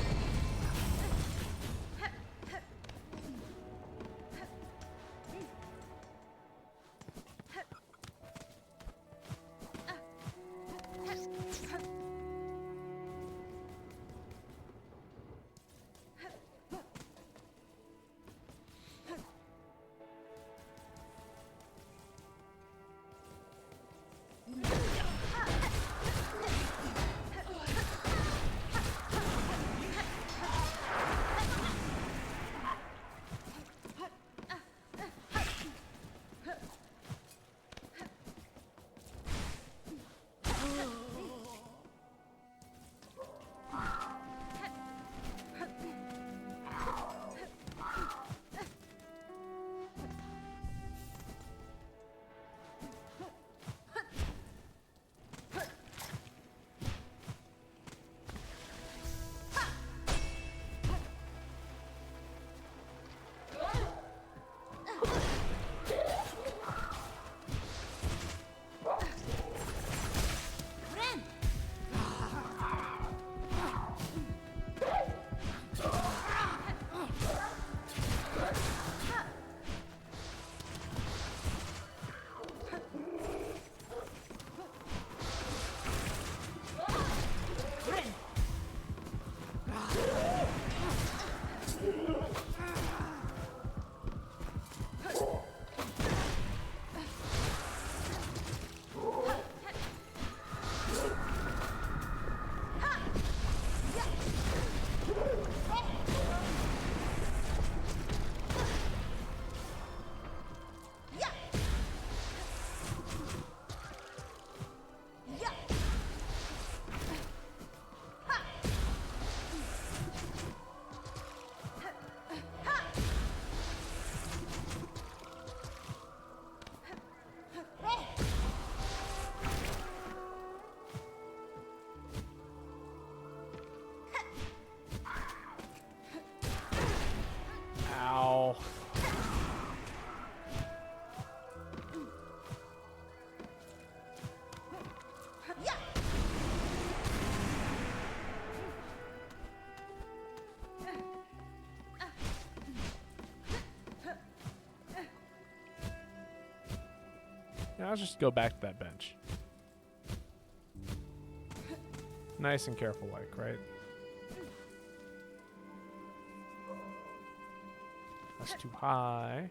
Yeah, I'll just go back to that bench. Nice and careful, like, right? That's too high.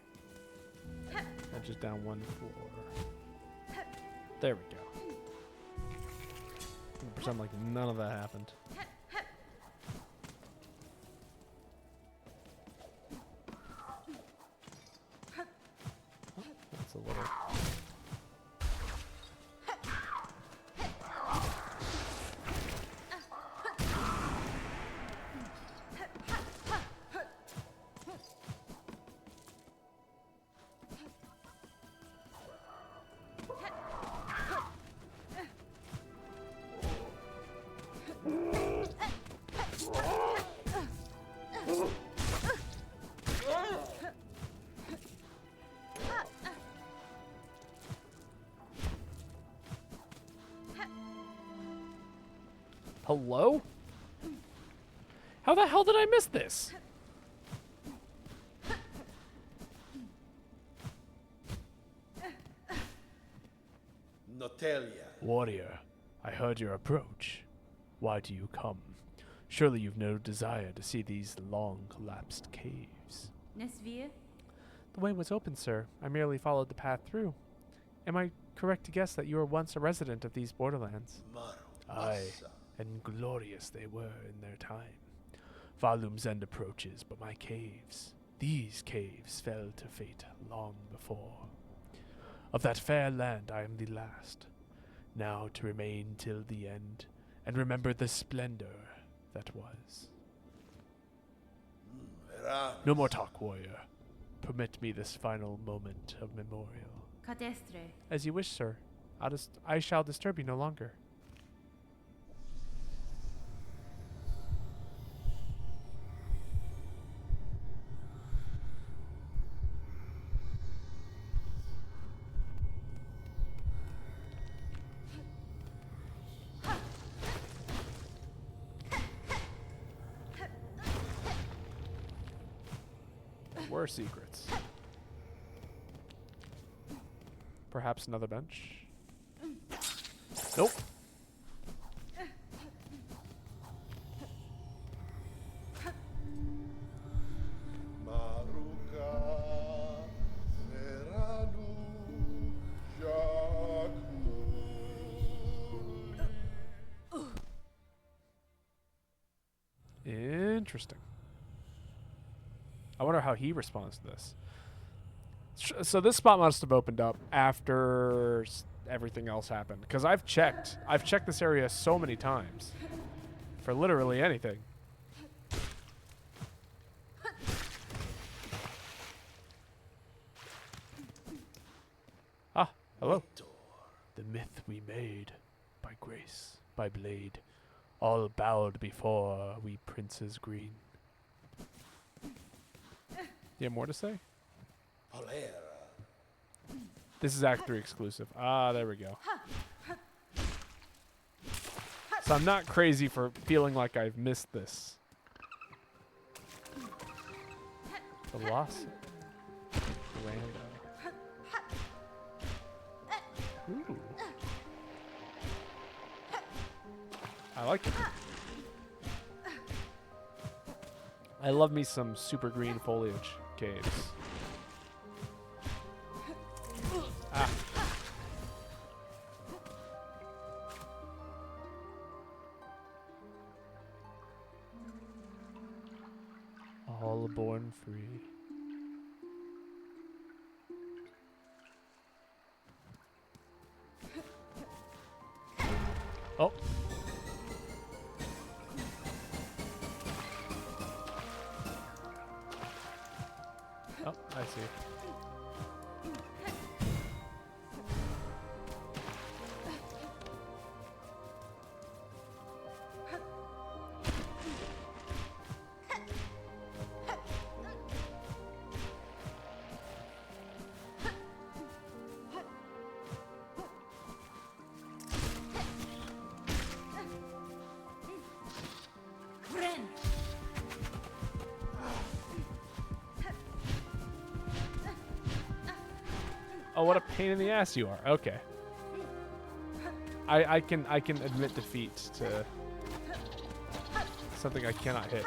And just down one floor. There we go. Pretend like none of that happened. That's a little. Hello? How the hell did I miss this? Notelia. Warrior, I heard your approach. Why do you come? Surely you've no desire to see these long-collapsed caves. Nesvir? The way was open, sir. I merely followed the path through. Am I correct to guess that you were once a resident of these borderlands? Aye, and glorious they were in their time. Valum's end approaches, but my caves, these caves, fell to fate long before. Of that fair land I am the last, now to remain till the end, and remember the splendor that was. No more talk, warrior. Permit me this final moment of memorial. Cadestre. As you wish, sir. I shall disturb you no longer. Were secrets. Perhaps another bench? Nope. Interesting. I wonder how he responds to this. So this spot must have opened up after everything else happened. Because I've checked this area so many times. For literally anything. Ah, hello. The myth we made, by grace, by blade, all bowed before we princes green. You have more to say? This is Act 3 exclusive. Ah, there we go. So I'm not crazy for feeling like I've missed this. Velocity. Random. Ooh. I like it. I love me some super green foliage caves. Ah. All born free. Oh. Oh, I see. Oh, what a pain in the ass you are. Okay. I can admit defeat to something I cannot hit.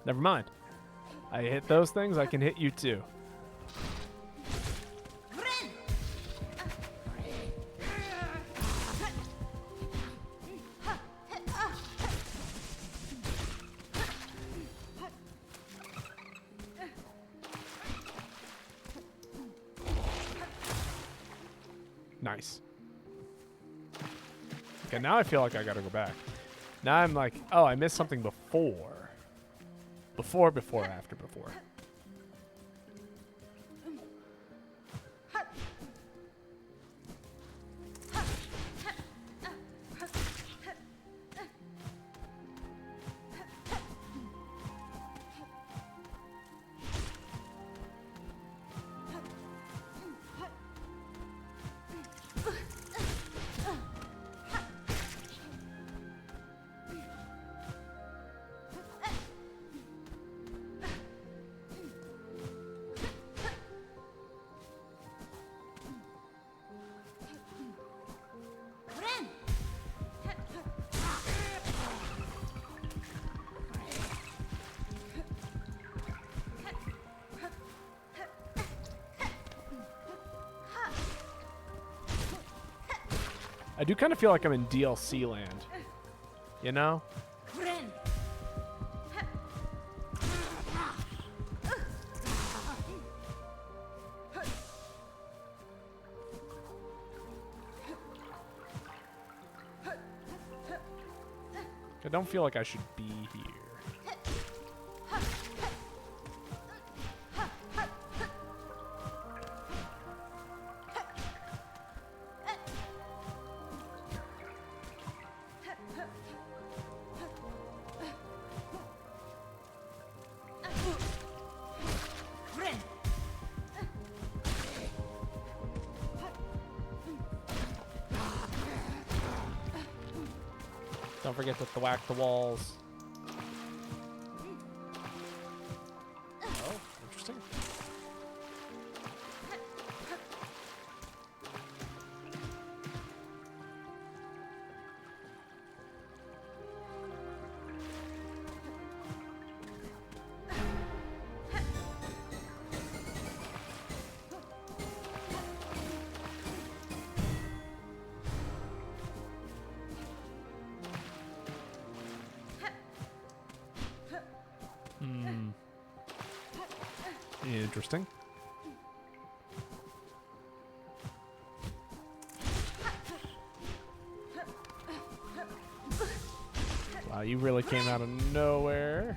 Never mind. I hit those things, I can hit you too. Nice. Okay, now I feel like I gotta go back. Now I'm like, oh, I missed something before. Before, after, before. I do kind of feel like I'm in DLC land. You know? I don't feel like I should be here. Don't forget to thwack the walls. Oh, interesting. Interesting. Wow, you really came out of nowhere.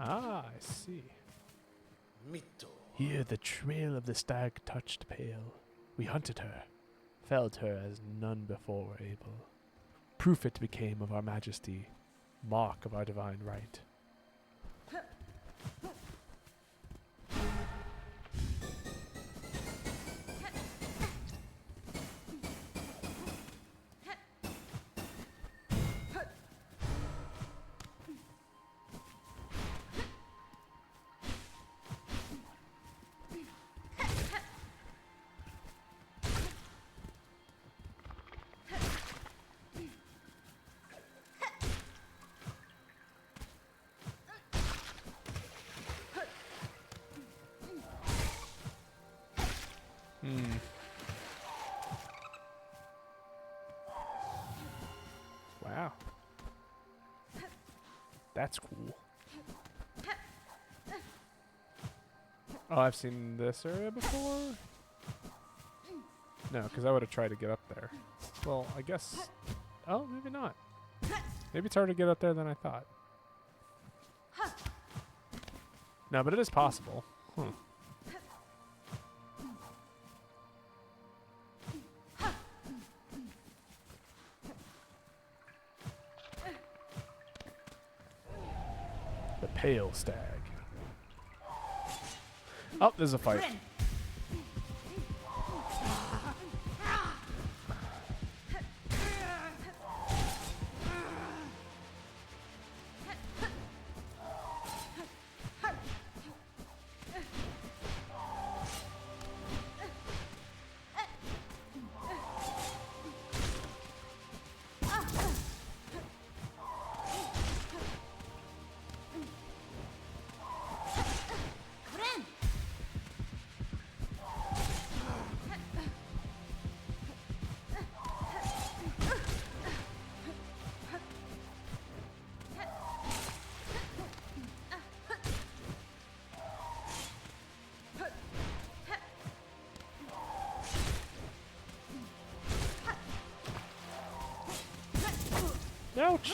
Ah, I see. Here the trail of the stag touched pale. We hunted her, felled her as none before were able. Proof it became of our majesty, mark of our divine right. Wow. That's cool. Oh, I've seen this area before? No, because I would have tried to get up there. Well, I guess... Oh, maybe not. Maybe it's harder to get up there than I thought. No, but it is possible. Huh. The pale stag. Oh, there's a fight. Ouch!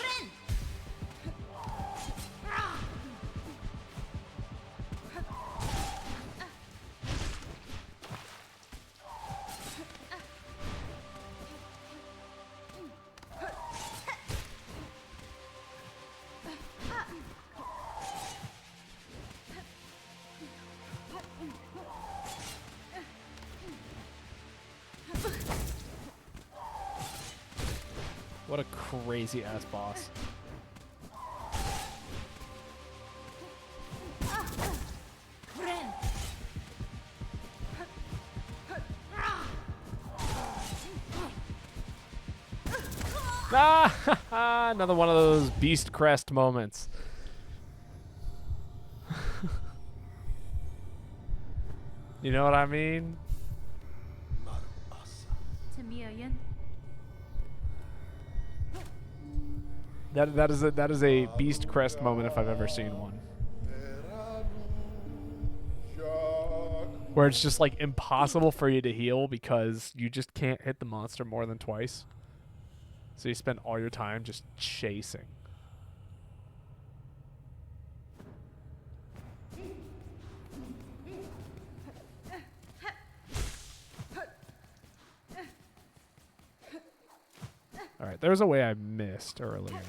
What a crazy ass boss. Ah, another one of those beast crest moments. You know what I mean? That is a beast crest moment if I've ever seen one. Where it's just like impossible for you to heal because you just can't hit the monster more than twice. So you spend all your time just chasing. Alright, there's a way I missed earlier.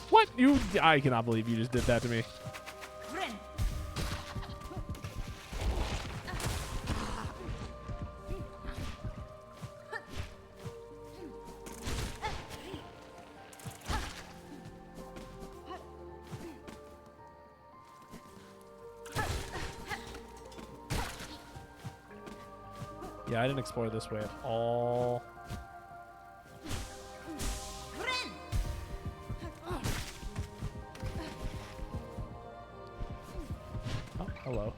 What? I cannot believe you just did that to me. Yeah, I didn't explore this way at all. Oh, hello.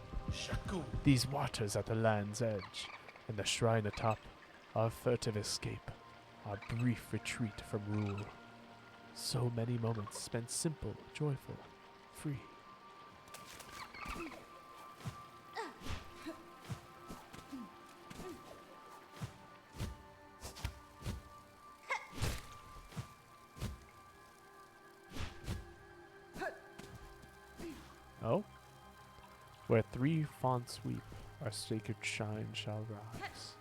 These waters at the land's edge, and the shrine atop, our furtive escape, our brief retreat from rule. So many moments spent simple, joyful, free. Oh? Where three fonts sweep, our sacred shine shall rise.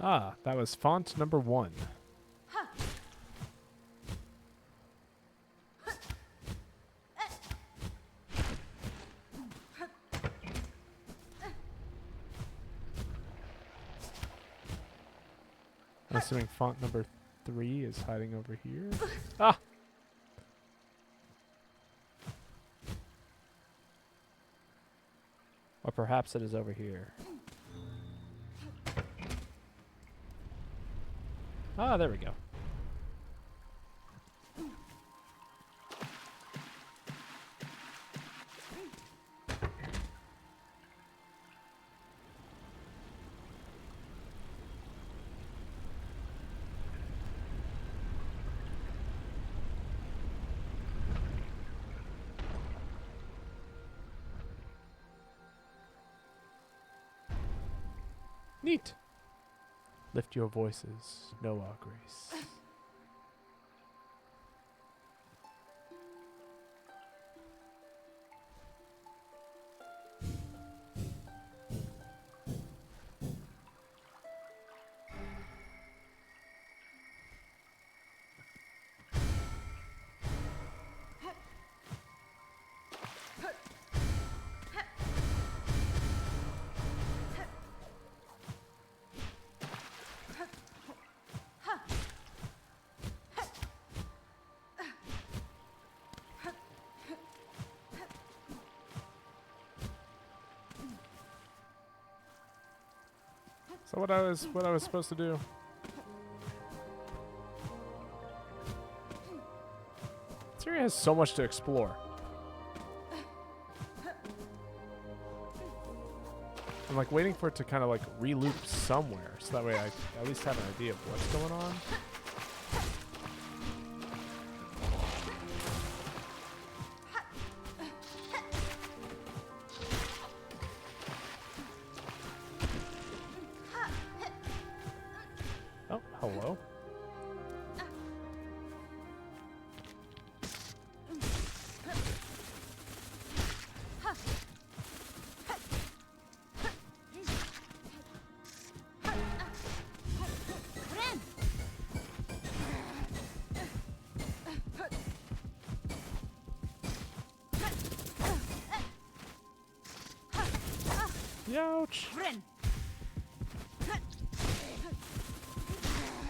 Ah, that was font number 1. assuming font number 3 is hiding over here. Ah! Or perhaps it is over here. Ah, there we go. Neat. Lift your voices, know our grace. So what I was supposed to do? This area has so much to explore. I'm like waiting for it to kind of like re-loop somewhere, so that way I at least have an idea of what's going on. Oh, hello. Ouch.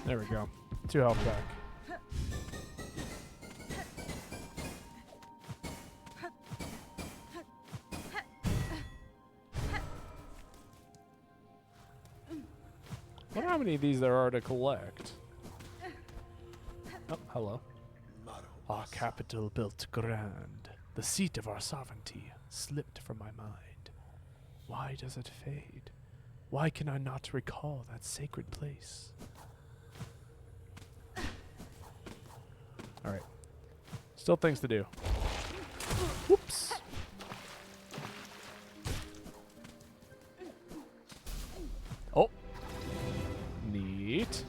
There we go. 2 health back. I wonder how many of these there are to collect. Oh, hello. Our capital built grand, the seat of our sovereignty, slipped from my mind. Why does it fade? Why can I not recall that sacred place? Alright. Still things to do. Whoops. Oh. Neat.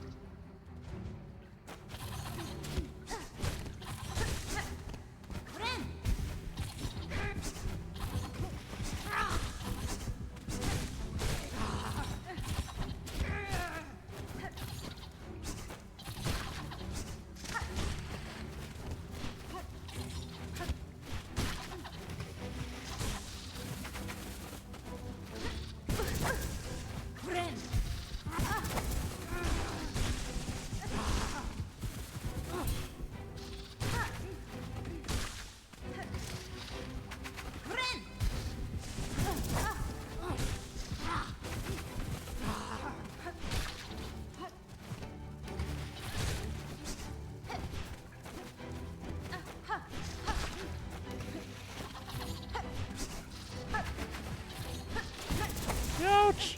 Ouch!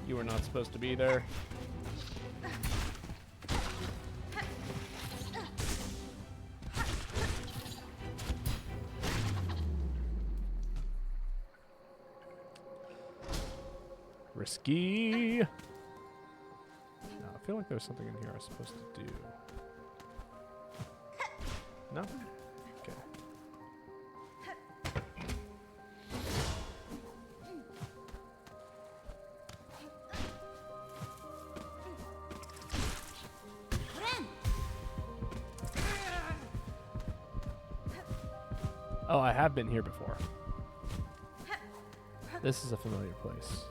You were not supposed to be there. Risky. I feel like there's something in here I was supposed to do. No? Okay. Oh, I have been here before. This is a familiar place.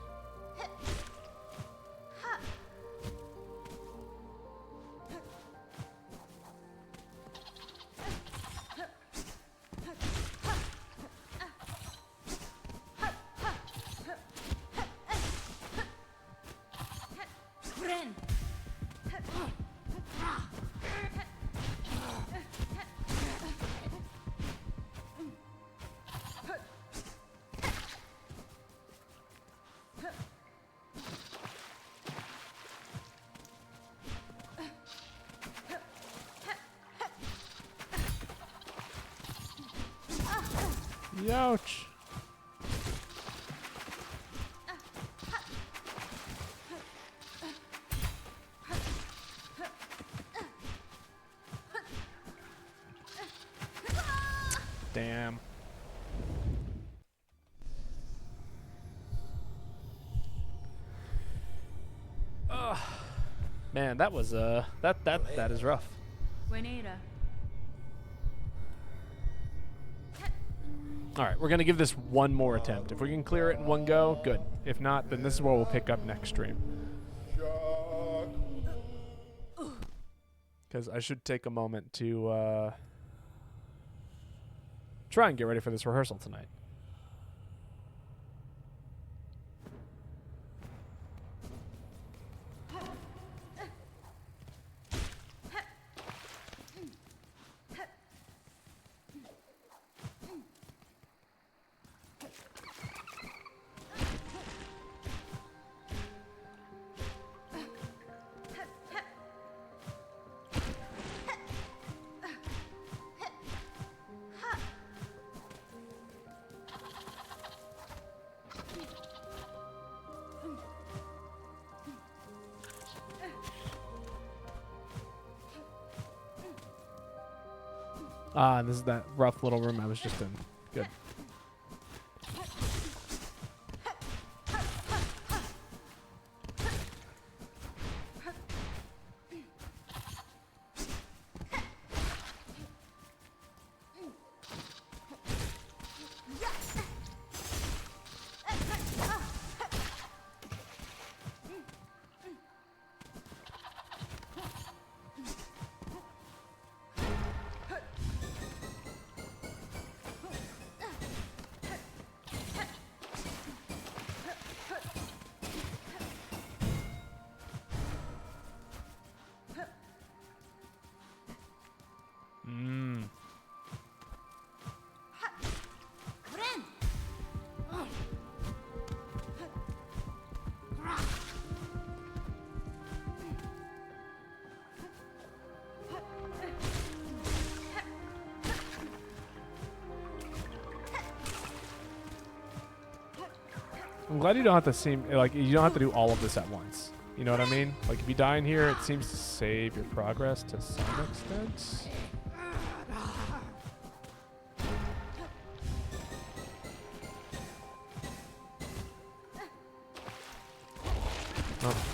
Ouch. Damn. Ugh. Man, that was that is rough. Buenera. All right, we're going to give this one more attempt. If we can clear it in one go, good. If not, then this is where we'll pick up next stream. Because I should take a moment to try and get ready for this rehearsal tonight. Ah, this is that rough little room I was just in. Good. I'm glad you don't have to you don't have to do all of this at once. You know what I mean? Like if you die in here, it seems to save your progress to some extent. Oh.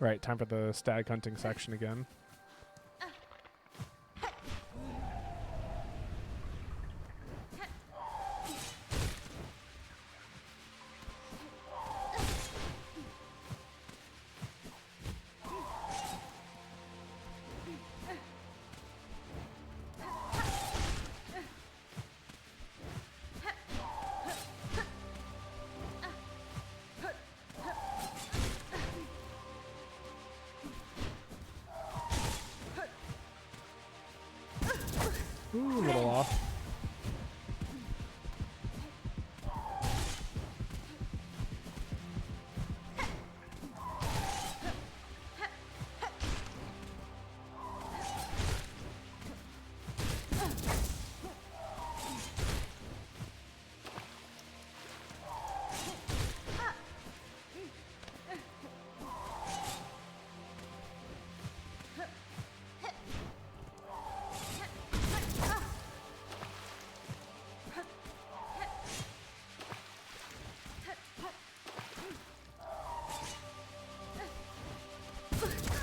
Right, time for the stag hunting section again. Ooh, a little off.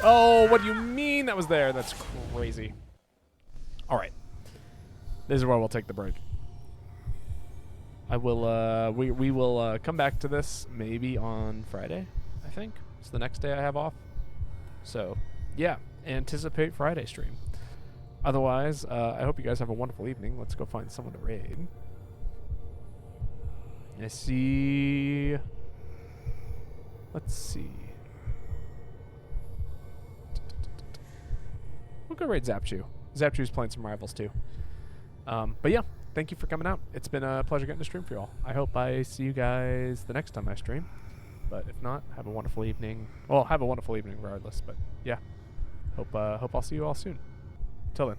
Oh, what do you mean that was there? That's crazy. All right. This is where we'll take the break. I will, we will come back to this maybe on Friday, I think. It's the next day I have off. So, yeah, anticipate Friday stream. Otherwise, I hope you guys have a wonderful evening. Let's go find someone to raid. I see. Let's see. We'll go raid Zapchu. Zapchu's playing some rivals too. But yeah, thank you for coming out. It's been a pleasure getting to stream for y'all. I hope I see you guys the next time I stream. But if not, have a wonderful evening. Well, have a wonderful evening regardless. But yeah, hope I'll see you all soon. Till then.